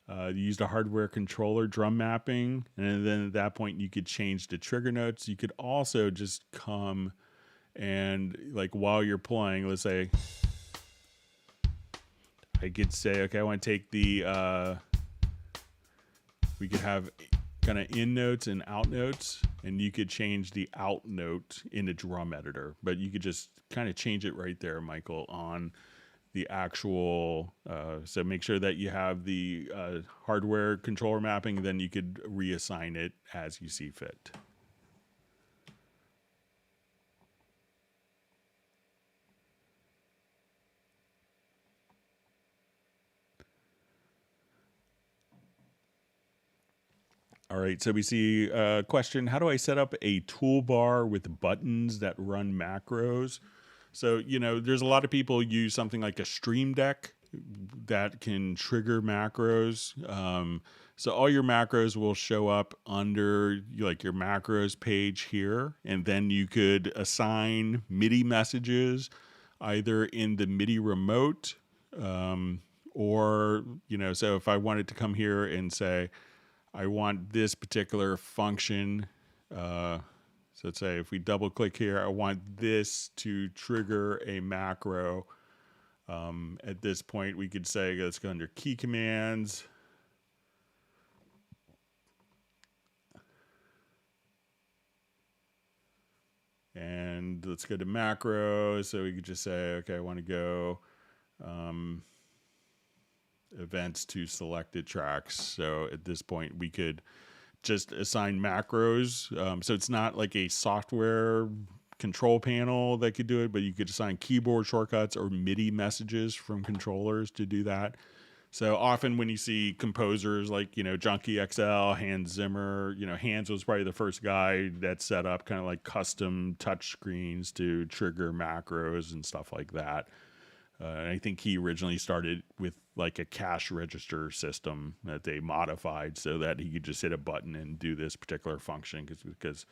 You used a hardware controller drum mapping, and then at that point you could change the trigger notes. You could also just come and like while you're playing, let's say I could say, okay, I want to take the we could have kind of in notes and out notes, and you could change the out note in the drum editor, but you could just kind of change it right there, Michael, on the actual, so make sure that you have the hardware controller mapping, then you could reassign it as you see fit. All right, so we see a question, how do I set up a toolbar with buttons that run macros? So, you know, there's a lot of people use something like a Stream Deck that can trigger macros. So all your macros will show up under like your macros page here, and then you could assign MIDI messages either in the MIDI remote or, you know, so if I wanted to come here and say, I want this particular function. So let's say if we double click here, I want this to trigger a macro. At this point, we could say, let's go under key commands. And let's go to macros. So we could just say, okay, I want to go events to selected tracks. So at this point we could just assign macros. So it's not like a software control panel that could do it, but you could assign keyboard shortcuts or MIDI messages from controllers to do that. So often when you see composers like, you know, Junkie XL, Hans Zimmer, you know, Hans was probably the first guy that set up kind of like custom touch screens to trigger macros and stuff like that. And I think he originally started with like a cash register system that they modified so that he could just hit a button and do this particular function because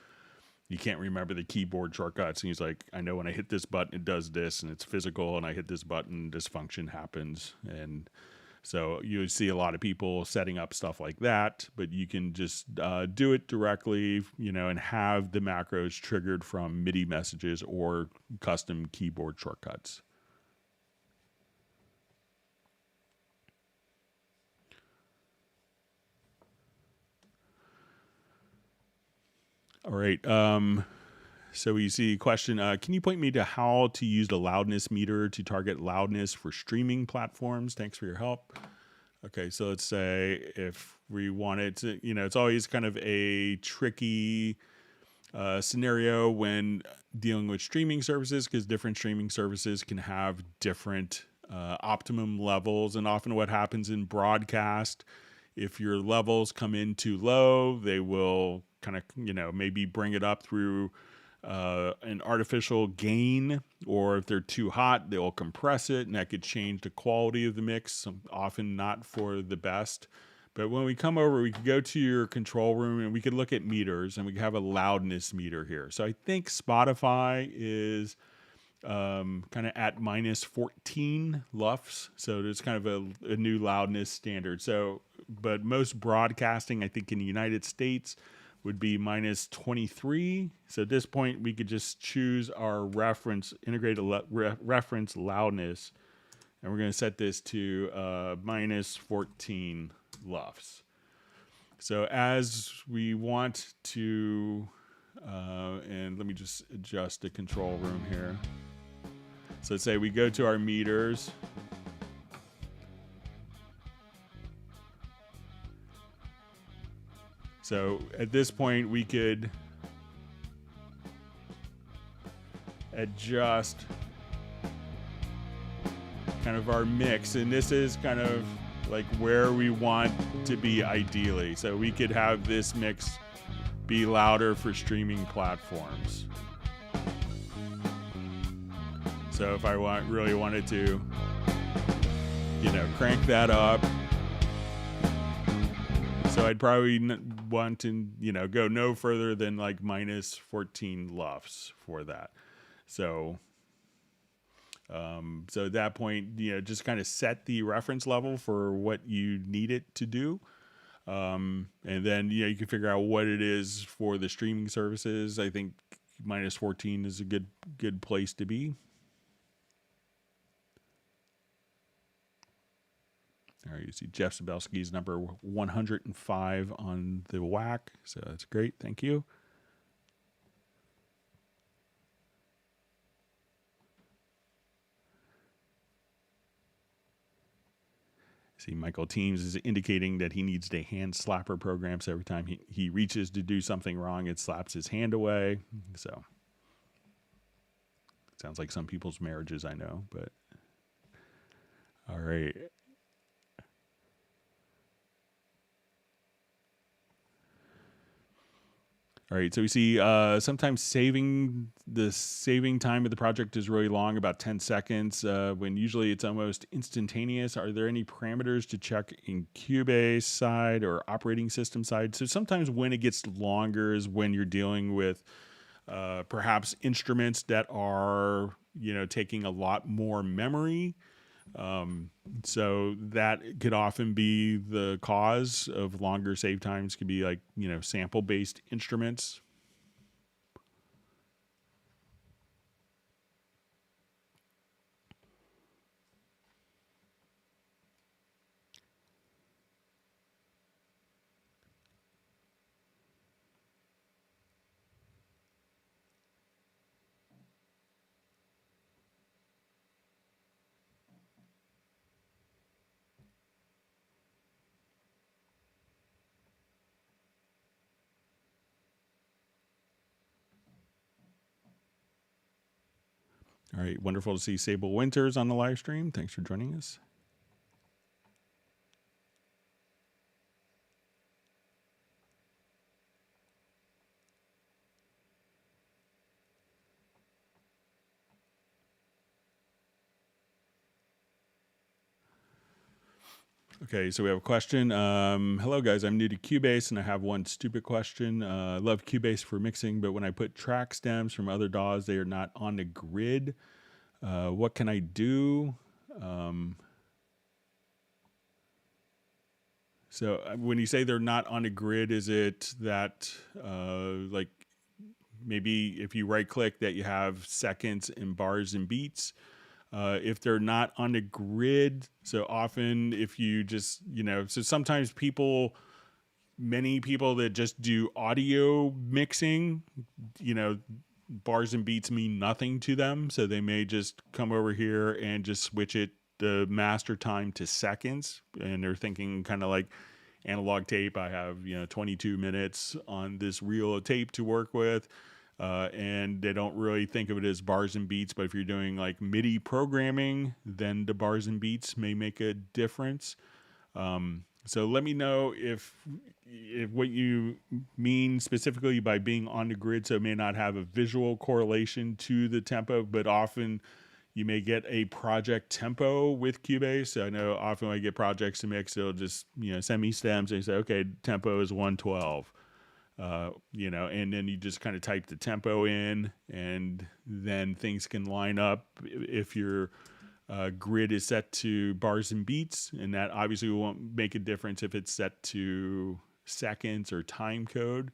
you can't remember the keyboard shortcuts. And he's like, I know when I hit this button, it does this, and it's physical, and I hit this button, this function happens. And so you see a lot of people setting up stuff like that, but you can just do it directly, you know, and have the macros triggered from MIDI messages or custom keyboard shortcuts. All right. So we see a question. Can you point me to how to use the loudness meter to target loudness for streaming platforms? Thanks for your help. Okay, so let's say if we wanted to, you know, it's always kind of a tricky scenario when dealing with streaming services because different streaming services can have different optimum levels. And often what happens in broadcast, if your levels come in too low, they will kind of, you know, maybe bring it up through an artificial gain, or if they're too hot, they'll compress it, and that could change the quality of the mix, often not for the best. But when we come over, we could go to your control room and we could look at meters, and we have a loudness meter here. So I think Spotify is kind of at minus 14 lufs. So there's kind of a new loudness standard. So, but most broadcasting, I think in the United States, would be minus 23. So at this point, we could just choose our reference, integrated reference loudness, and we're going to set this to minus 14 lufs. So as we want to, and let me just adjust the control room here. So let's say we go to our meters. So at this point, we could adjust kind of our mix. And this is kind of like where we want to be ideally. So we could have this mix be louder for streaming platforms. So if I really wanted to, crank that up, so I'd probably want to, go no further than like minus 14 LUFS for that. So, so at that point, just kind of set the reference level for what you need it to do. And then, you can figure out what it is for the streaming services. I think minus 14 is a good place to be. All right, you see Jeff Zabelski's number 105 on the whack, so that's great. Thank you. See, Michael Teams is indicating that he needs a hand slapper program, so every time he reaches to do something wrong, it slaps his hand away. So, sounds like some people's marriages, I know, but all right. All right, so we see sometimes saving time of the project is really long, about 10 seconds, when usually it's almost instantaneous. Are there any parameters to check in Cubase side or operating system side? So sometimes when it gets longer is when you're dealing with perhaps instruments that are, taking a lot more memory. So that could often be the cause of longer save times. Could be like, sample based instruments. All right, wonderful to see Sable Winters on the live stream. Thanks for joining us. Okay, so we have a question. Hello, guys. I'm new to Cubase, and I have one stupid question. I love Cubase for mixing, but when I put track stems from other DAWs, they are not on the grid. What can I do? So when you say they're not on a grid, is it that like maybe if you right click that you have seconds and bars and beats? If they're not on a grid, so often if you just, so sometimes many people that just do audio mixing, bars and beats mean nothing to them. So they may just come over here and just switch the master time to seconds. And they're thinking kind of like analog tape. I have, 22 minutes on this reel of tape to work with. And they don't really think of it as bars and beats. But if you're doing like MIDI programming, then the bars and beats may make a difference. So let me know if what you mean specifically by being on the grid. So it may not have a visual correlation to the tempo, but often you may get a project tempo with Cubase. I know often when I get projects to mix, they'll just, send me stems and say, okay, tempo is 112. And then you just kind of type the tempo in, and then things can line up if your grid is set to bars and beats, and that obviously won't make a difference if it's set to seconds or time code.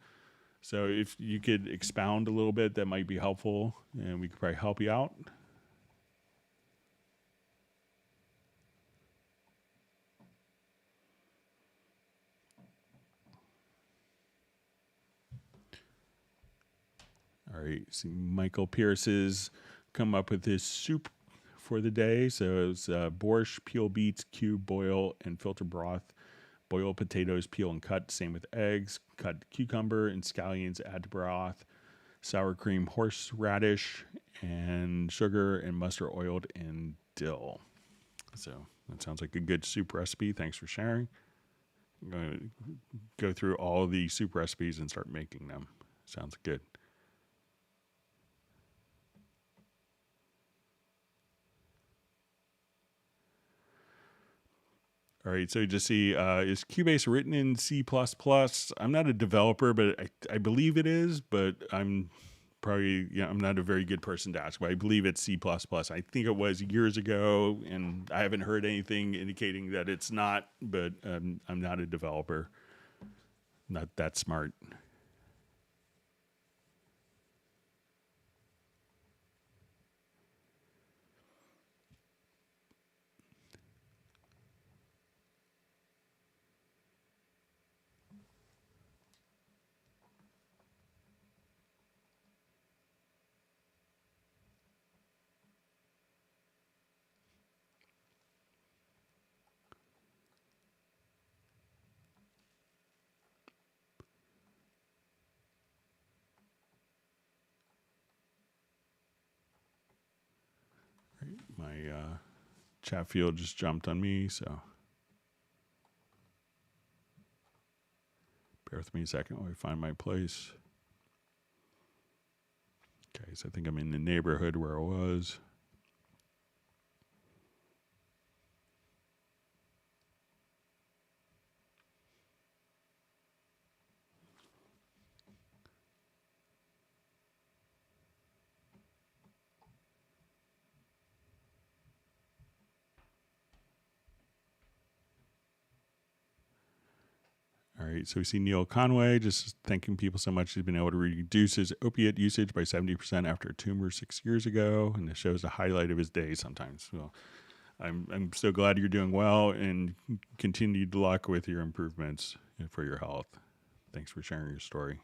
So if you could expound a little bit, that might be helpful, and we could probably help you out. All right, see Michael Pierce has come up with his soup for the day. So it's borscht, peel beets, cube, boil, and filter broth. Boil potatoes, peel and cut. Same with eggs. Cut cucumber and scallions, add to broth. Sour cream, horseradish, and sugar, and mustard oiled, and dill. So that sounds like a good soup recipe. Thanks for sharing. I'm going to go through all the soup recipes and start making them. Sounds good. All right, so you just see, is Cubase written in C++? I'm not a developer, but I believe it is, but I'm probably, I'm not a very good person to ask, but I believe it's C++. I think it was years ago, and I haven't heard anything indicating that it's not, but I'm not a developer. Not that smart. My chat field just jumped on me, so bear with me a second while I find my place. Okay, so I think I'm in the neighborhood where I was. All right, so we see Neil Conway just thanking people so much. He's been able to reduce his opiate usage by 70% after a tumor 6 years ago, and it shows the highlight of his day sometimes. Well, I'm so glad you're doing well, and continued luck with your improvements for your health. Thanks for sharing your story.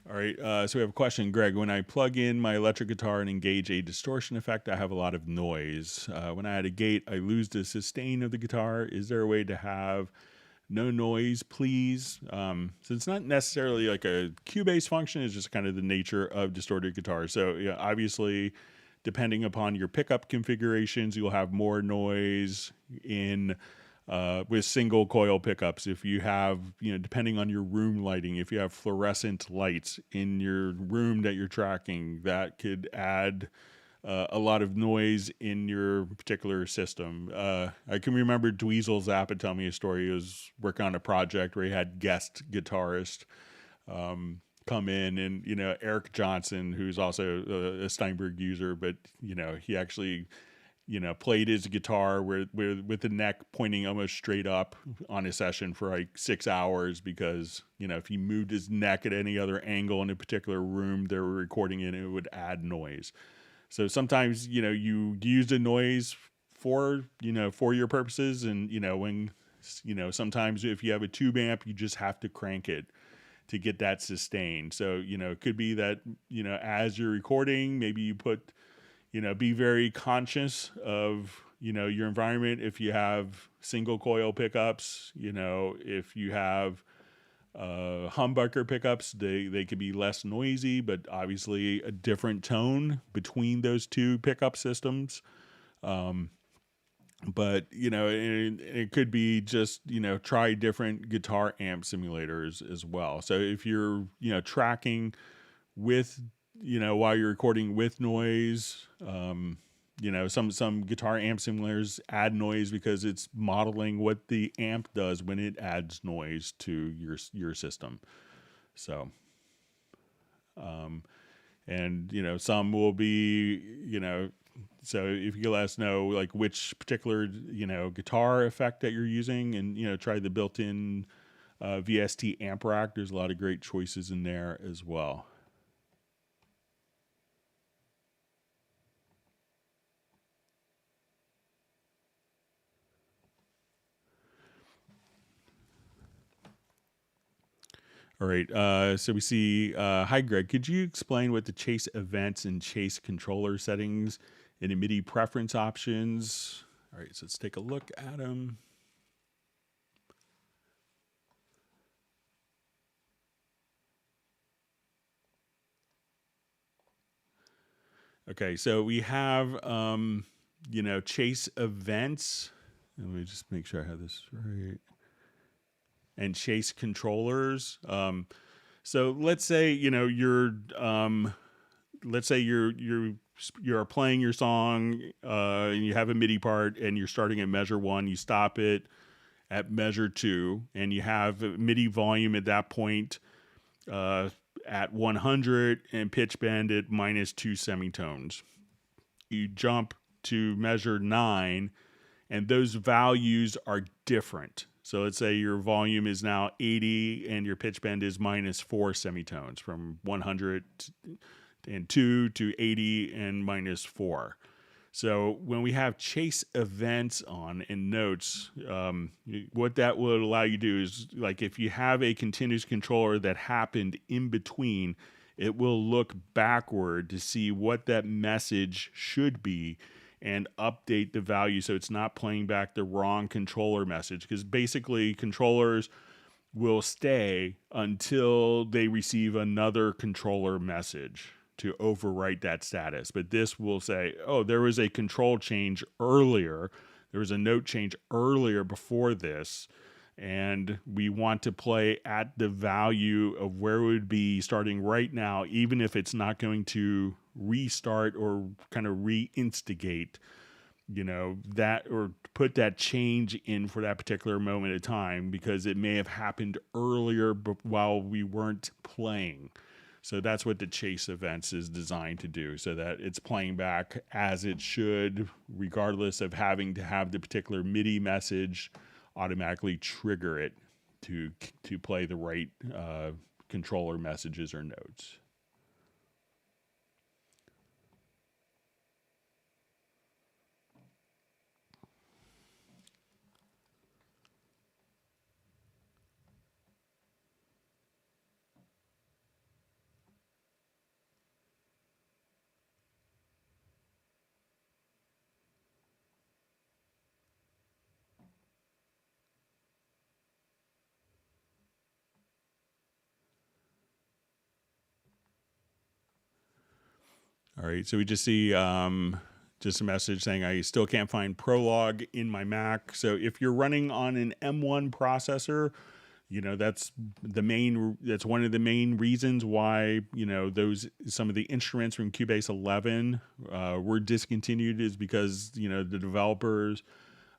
All right, so we have a question, Greg. When I plug in my electric guitar and engage a distortion effect, I have a lot of noise. When I add a gate, I lose the sustain of the guitar. Is there a way to have no noise, please? So it's not necessarily like a Cubase function. It's just kind of the nature of distorted guitars. So yeah, obviously, depending upon your pickup configurations, you'll have more noise in with single coil pickups. If you have, depending on your room lighting, if you have fluorescent lights in your room that you're tracking, that could add a lot of noise in your particular system. I can remember Dweezil Zappa telling me a story. He was working on a project where he had guest guitarist come in, and Eric Johnson, who's also a Steinberg user, but he actually played his guitar with the neck pointing almost straight up on a session for like 6 hours, because if he moved his neck at any other angle in a particular room they were recording in, it would add noise. So sometimes you use the noise for your purposes, and when sometimes if you have a tube amp, you just have to crank it to get that sustain. So it could be that as you're recording, maybe you put be very conscious of your environment. If you have single coil pickups, if you have humbucker pickups, they could be less noisy, but obviously a different tone between those two pickup systems. But it could be just try different guitar amp simulators as well. So if you're tracking with while you're recording with noise, some guitar amp simulators add noise because it's modeling what the amp does when it adds noise to your system. So and some will be so if you let us know like which particular guitar effect that you're using, and try the built-in VST amp rack. There's a lot of great choices in there as well. All right, so we see, hi Greg, could you explain what the chase events and chase controller settings and the MIDI preference options? All right, so let's take a look at them. Okay, so we have, chase events. Let me just make sure I have this right. and chase controllers. So let's say you're playing your song and you have a MIDI part and you're starting at measure 1, you stop it at measure 2, and you have MIDI volume at that point at 100 and pitch bend at -2 semitones. You jump to measure 9 and those values are different. So let's say your volume is now 80 and your pitch bend is -4 semitones, from 102 to 80 and -4. So when we have chase events on in notes, what that will allow you to do is, like, if you have a continuous controller that happened in between, it will look backward to see what that message should be and update the value so it's not playing back the wrong controller message. Because basically controllers will stay until they receive another controller message to overwrite that status. But this will say, oh, there was a control change earlier. There was a note change earlier before this. And we want to play at the value of where it would be starting right now, even if it's not going to restart or kind of reinstigate, that, or put that change in for that particular moment of time, because it may have happened earlier while we weren't playing. So that's what the chase events is designed to do, so that it's playing back as it should, regardless of having to have the particular MIDI message automatically trigger it to play the right controller messages or notes. All right, so we just see just a message saying I still can't find Prologue in my Mac. So if you're running on an M1 processor, that's one of the main reasons why some of the instruments from Cubase 11 were discontinued, is because the developers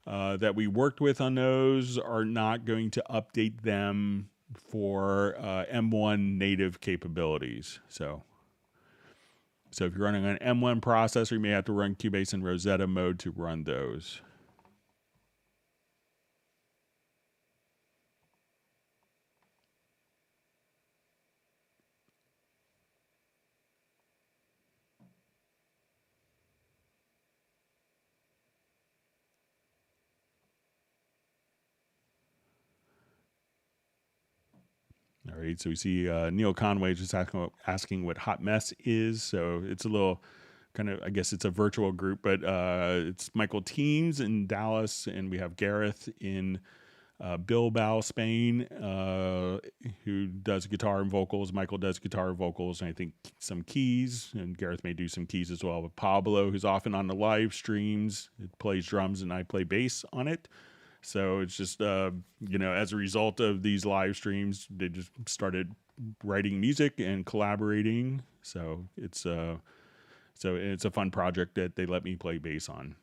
that we worked with on those are not going to update them for M1 native capabilities. So if you're running an M1 processor, you may have to run Cubase in Rosetta mode to run those. All right, so we see Neil Conway just asking what Hot Mess is. So it's a little kind of, I guess it's a virtual group, but it's Michael Teams in Dallas, and we have Gareth in Bilbao, Spain, who does guitar and vocals. Michael does guitar and vocals, and I think some keys, and Gareth may do some keys as well. With Pablo, who's often on the live streams, it plays drums, and I play bass on it. So it's just, as a result of these live streams, they just started writing music and collaborating. So it's a fun project that they let me play bass on.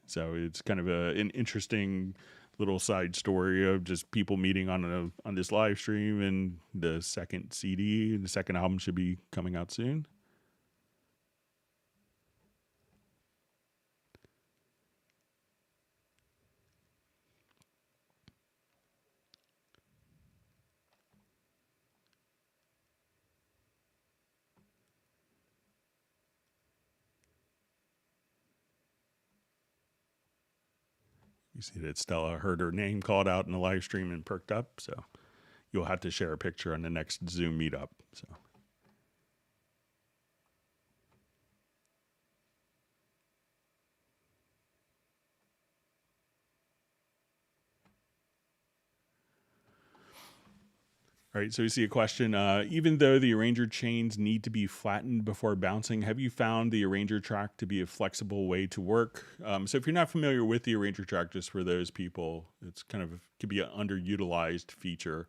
So it's kind of an interesting little side story of just people meeting on this live stream, and the second CD, the second album should be coming out soon. You see that Stella heard her name called out in the live stream and perked up. So you'll have to share a picture on the next Zoom meetup. So. All right, so we see a question. Even though the arranger chains need to be flattened before bouncing, have you found the arranger track to be a flexible way to work? So if you're not familiar with the arranger track, just for those people, it's kind of could be an underutilized feature.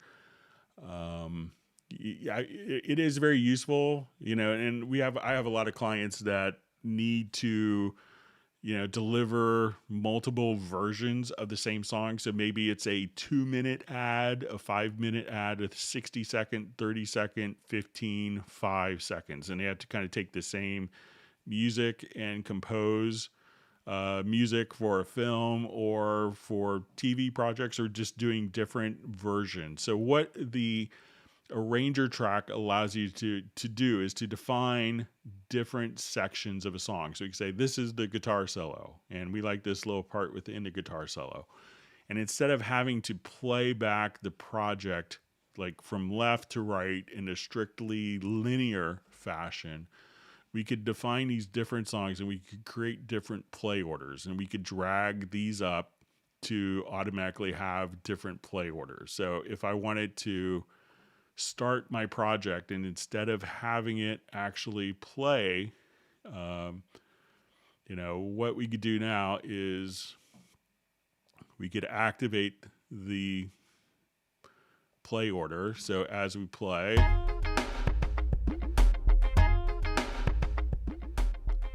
Yeah, it is very useful, and I have a lot of clients that need to deliver multiple versions of the same song. So maybe it's a 2-minute ad, a 5-minute ad, a 60-second, 30-second, 15, 5 seconds. And they have to kind of take the same music and compose music for a film or for TV projects, or just doing different versions. So what the arranger track allows you to do is to define different sections of a song. So you can say, this is the guitar solo, and we like this little part within the guitar solo. And instead of having to play back the project like from left to right in a strictly linear fashion, we could define these different songs and we could create different play orders, and we could drag these up to automatically have different play orders. So if I wanted to start my project, and instead of having it actually play, what we could do now is we could activate the play order. So as we play,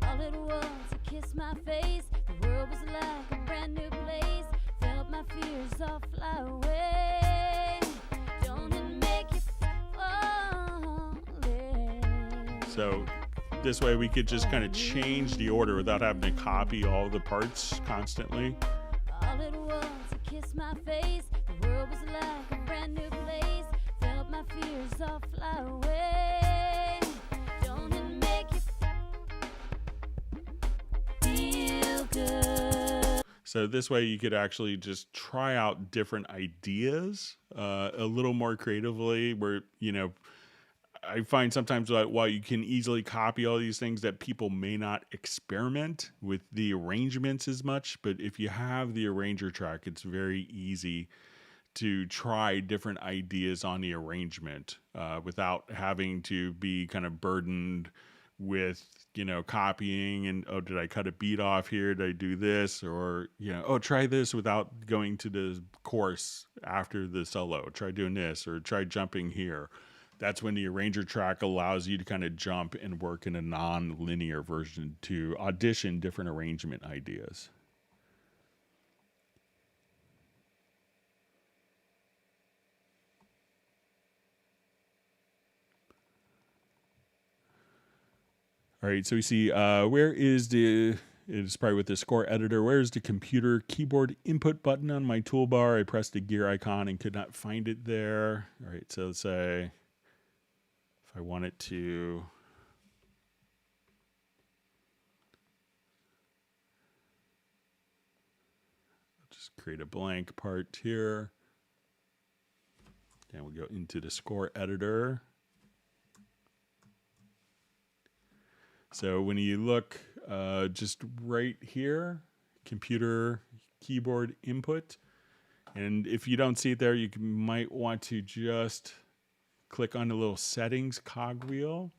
all it was to kiss my face, the world was like a brand new place, felt my fears all fly away. Don't it make you So this way we could just kind of change the order without having to copy all the parts constantly. All it was to kiss my face, the world was like a brand new place, felt my fears all fly away. Don't it make you feel good? So this way you could actually just try out different ideas a little more creatively, where, I find sometimes while you can easily copy all these things, that people may not experiment with the arrangements as much. But if you have the arranger track, it's very easy to try different ideas on the arrangement without having to be kind of burdened with, copying and, oh, did I cut a beat off here? Did I do this? Or, oh, try this without going to the chorus after the solo. Try doing this, or try jumping here. That's when the arranger track allows you to kind of jump and work in a non-linear version to audition different arrangement ideas. All right, so we see it's probably with the score editor, where's the computer keyboard input button on my toolbar? I pressed the gear icon and could not find it there. All right, so let's say, if I wanted to just create a blank part here, and we'll go into the score editor. So when you look just right here, computer keyboard input, and if you don't see it there, might want to just click on the little settings cogwheel.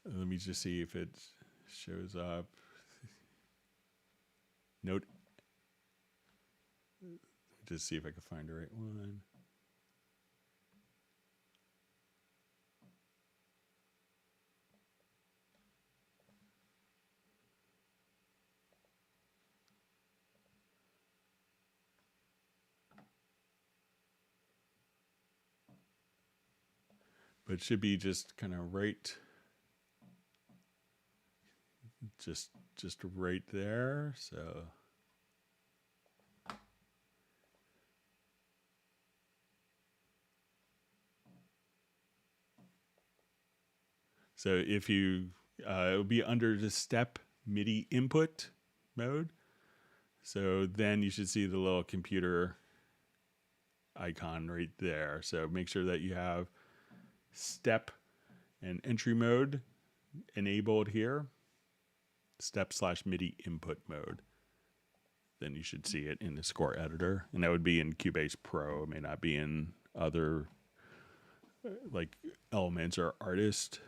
Let me just see if it shows up. Note. Just see if I can find the right one. But it should be just kind of right, just right there. So if you, it will be under the step MIDI input mode. So then you should see the little computer icon right there. So make sure that you have step and entry mode enabled here. step/MIDI input mode. Then you should see it in the score editor, and that would be in Cubase Pro. It may not be in other like Elements or Artist.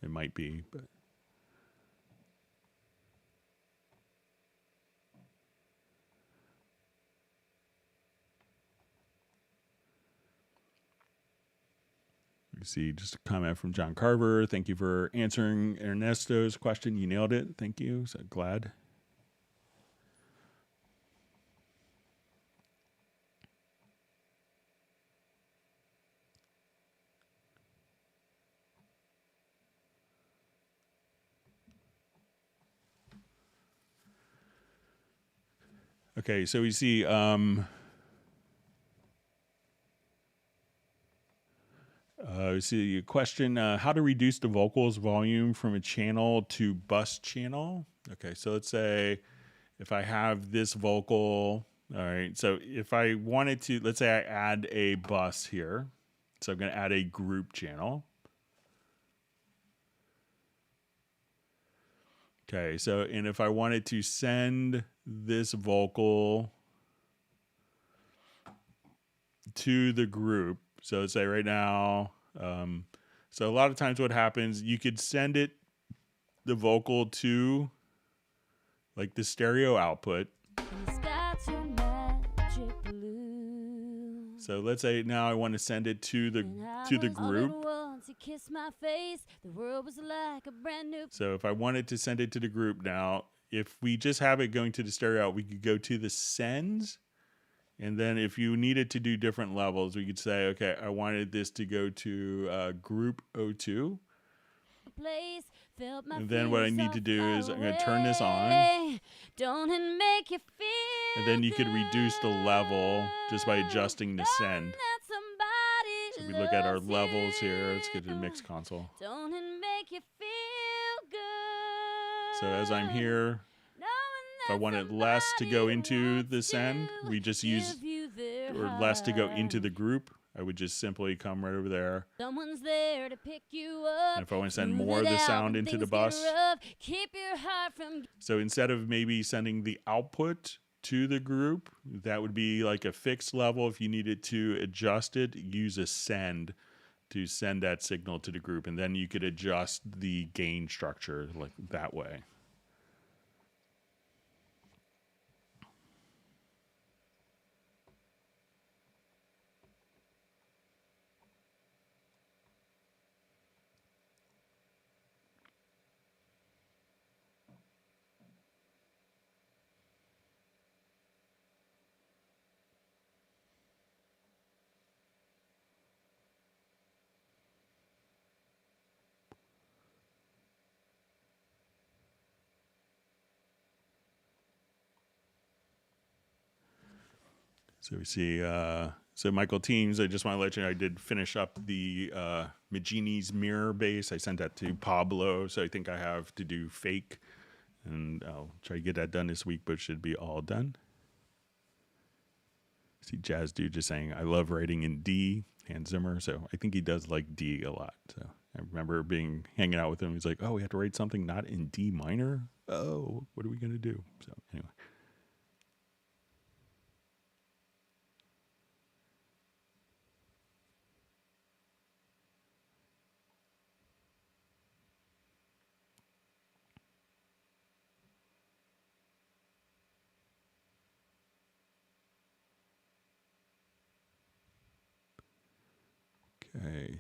It might be, but you see just a comment from John Carver. Thank you for answering Ernesto's question. You nailed it. Thank you. So glad. Okay, so we see a question, how to reduce the vocals volume from a channel to bus channel. Okay, so let's say if I have this vocal, all right, so if I wanted to, let's say I add a bus here. So I'm going to add a group channel. Okay, so, and if I wanted to send this vocal to the group, so let's say right now, so a lot of times what happens, you could send it, the vocal to like the stereo output. So let's say now I want to send it to the group. So if I wanted to send it to the group now, if we just have it going to the stereo out, we could go to the sends. And then if you needed to do different levels, we could say, okay, I wanted this to go to group 02. And then what I need to do is I'm going to turn this on. And then you could reduce the level just by adjusting the send. So if we look at our levels here, let's get to the mix console. So as I'm here, if I wanted less to go into the send, we just use, or less to go into the group, I would just simply come right over there. Someone's there to pick you up. And if I want to send more of the sound into the bus, so instead of maybe sending the output to the group, that would be like a fixed level. If you needed to adjust it, use a send to send that signal to the group, and then you could adjust the gain structure like that way. So we see, so Michael Teams, I just want to let you know, I did finish up the Magini's mirror bass. I sent that to Pablo, so I think I have to do fake, and I'll try to get that done this week, but it should be all done. See Jazz Dude just saying, I love writing in D, Hans Zimmer, so I think he does like D a lot. So I remember hanging out with him, he's like, oh, we have to write something not in D minor? Oh, what are we going to do? So anyway. Okay.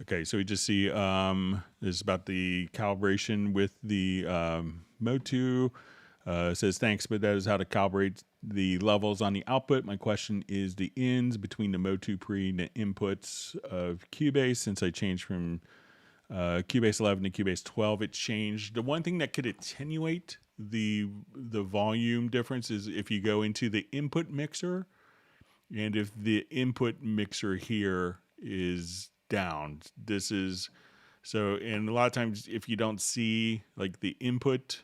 Okay, so we just see this is about the calibration with the Motu. It says, thanks, but that is how to calibrate the levels on the output. My question is the ins between the Motu pre and the inputs of Cubase. Since I changed from Cubase 11 to Cubase 12, it changed. The one thing that could attenuate the volume difference is if you go into the input mixer, and if the input mixer here is down. This is so, and a lot of times if you don't see like the input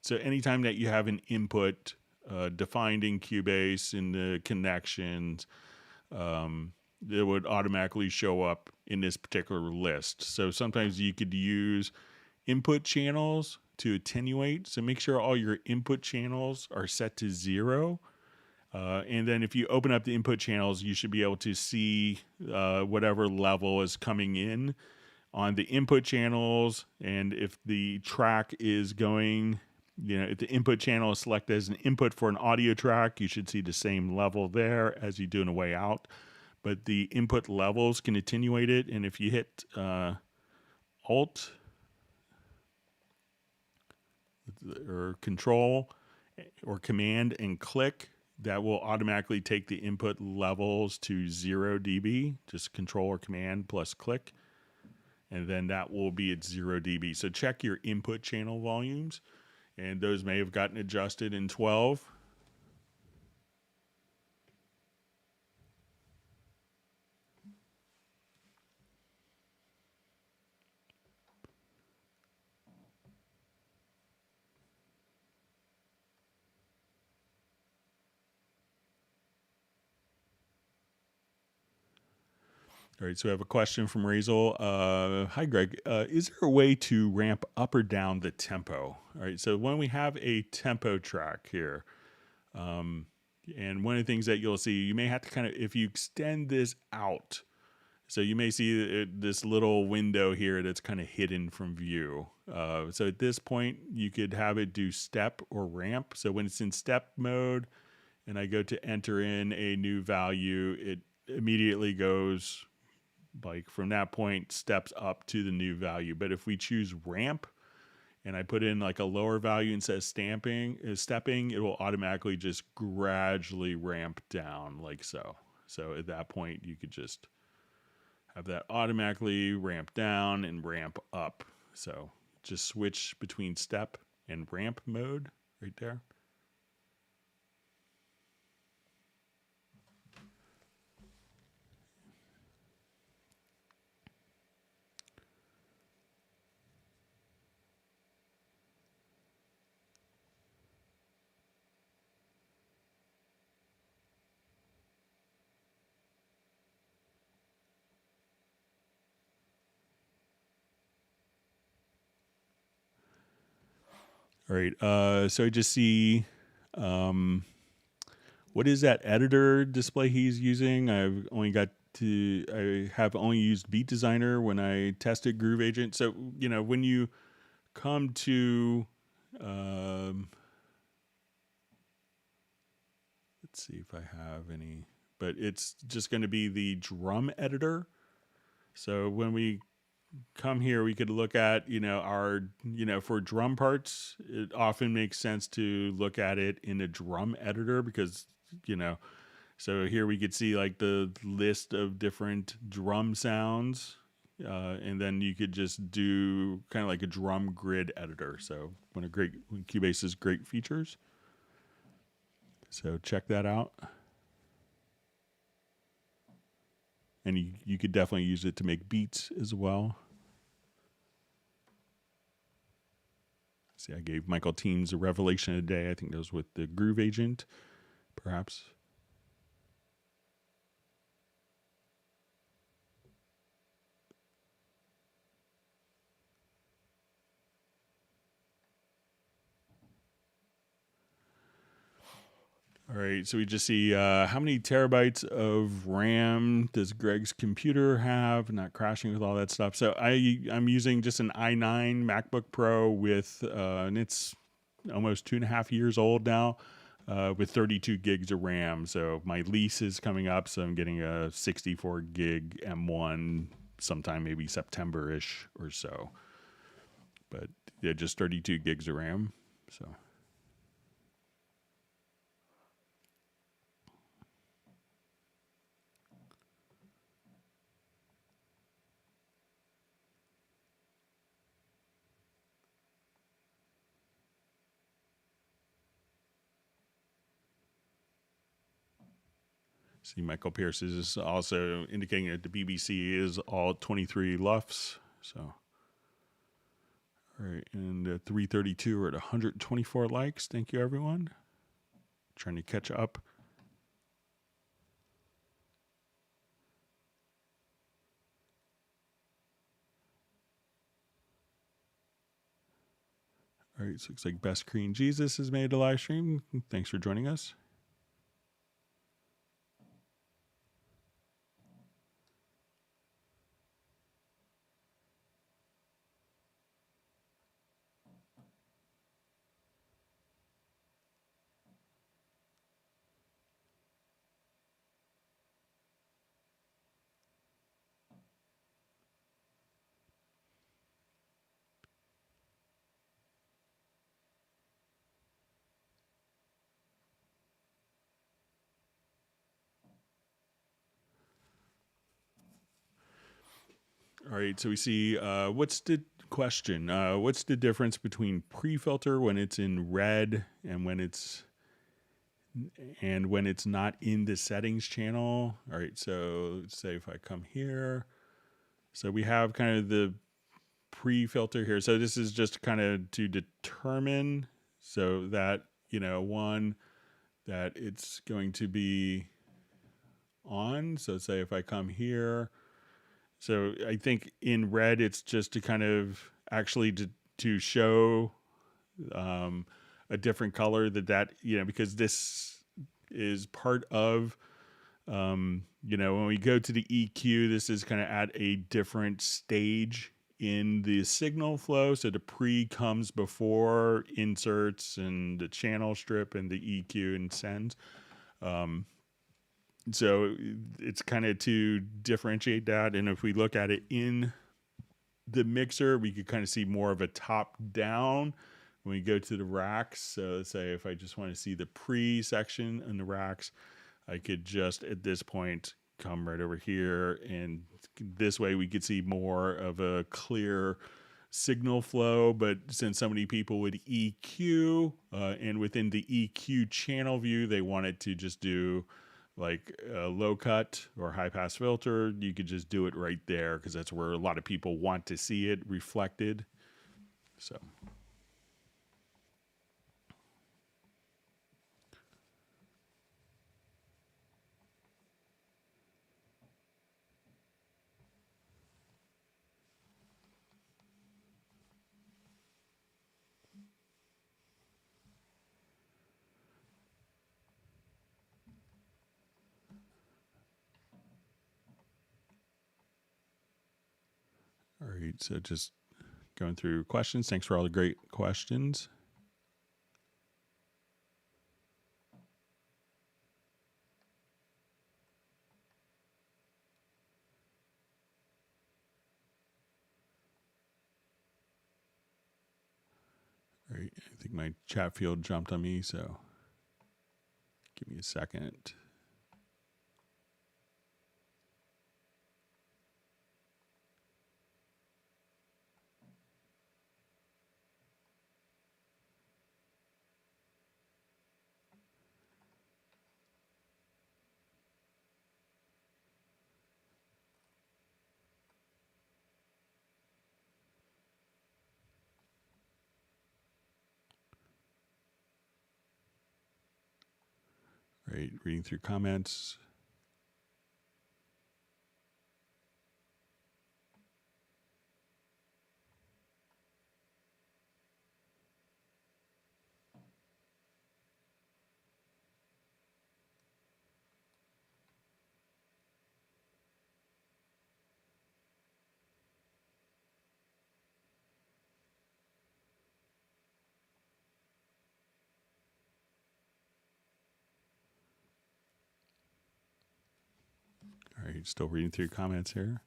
So anytime that you have an input defined in Cubase in the connections, it would automatically show up in this particular list. So sometimes you could use input channels to attenuate. So make sure all your input channels are set to 0. And then if you open up the input channels, you should be able to see whatever level is coming in on the input channels. And if the track is going, if the input channel is selected as an input for an audio track, you should see the same level there as you do in a way out. But the input levels can attenuate it. And if you hit Alt or Control or Command and click, that will automatically take the input levels to 0 dB. Just Control or Command plus click. And then that will be at 0 dB. So check your input channel volumes. And those may have gotten adjusted in 12. All right, so I have a question from Razel. Hi, Greg. Is there a way to ramp up or down the tempo? All right, so when we have a tempo track here, and one of the things that you'll see, you may have to kind of, if you extend this out, so you may see this little window here that's kind of hidden from view. So at this point, you could have it do step or ramp. So when it's in step mode and I go to enter in a new value, it immediately goes, like from that point, steps up to the new value. But if we choose ramp and I put in like a lower value and says stepping, it will automatically just gradually ramp down like so. So at that point, you could just have that automatically ramp down and ramp up. So just switch between step and ramp mode right there. All right, so I just see, what is that editor display he's using? I have only used Beat Designer when I tested Groove Agent. So, when you come to, let's see if I have any, but it's just going to be the drum editor. So when we come here, we could look at, our, for drum parts, it often makes sense to look at it in a drum editor because, so here we could see like the list of different drum sounds. And then you could just do kind of like a drum grid editor. So when Cubase has great features. So check that out. And you could definitely use it to make beats as well. See, I gave Michael Teens a revelation today. I think that was with the Groove Agent, perhaps. All right, so we just see how many terabytes of RAM does Greg's computer have, not crashing with all that stuff. So I'm using just an i9 MacBook Pro with, and it's almost 2.5 years old now, with 32 gigs of RAM. So my lease is coming up, so I'm getting a 64 gig M1 sometime maybe September-ish or so. But yeah, just 32 gigs of RAM, so... See, Michael Pierce is also indicating that the BBC is all 23 LUFS. So, all All right, and 332 are at 124 likes. Thank you, everyone. Trying to catch up. All right, so it looks like Best Korean Jesus has made a live stream. Thanks for joining us. All right, so we see what's the question? What's the difference between pre-filter when it's in red and when it's not in the settings channel? All right, so let's say if I come here, so we have kind of the pre-filter here. So this is just kind of to determine so that, one, that it's going to be on. So say if I come here, so I think in red, it's just to kind of actually to show a different color because this is part of, when we go to the EQ, this is kind of at a different stage in the signal flow. So the pre comes before inserts and the channel strip and the EQ and sends. So it's kind of to differentiate that. And if we look at it in the mixer, we could kind of see more of a top down when we go to the racks. So let's say if I just want to see the pre section in the racks, I could just at this point come right over here. And this way we could see more of a clear signal flow. But since so many people would EQ and within the EQ channel view, they wanted to just do like a low cut or high pass filter, you could just do it right there because that's where a lot of people want to see it reflected. So. All right, so just going through questions. Thanks for all the great questions. All right, I think my chat field jumped on me, so give me a second. All right, reading through comments. All right, still reading through comments here.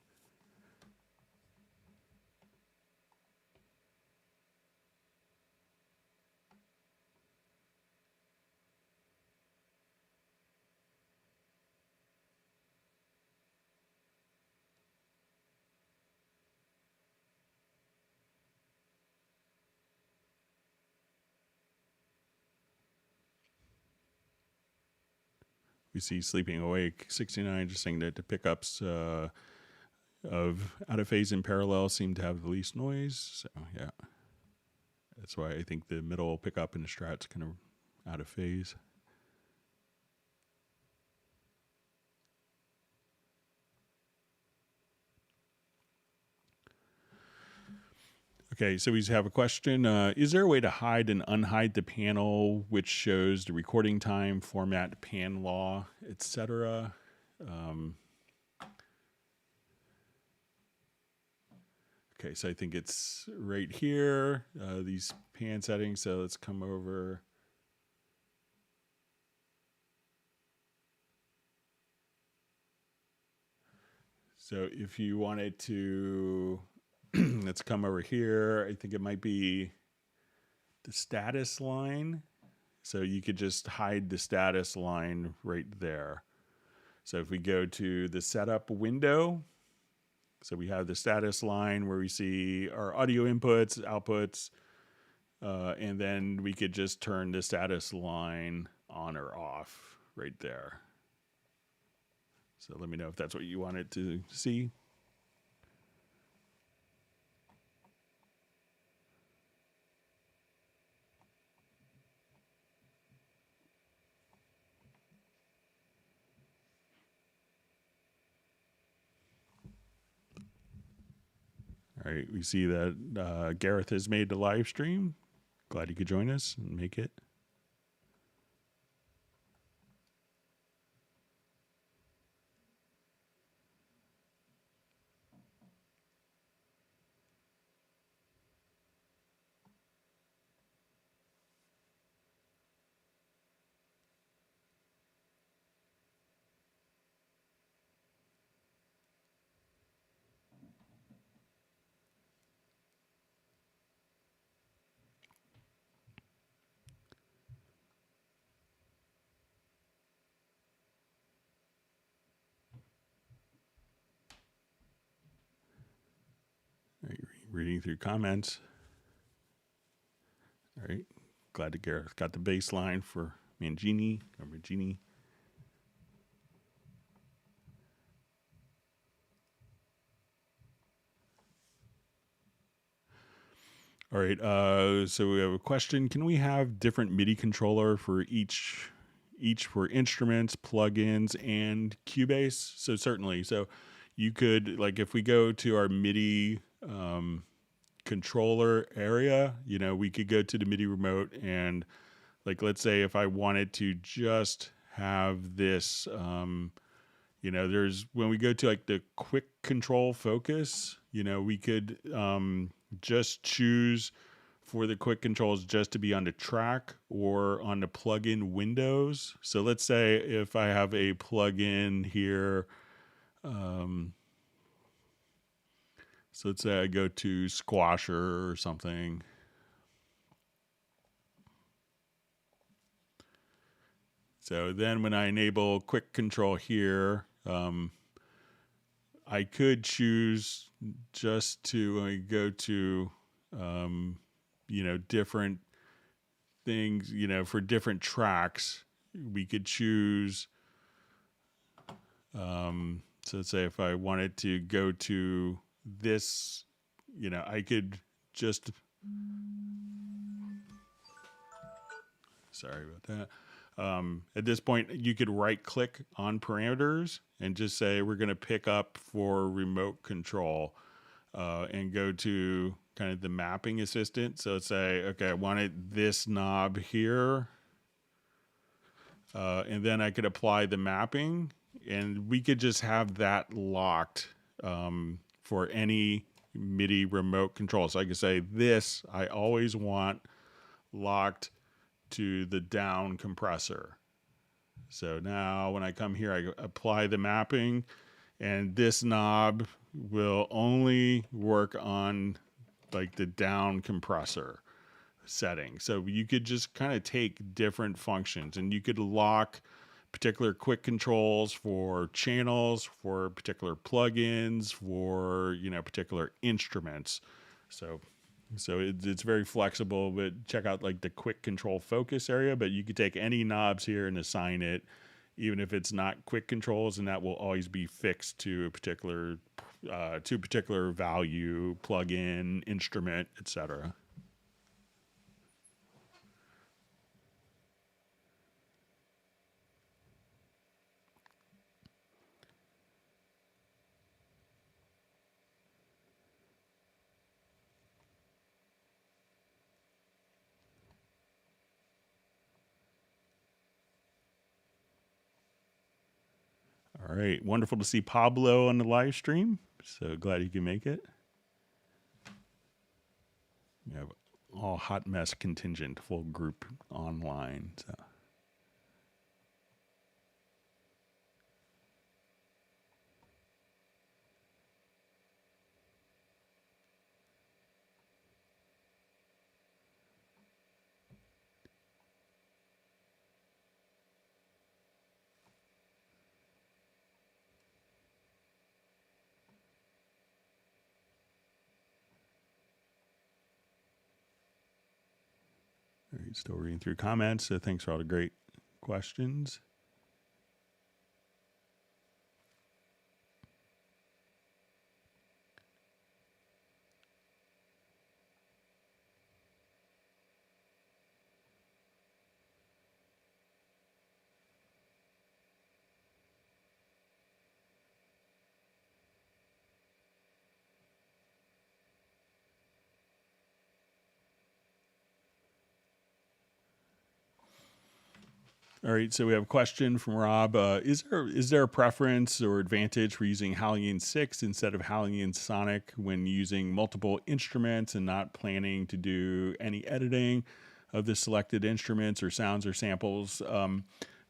We see Sleeping Awake 69 just saying that the pickups of out of phase and parallel seem to have the least noise. So, yeah. That's why I think the middle pickup in the Strat's kind of out of phase. Okay, so we have a question. Is there a way to hide and unhide the panel which shows the recording time, format, pan law, etc.? Okay, so I think it's right here, these pan settings. So let's come over. So if you wanted to, let's come over here. I think it might be the status line. So you could just hide the status line right there. So if we go to the setup window, so we have the status line where we see our audio inputs, outputs, and then we could just turn the status line on or off right there. So let me know if that's what you wanted to see. All right, we see that Gareth has made the live stream. Glad you could join us and make it. All right, reading through comments. All right, glad to Gareth got the bass line for Mangini or Mangini. All right, so we have a question. Can we have different MIDI controller for each for instruments, plugins, and Cubase? So certainly. So you could, like, if we go to our MIDI controller area, you know, we could go to the MIDI remote and, like, let's say if I wanted to just have this, you know, there's, when we go to like the quick control focus, you know, we could just choose for the quick controls just to be on the track or on the plugin windows. So let's say if I have a plugin here, so let's say I go to Squasher or something. So then when I enable quick control here, I could choose just to go to, you know, different things, you know, for different tracks. We could choose, so let's say if I wanted to go to this, you know, I could just, sorry about that. At this point, you could right click on parameters and just say we're going to pick up for remote control and go to kind of the mapping assistant. So let's say, okay, I wanted this knob here. And then I could apply the mapping and we could just have that locked for any MIDI remote control. So I could say this, I always want locked to the down compressor. So now when I come here, I apply the mapping and this knob will only work on like the down compressor setting. So you could just kind of take different functions and you could lock particular quick controls for channels, for particular plugins, for, you know, particular instruments. So it's very flexible, but check out like the quick control focus area, but you could take any knobs here and assign it, even if it's not quick controls, and that will always be fixed to a particular value, plugin, instrument, etc. All right. Wonderful to see Pablo on the live stream. So glad you can make it. We have all hot mess contingent, full group online. So. All right, still reading through comments. So thanks for all the great questions. All right, so we have a question from Rob. Is there a preference or advantage for using Halligan 6 instead of Halligan Sonic when using multiple instruments and not planning to do any editing of the selected instruments or sounds or samples?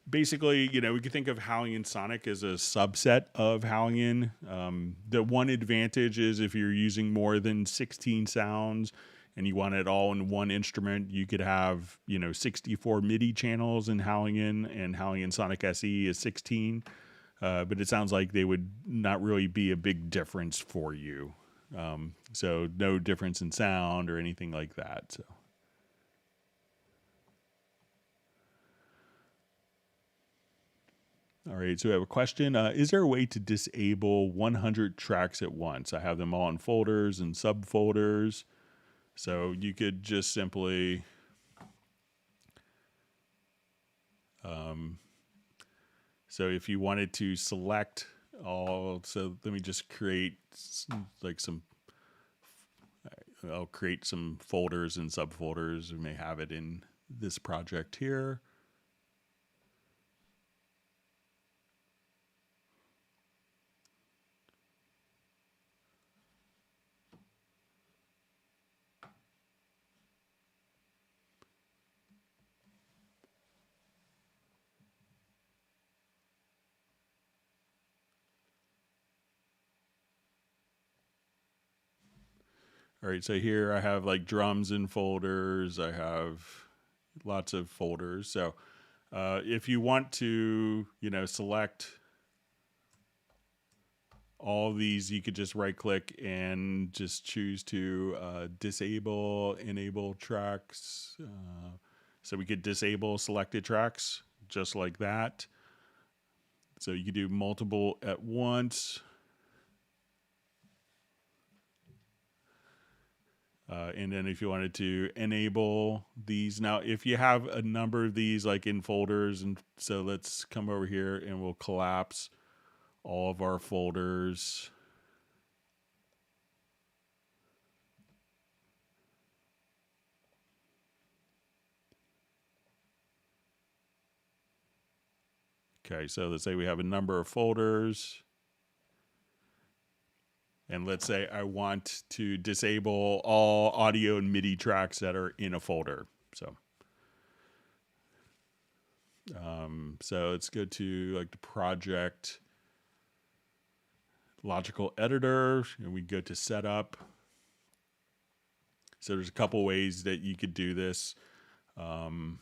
Basically, we can think of Halligan Sonic as a subset of Halligan. The one advantage is if you're using more than 16 sounds and you want it all in one instrument, you could have, 64 MIDI channels in Halligan, and Halligan Sonic SE is 16. But it sounds like they would not really be a big difference for you. So no difference in sound or anything like that. So. All right, so we have a question. Is there a way to disable 100 tracks at once? I have them all in folders and subfolders. So you could just simply so if you wanted to select all, so let me just create I'll create some folders and subfolders. We may have it in this project here. All right, so here I have like drums in folders. I have lots of folders. So if you want to, select all these, you could just right click and just choose to enable tracks. So we could disable selected tracks just like that. So you could do multiple at once. And then if you wanted to enable these, now if you have a number of these like in folders, and so let's come over here and we'll collapse all of our folders. Okay, so let's say we have a number of folders. And let's say I want to disable all audio and MIDI tracks that are in a folder. So let's go to like the project logical editor, and we go to setup. So there's a couple ways that you could do this. One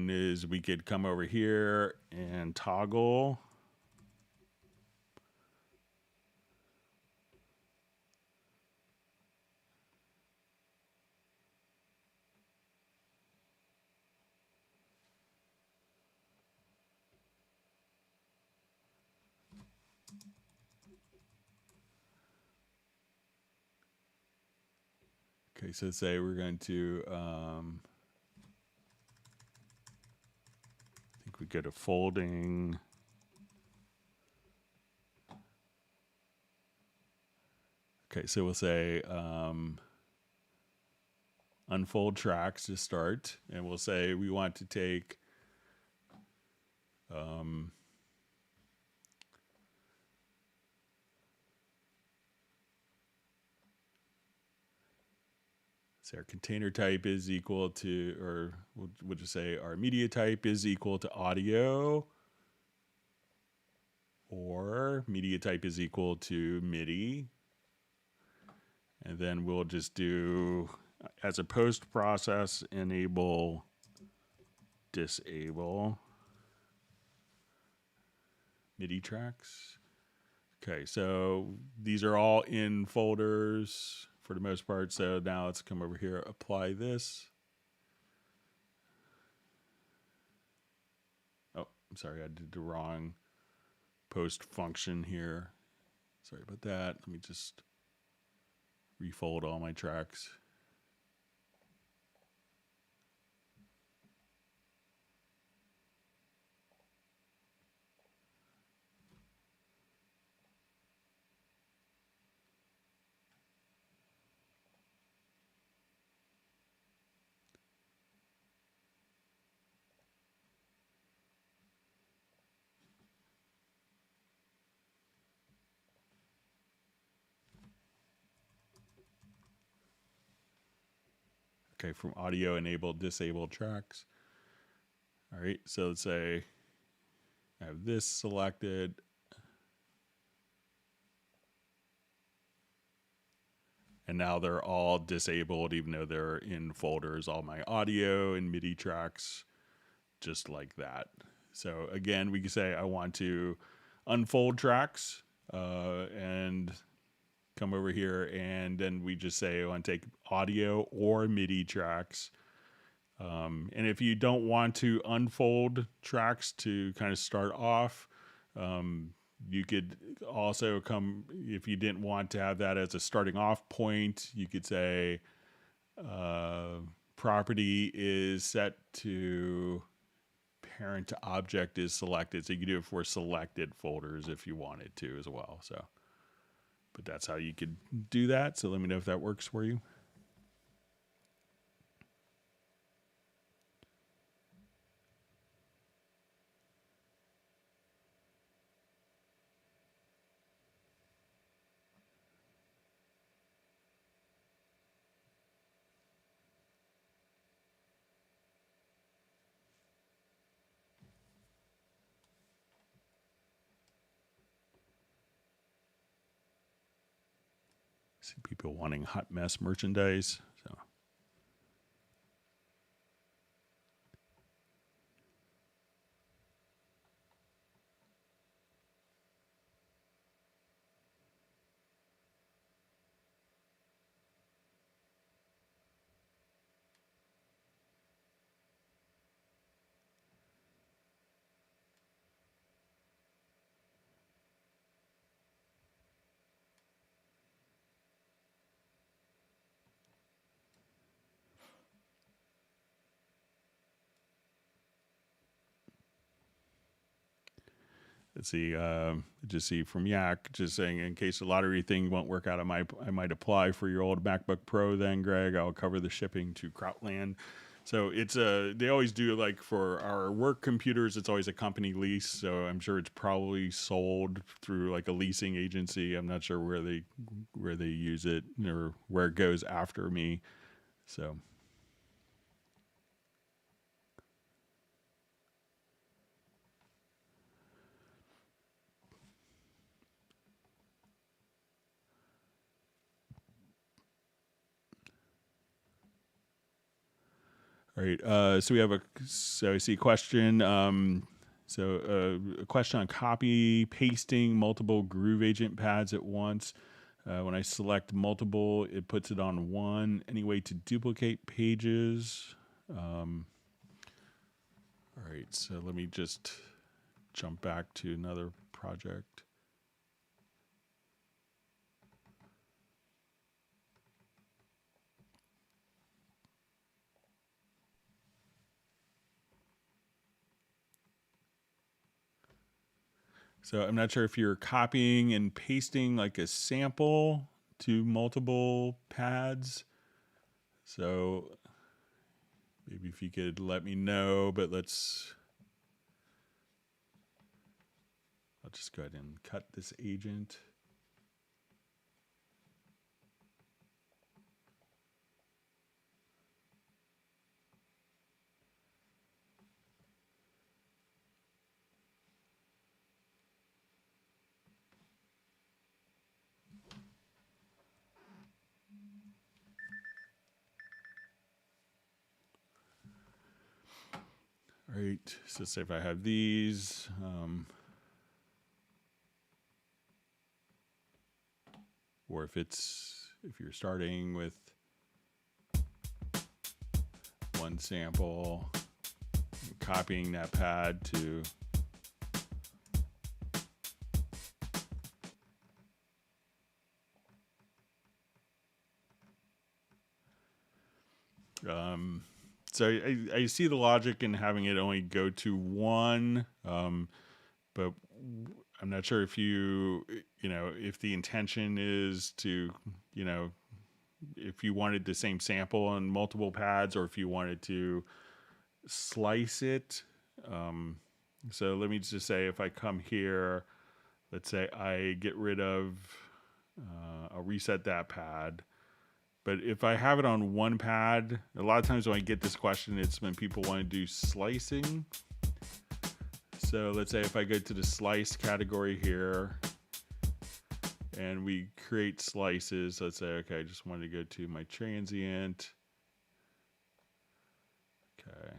is we could come over here and toggle. Okay, so say we're going to, I think we go to folding. Okay, so we'll say unfold tracks to start, and we'll say we want to take So our container type is equal to, or we'll just say our media type is equal to audio, or media type is equal to MIDI. And then we'll just do, as a post process, enable, disable MIDI tracks. Okay, so these are all in folders for the most part. So now let's come over here, apply this. Oh, I'm sorry, I did the wrong post function here. Sorry about that. Let me just refold all my tracks. Okay, from audio enabled, disabled tracks. All right, so let's say I have this selected. And now they're all disabled, even though they're in folders, all my audio and MIDI tracks, just like that. So again, we can say I want to unfold tracks and come over here, and then we just say I want to take audio or MIDI tracks. And if you don't want to unfold tracks to kind of start off, you could also come, if you didn't want to have that as a starting off point, you could say property is set to parent to object is selected. So you can do it for selected folders if you wanted to as well. So, but that's how you could do that. So let me know if that works for you. See people wanting hot mess merchandise. So. Let's see, just see from Yak, just saying, in case the lottery thing won't work out, I might apply for your old MacBook Pro then, Greg. I'll cover the shipping to Krautland. So it's they always do, like for our work computers, it's always a company lease. So I'm sure it's probably sold through like a leasing agency. I'm not sure where they use it or where it goes after me. So. All right. So I see a question. A question on copy pasting multiple Groove Agent pads at once. When I select multiple, it puts it on one. Any way to duplicate pages? All right. So let me just jump back to another project. So I'm not sure if you're copying and pasting like a sample to multiple pads. So maybe if you could let me know, but let's I'll just go ahead and cut this agent. All right, so say if I have these, or if you're starting with one sample, copying that pad to so I see the logic in having it only go to one, but I'm not sure if if the intention is to, if you wanted the same sample on multiple pads or if you wanted to slice it. So let me just say if I come here, let's say I get rid of, I'll reset that pad. But if I have it on one pad, a lot of times when I get this question, it's when people want to do slicing. So let's say if I go to the slice category here and we create slices, let's say, okay, I just wanted to go to my transient. Okay.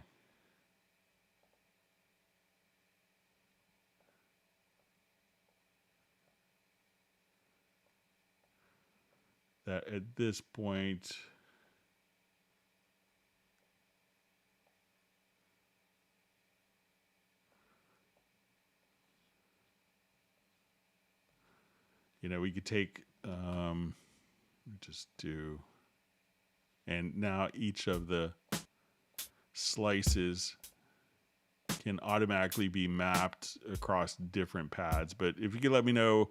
That at this point, we could take, just do, and now each of the slices can automatically be mapped across different pads. But if you could let me know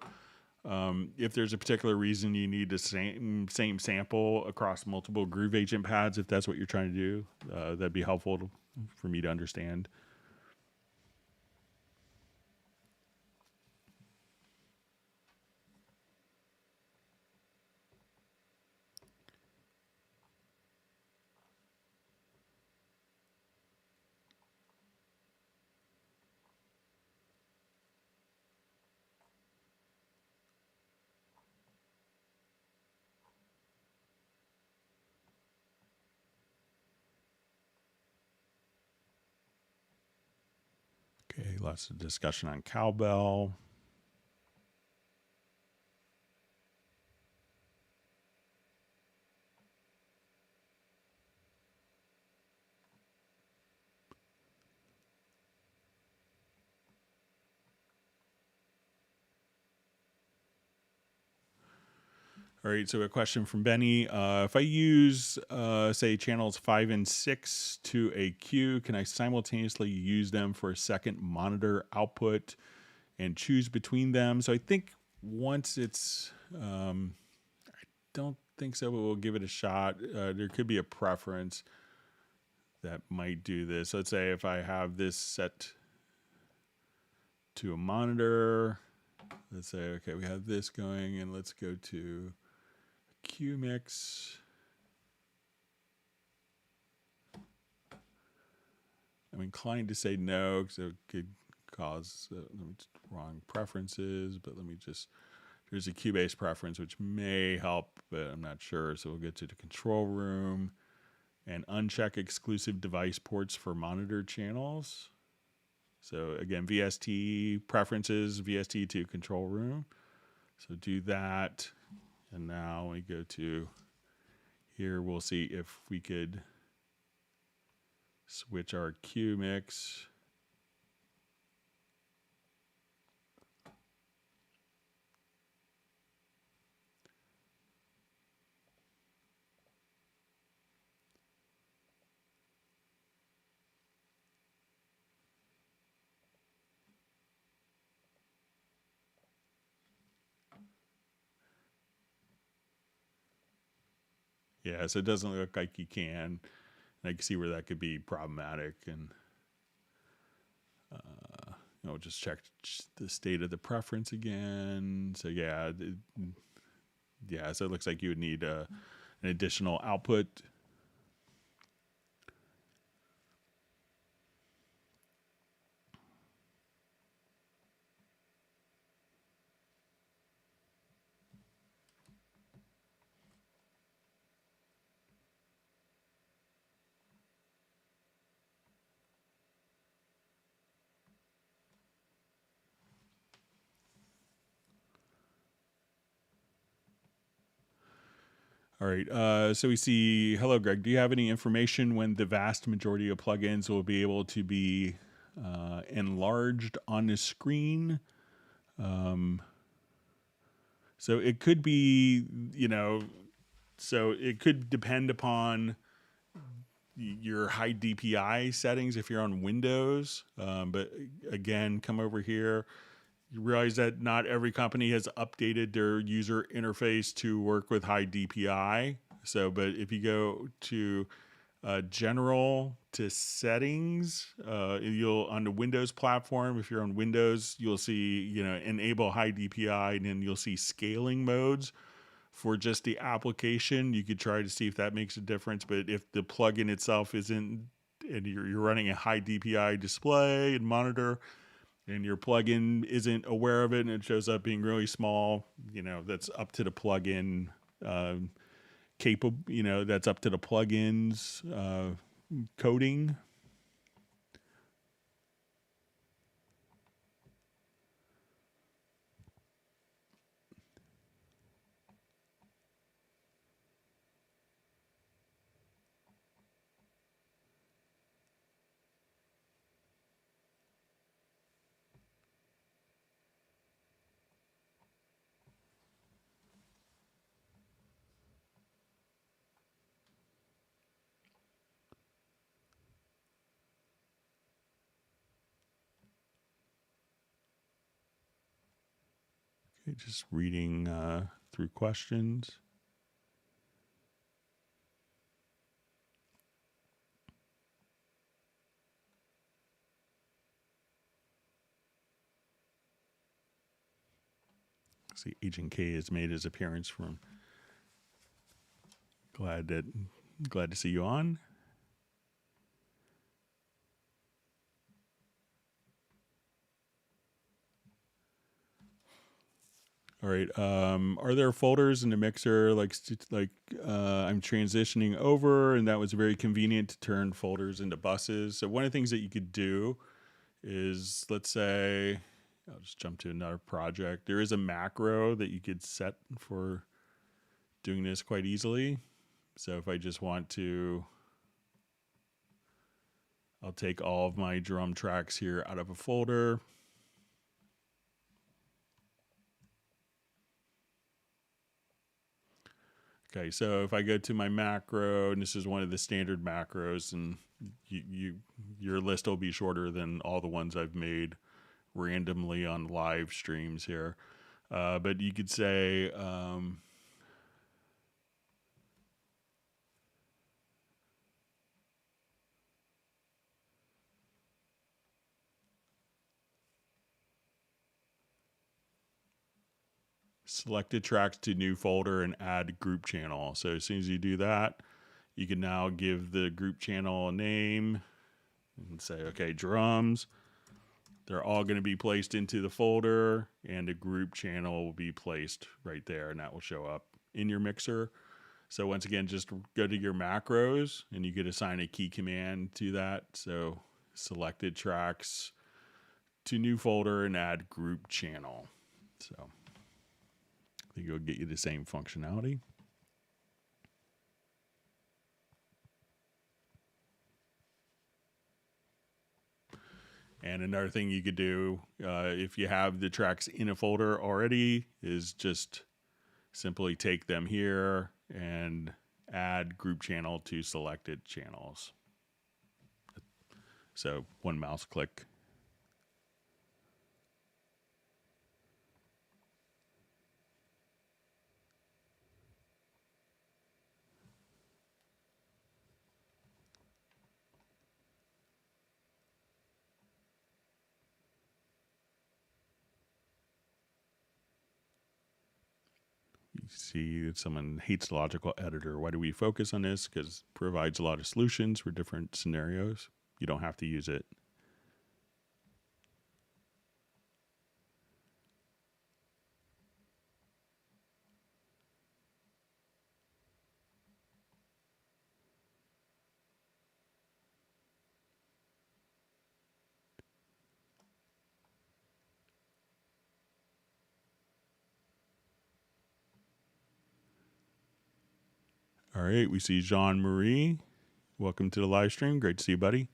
if there's a particular reason you need the same sample across multiple Groove Agent pads, if that's what you're trying to do, that'd be helpful for me to understand. Okay, lots of discussion on cowbell. All right, so a question from Benny. If I use, say, channels 5 and 6 to a queue, can I simultaneously use them for a second monitor output and choose between them? So I think once it's, I don't think so, but we'll give it a shot. There could be a preference that might do this. Let's say if I have this set to a monitor, let's say, okay, we have this going, and let's go to Q mix. I'm inclined to say no because it could cause wrong preferences, but let me just, there's a Cubase preference which may help, but I'm not sure. So we'll get to the control room and uncheck exclusive device ports for monitor channels. So again, VST preferences, VST to control room. So do that. And now we go to here, we'll see if we could switch our Q mix. Yeah, so it doesn't look like you can. And I can see where that could be problematic. And just check the state of the preference again. So yeah, so it looks like you would need an additional output. All right, so we see, hello, Greg. Do you have any information when the vast majority of plugins will be able to be enlarged on the screen? So it could be, so it could depend upon your high DPI settings if you're on Windows. But again, come over here. You realize that not every company has updated their user interface to work with high DPI. So, but if you go to general to settings, you'll on the Windows platform, if you're on Windows, you'll see, enable high DPI, and then you'll see scaling modes for just the application. You could try to see if that makes a difference. But if the plugin itself isn't, and you're running a high DPI display and monitor, and your plugin isn't aware of it, and it shows up being really small, that's up to the plugin capable. That's up to the plugins coding. Okay, just reading through questions. See, Agent K has made his appearance from. Glad to see you on. All right. Are there folders in the mixer like I'm transitioning over, and that was very convenient to turn folders into buses. So one of the things that you could do is, let's say, I'll just jump to another project. There is a macro that you could set for doing this quite easily. So if I just want to, I'll take all of my drum tracks here out of a folder. Okay, so if I go to my macro, and this is one of the standard macros, and your list will be shorter than all the ones I've made randomly on live streams here. But you could say, selected tracks to new folder and add group channel. So as soon as you do that, you can now give the group channel a name and say, okay, drums. They're all going to be placed into the folder, and a group channel will be placed right there, and that will show up in your mixer. So once again, just go to your macros, and you could assign a key command to that. So selected tracks to new folder and add group channel. So I think it'll get you the same functionality. And another thing you could do, if you have the tracks in a folder already, is just simply take them here and add group channel to selected channels. So one mouse click. See, someone hates the logical editor. Why do we focus on this? Because it provides a lot of solutions for different scenarios. You don't have to use it. All right, we see Jean-Marie. Welcome to the live stream. Great to see you, buddy.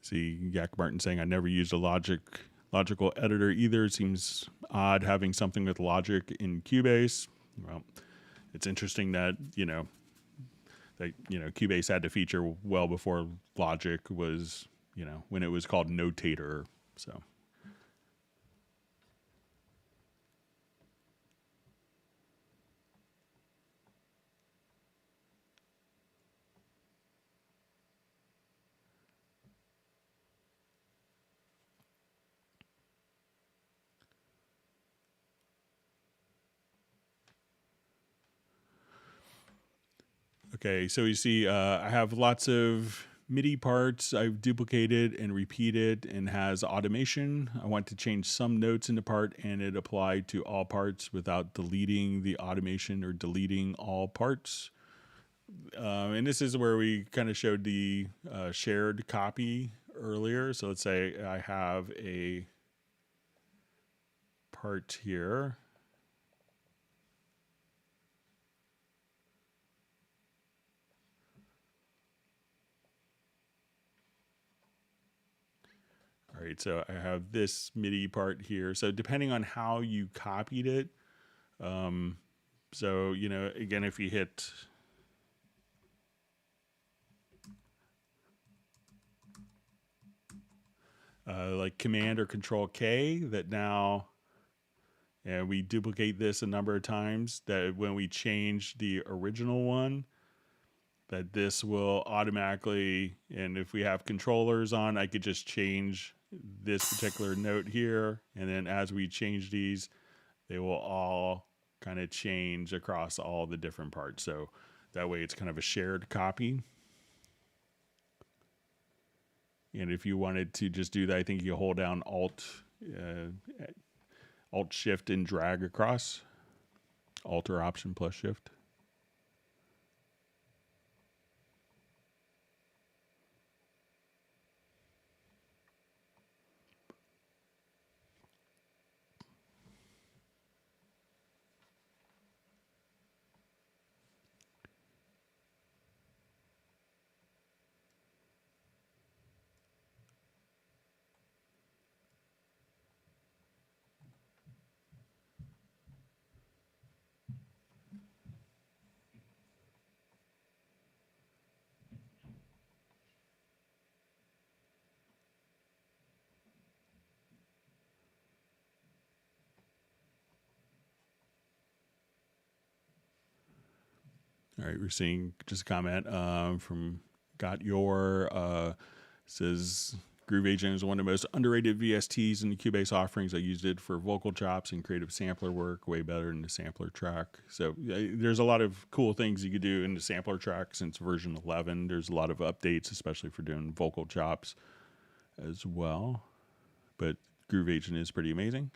See Yak Martin saying, I never used a logical editor either. It seems odd having something with logic in Cubase. Well, it's interesting that, Cubase had to feature well before Logic was, when it was called Notator. So. Okay, so you see I have lots of MIDI parts I've duplicated and repeated and has automation. I want to change some notes in the part and it applied to all parts without deleting the automation or deleting all parts. And this is where we kind of showed the shared copy earlier. So let's say I have a part here. All right, so I have this MIDI part here. So depending on how you copied it, so, again, if you hit like Command or Control K, that now we duplicate this a number of times, that when we change the original one, that this will automatically, and if we have controllers on, I could just change this particular note here, and then as we change these, they will all kind of change across all the different parts. So that way it's kind of a shared copy. And if you wanted to just do that, I think you hold down Alt Shift and drag across. Alt or Option plus Shift. All right, we're seeing just a comment from Got Your says Groove Agent is one of the most underrated VSTs in the Cubase offerings. I used it for vocal chops and creative sampler work, way better than the sampler track. So there's a lot of cool things you could do in the sampler track since version 11. There's a lot of updates, especially for doing vocal chops as well. But Groove Agent is pretty amazing.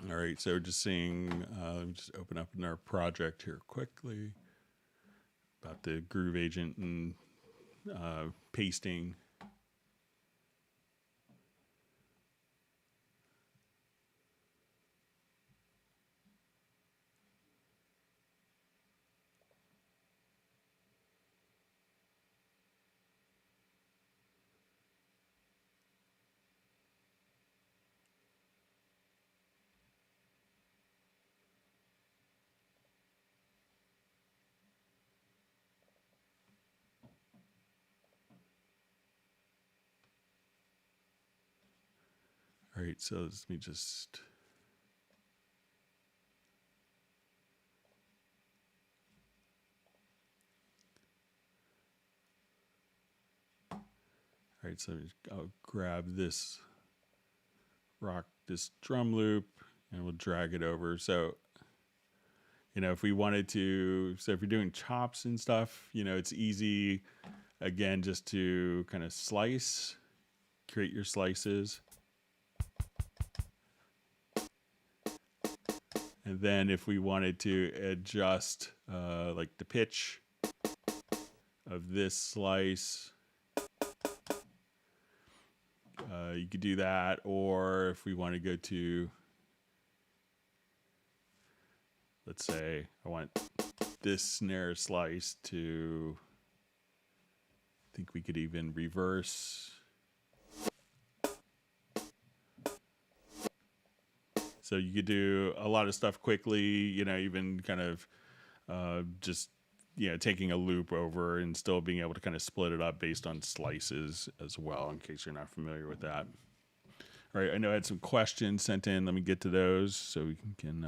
All right, so just seeing, let me just open up in our project here quickly about the Groove Agent and pasting. All right, so let me just... All right, so I'll grab this drum loop, and we'll drag it over. So, if we wanted to, so if you're doing chops and stuff, it's easy, again, just to kind of create your slices. And then if we wanted to adjust like the pitch of this slice, you could do that. Or if we want to go to, let's say I want this snare slice to, I think we could even reverse. So you could do a lot of stuff quickly, even kind of just, taking a loop over and still being able to kind of split it up based on slices as well, in case you're not familiar with that. All right, I know I had some questions sent in. Let me get to those so we can...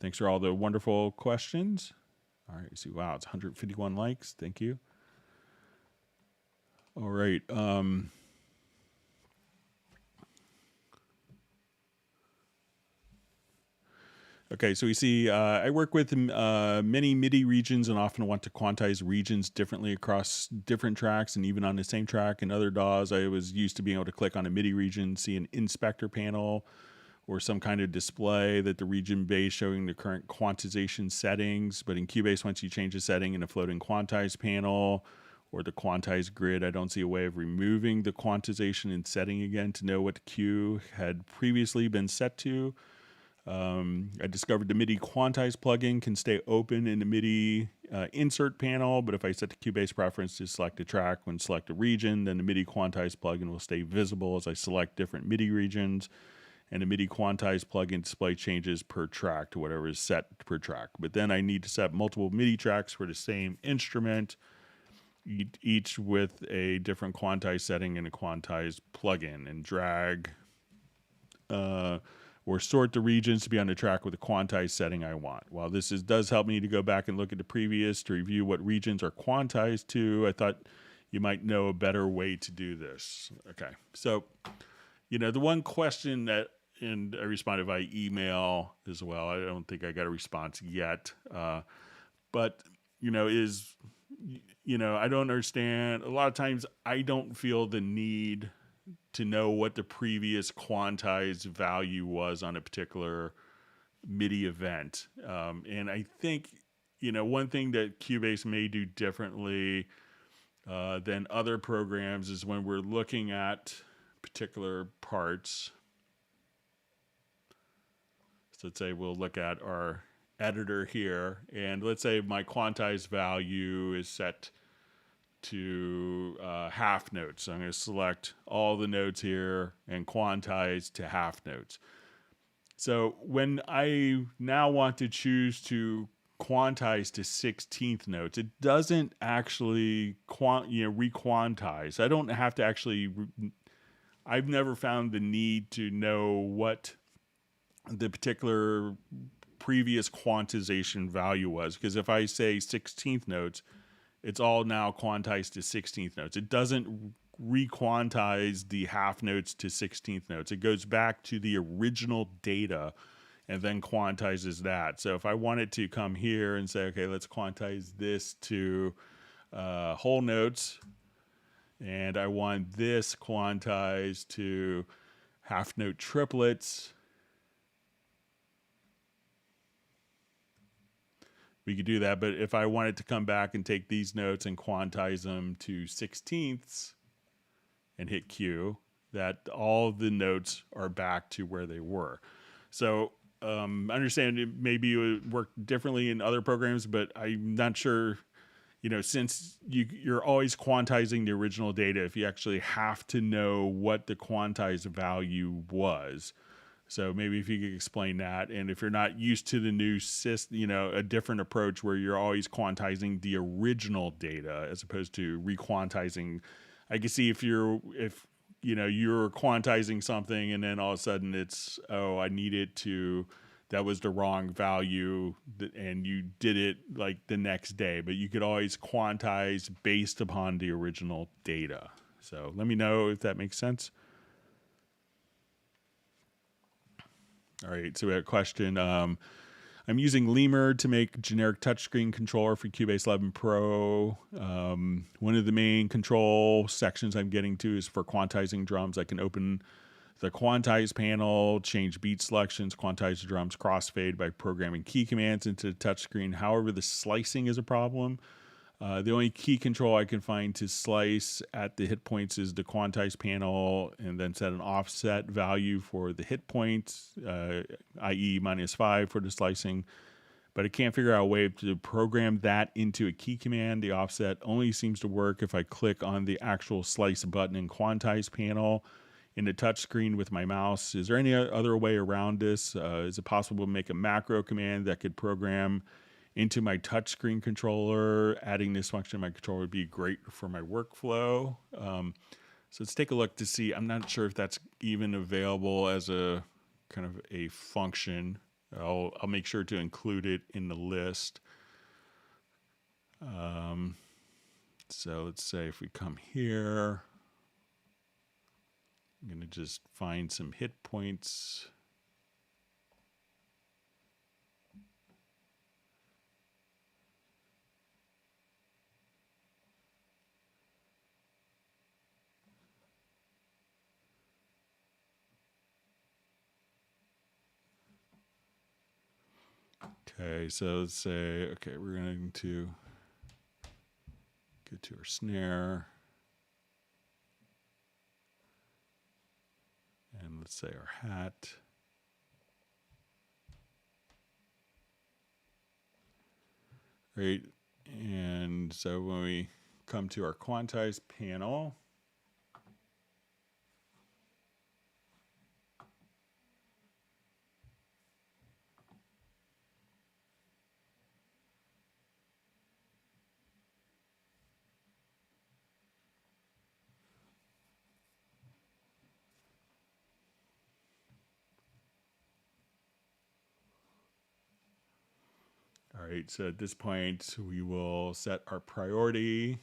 Thanks for all the wonderful questions. All right, see, wow, it's 151 likes. Thank you. All right. Okay, so we see I work with many MIDI regions and often want to quantize regions differently across different tracks and even on the same track. In other DAWs, I was used to being able to click on a MIDI region, see an inspector panel or some kind of display that the region base showing the current quantization settings. But in Cubase, once you change the setting in a floating quantize panel or the quantize grid, I don't see a way of removing the quantization and setting again to know what the Q had previously been set to. I discovered the MIDI quantize plugin can stay open in the MIDI insert panel, but if I set the Cubase preference to select a track when select a region, then the MIDI quantize plugin will stay visible as I select different MIDI regions, and the MIDI quantize plugin display changes per track to whatever is set per track. But then I need to set multiple MIDI tracks for the same instrument, each with a different quantize setting and a quantize plugin, and drag or sort the regions to be on the track with the quantized setting I want. While this does help me to go back and look at the previous to review what regions are quantized to, I thought you might know a better way to do this. Okay, so, the one question that, and I responded by email as well, I don't think I got a response yet, but, is, I don't understand. A lot of times I don't feel the need to know what the previous quantized value was on a particular MIDI event. And I think, one thing that Cubase may do differently than other programs is when we're looking at particular parts. So let's say we'll look at our editor here, and let's say my quantized value is set to half notes. So I'm going to select all the notes here and quantize to half notes. So when I now want to choose to quantize to 16th notes, it doesn't actually re-quantize. I don't have to actually... I've never found the need to know what the particular previous quantization value was, because if I say 16th notes, it's all now quantized to 16th notes. It doesn't re-quantize the half notes to 16th notes. It goes back to the original data and then quantizes that. So if I wanted to come here and say, okay, let's quantize this to whole notes, and I want this quantized to half note triplets, we could do that. But if I wanted to come back and take these notes and quantize them to 16ths and hit Q, that all of the notes are back to where they were. So I understand maybe it would work differently in other programs, but I'm not sure, since you're always quantizing the original data, if you actually have to know what the quantized value was. So maybe if you could explain that, and if you're not used to the new system, a different approach where you're always quantizing the original data as opposed to re-quantizing I can see if you're quantizing something and then all of a sudden it's, oh, I need it to, that was the wrong value, and you did it like the next day, but you could always quantize based upon the original data. So let me know if that makes sense. All right, so we have a question. I'm using Lemur to make generic touchscreen controller for Cubase 11 Pro. One of the main control sections I'm getting to is for quantizing drums. I can open the quantize panel, change beat selections, quantize the drums, crossfade by programming key commands into the touchscreen. However, the slicing is a problem. The only key control I can find to slice at the hit points is the quantize panel, and then set an offset value for the hit points, i.e. -5 for the slicing. But I can't figure out a way to program that into a key command. The offset only seems to work if I click on the actual slice button in quantize panel in the touchscreen with my mouse. Is there any other way around this? Is it possible to make a macro command that could program into my touchscreen controller? Adding this function to my controller would be great for my workflow. So let's take a look to see. I'm not sure if that's even available as a kind of a function. I'll make sure to include it in the list. So let's say if we come here, I'm going to just find some hit points. Okay, so let's say, okay, we're going to get to our snare. And let's say our hat. Right, and so when we come to our quantize panel, all right, so at this point, we will set our priority.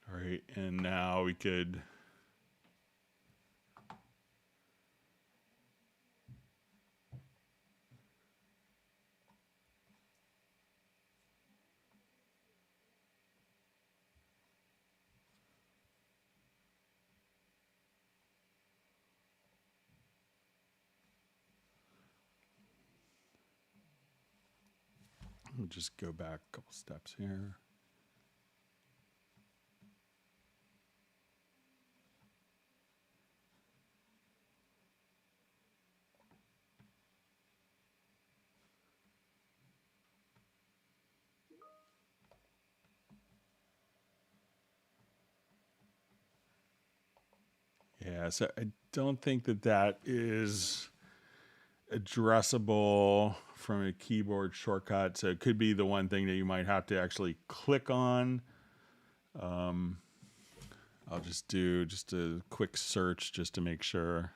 All right, and now we could we'll just go back a couple steps here. Yeah, so I don't think that that is addressable from a keyboard shortcut. So it could be the one thing that you might have to actually click on. I'll just do just a quick search just to make sure.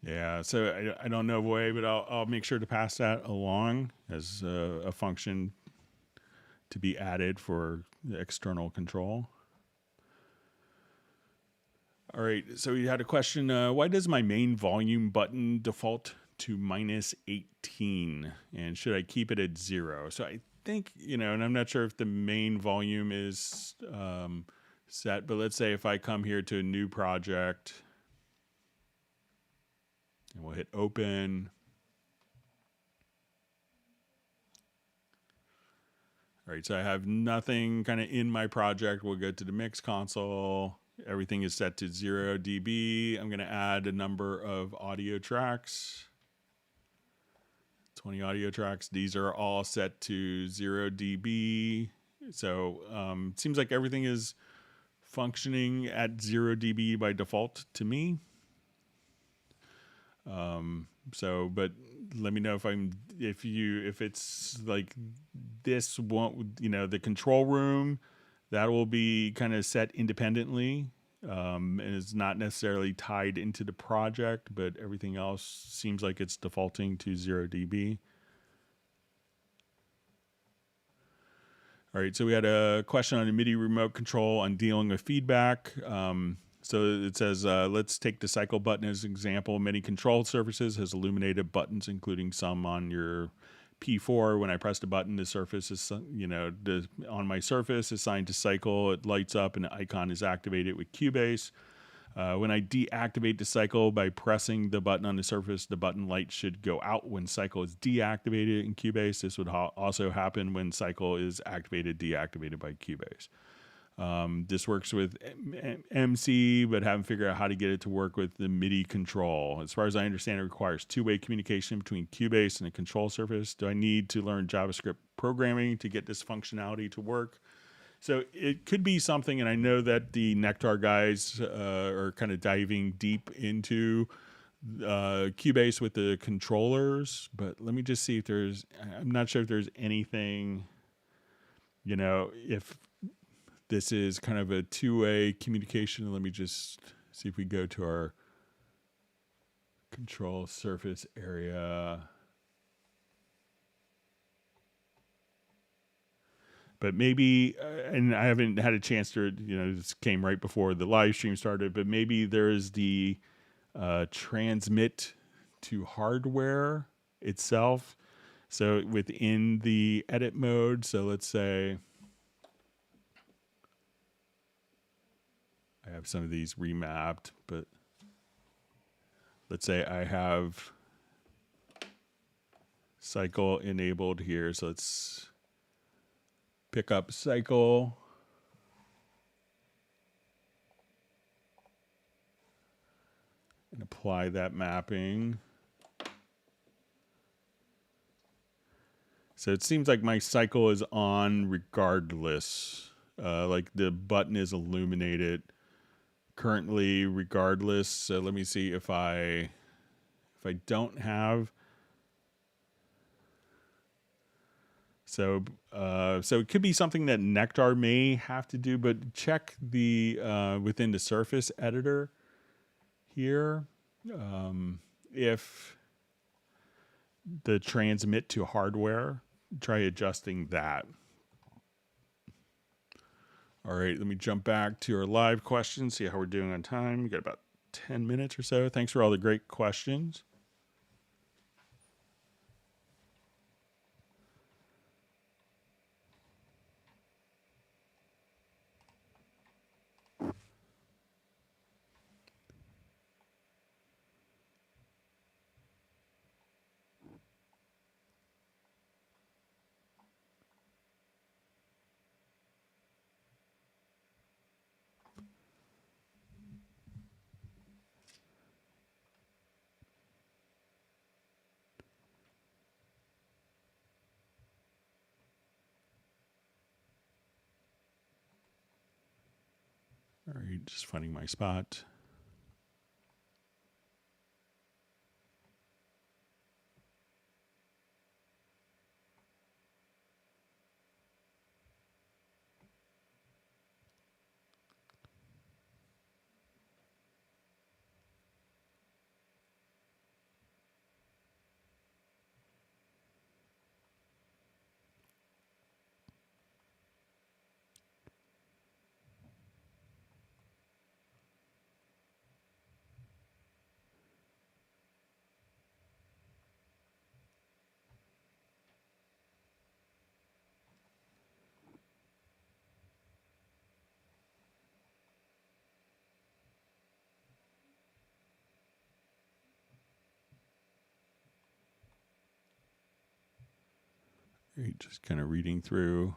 Yeah, so I don't know of a way, but I'll make sure to pass that along as a function to be added for the external control. All right, so we had a question. Why does my main volume button default to -18? And should I keep it at 0? So I think, and I'm not sure if the main volume is set, but let's say if I come here to a new project, and we'll hit open. All right, so I have nothing kind of in my project. We'll go to the mix console. Everything is set to 0 dB. I'm going to add a number of audio tracks. 20 audio tracks. These are all set to 0 dB. So it seems like everything is functioning at 0 dB by default to me. But let me know if it's like this won't, the control room, that will be kind of set independently. And it's not necessarily tied into the project, but everything else seems like it's defaulting to 0 dB. All right, so we had a question on the MIDI remote control on dealing with feedback. So it says, let's take the cycle button as an example. Many control surfaces has illuminated buttons, including some on your P4. When I press the button, the surface is, on my surface assigned to cycle, it lights up and the icon is activated with Cubase. When I deactivate the cycle by pressing the button on the surface, the button light should go out when cycle is deactivated in Cubase. This would also happen when cycle is deactivated by Cubase. This works with MC, but haven't figured out how to get it to work with the MIDI control. As far as I understand, it requires two-way communication between Cubase and the control surface. Do I need to learn JavaScript programming to get this functionality to work? So it could be something, and I know that the Nectar guys are kind of diving deep into Cubase with the controllers, but let me just see if I'm not sure if there's anything, if this is kind of a two-way communication. Let me just see if we go to our control surface area. But maybe, and I haven't had a chance to, this came right before the live stream started, but maybe there's the transmit to hardware itself. So within the edit mode, so let's say I have some of these remapped, but let's say I have cycle enabled here. So let's pick up cycle. And apply that mapping. So it seems like my cycle is on regardless. Like the button is illuminated currently regardless. So let me see if I don't have. So it could be something that Nectar may have to do, but check the within the Surface editor here if the transmit to hardware. Try adjusting that. All right, let me jump back to our live questions, see how we're doing on time. We got about 10 minutes or so. Thanks for all the great questions. All right, just finding my spot. All right, just kind of reading through.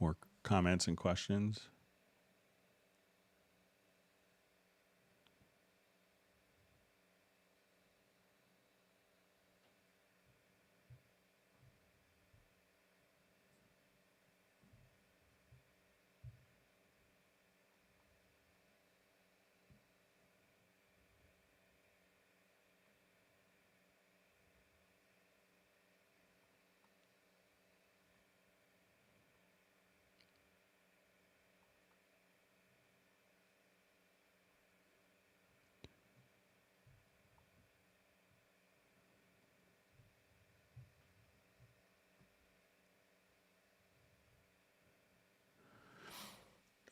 more comments and questions.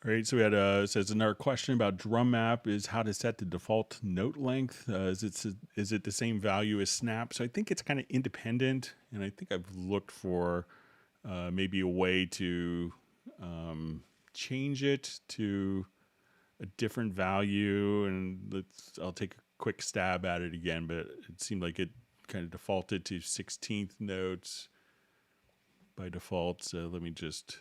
All right, so we had it says another question about drum map is how to set the default note length. Is it the same value as snap? So I think it's kind of independent, and I think I've looked for maybe a way to change it to a different value. And I'll take a quick stab at it again, but it seemed like it kind of defaulted to 16th notes by default. So let me just.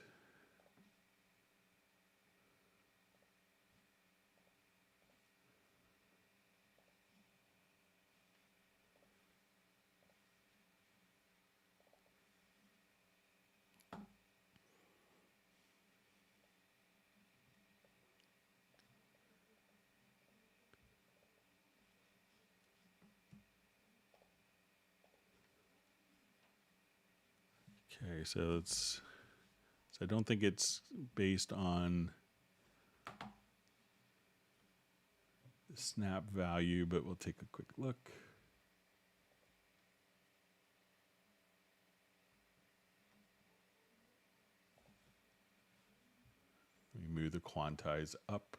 Okay, so I don't think it's based on the snap value, but we'll take a quick look. Let me move the quantize up.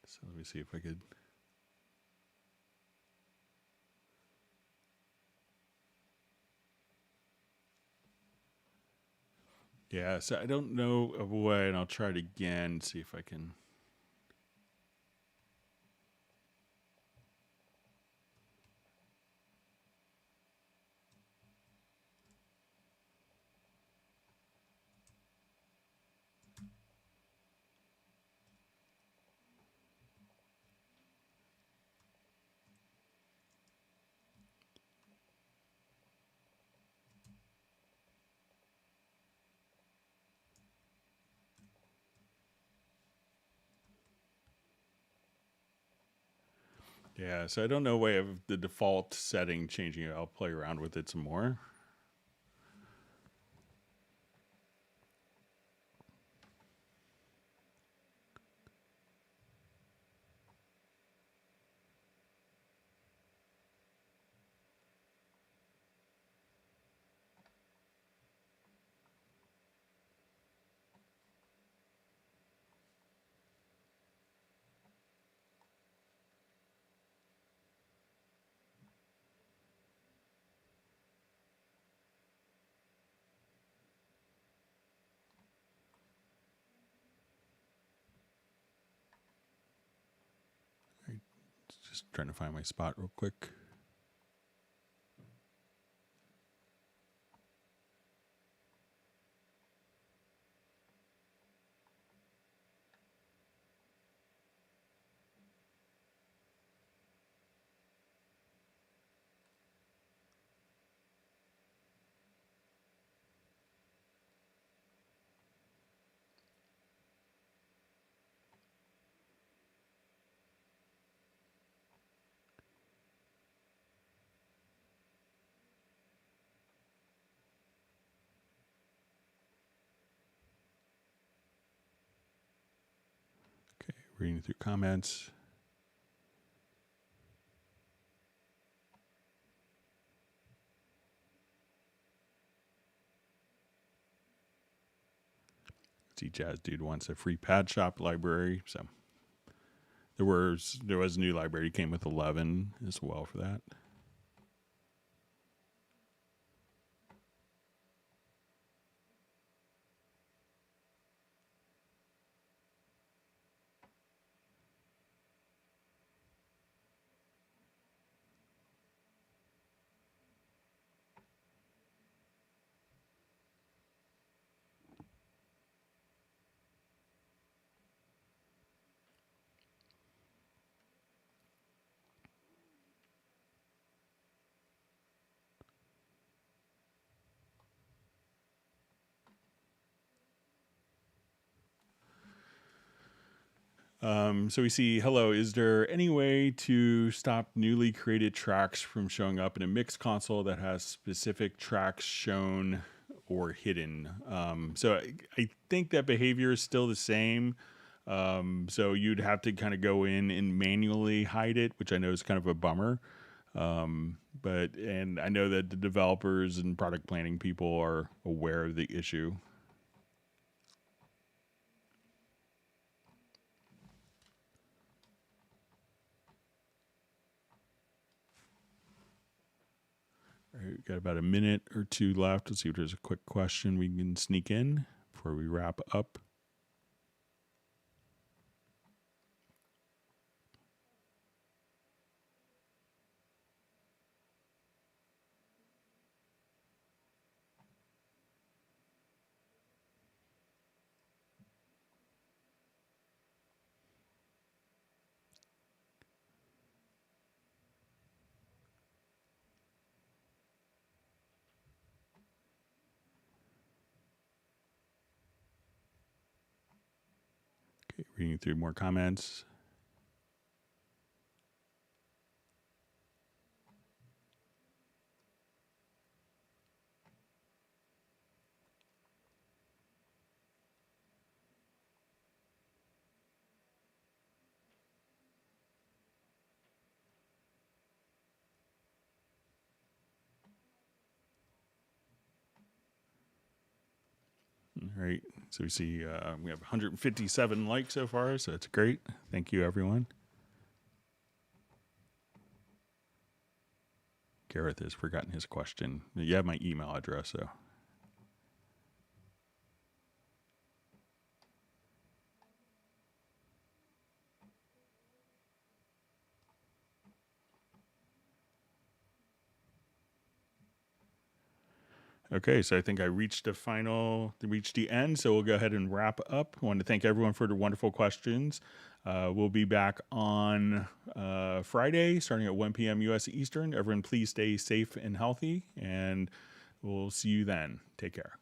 So let me see if I could. Yeah, so I don't know of a way, and I'll try it again, see if I can. Yeah, so I don't know a way of the default setting changing it. I'll play around with it some more. Just trying to find my spot real quick. Okay, reading through comments. See, Jazz Dude wants a free pad shop library, so there was a new library came with 11 as well for that. So we see, hello, is there any way to stop newly created tracks from showing up in a mix console that has specific tracks shown or hidden? So I think that behavior is still the same. So you'd have to kind of go in and manually hide it, which I know is kind of a bummer. And I know that the developers and product planning people are aware of the issue. All right, we've got about a minute or two left. Let's see if there's a quick question we can sneak in before we wrap up. Okay, reading through more comments. All right, so we see we have 157 likes so far, so it's great. Thank you, everyone. Gareth has forgotten his question. You have my email address, so. Okay, so I think I reached the end, so we'll go ahead and wrap up. I want to thank everyone for the wonderful questions. We'll be back on Friday, starting at 1 p.m. U.S. Eastern. Everyone, please stay safe and healthy, and we'll see you then. Take care.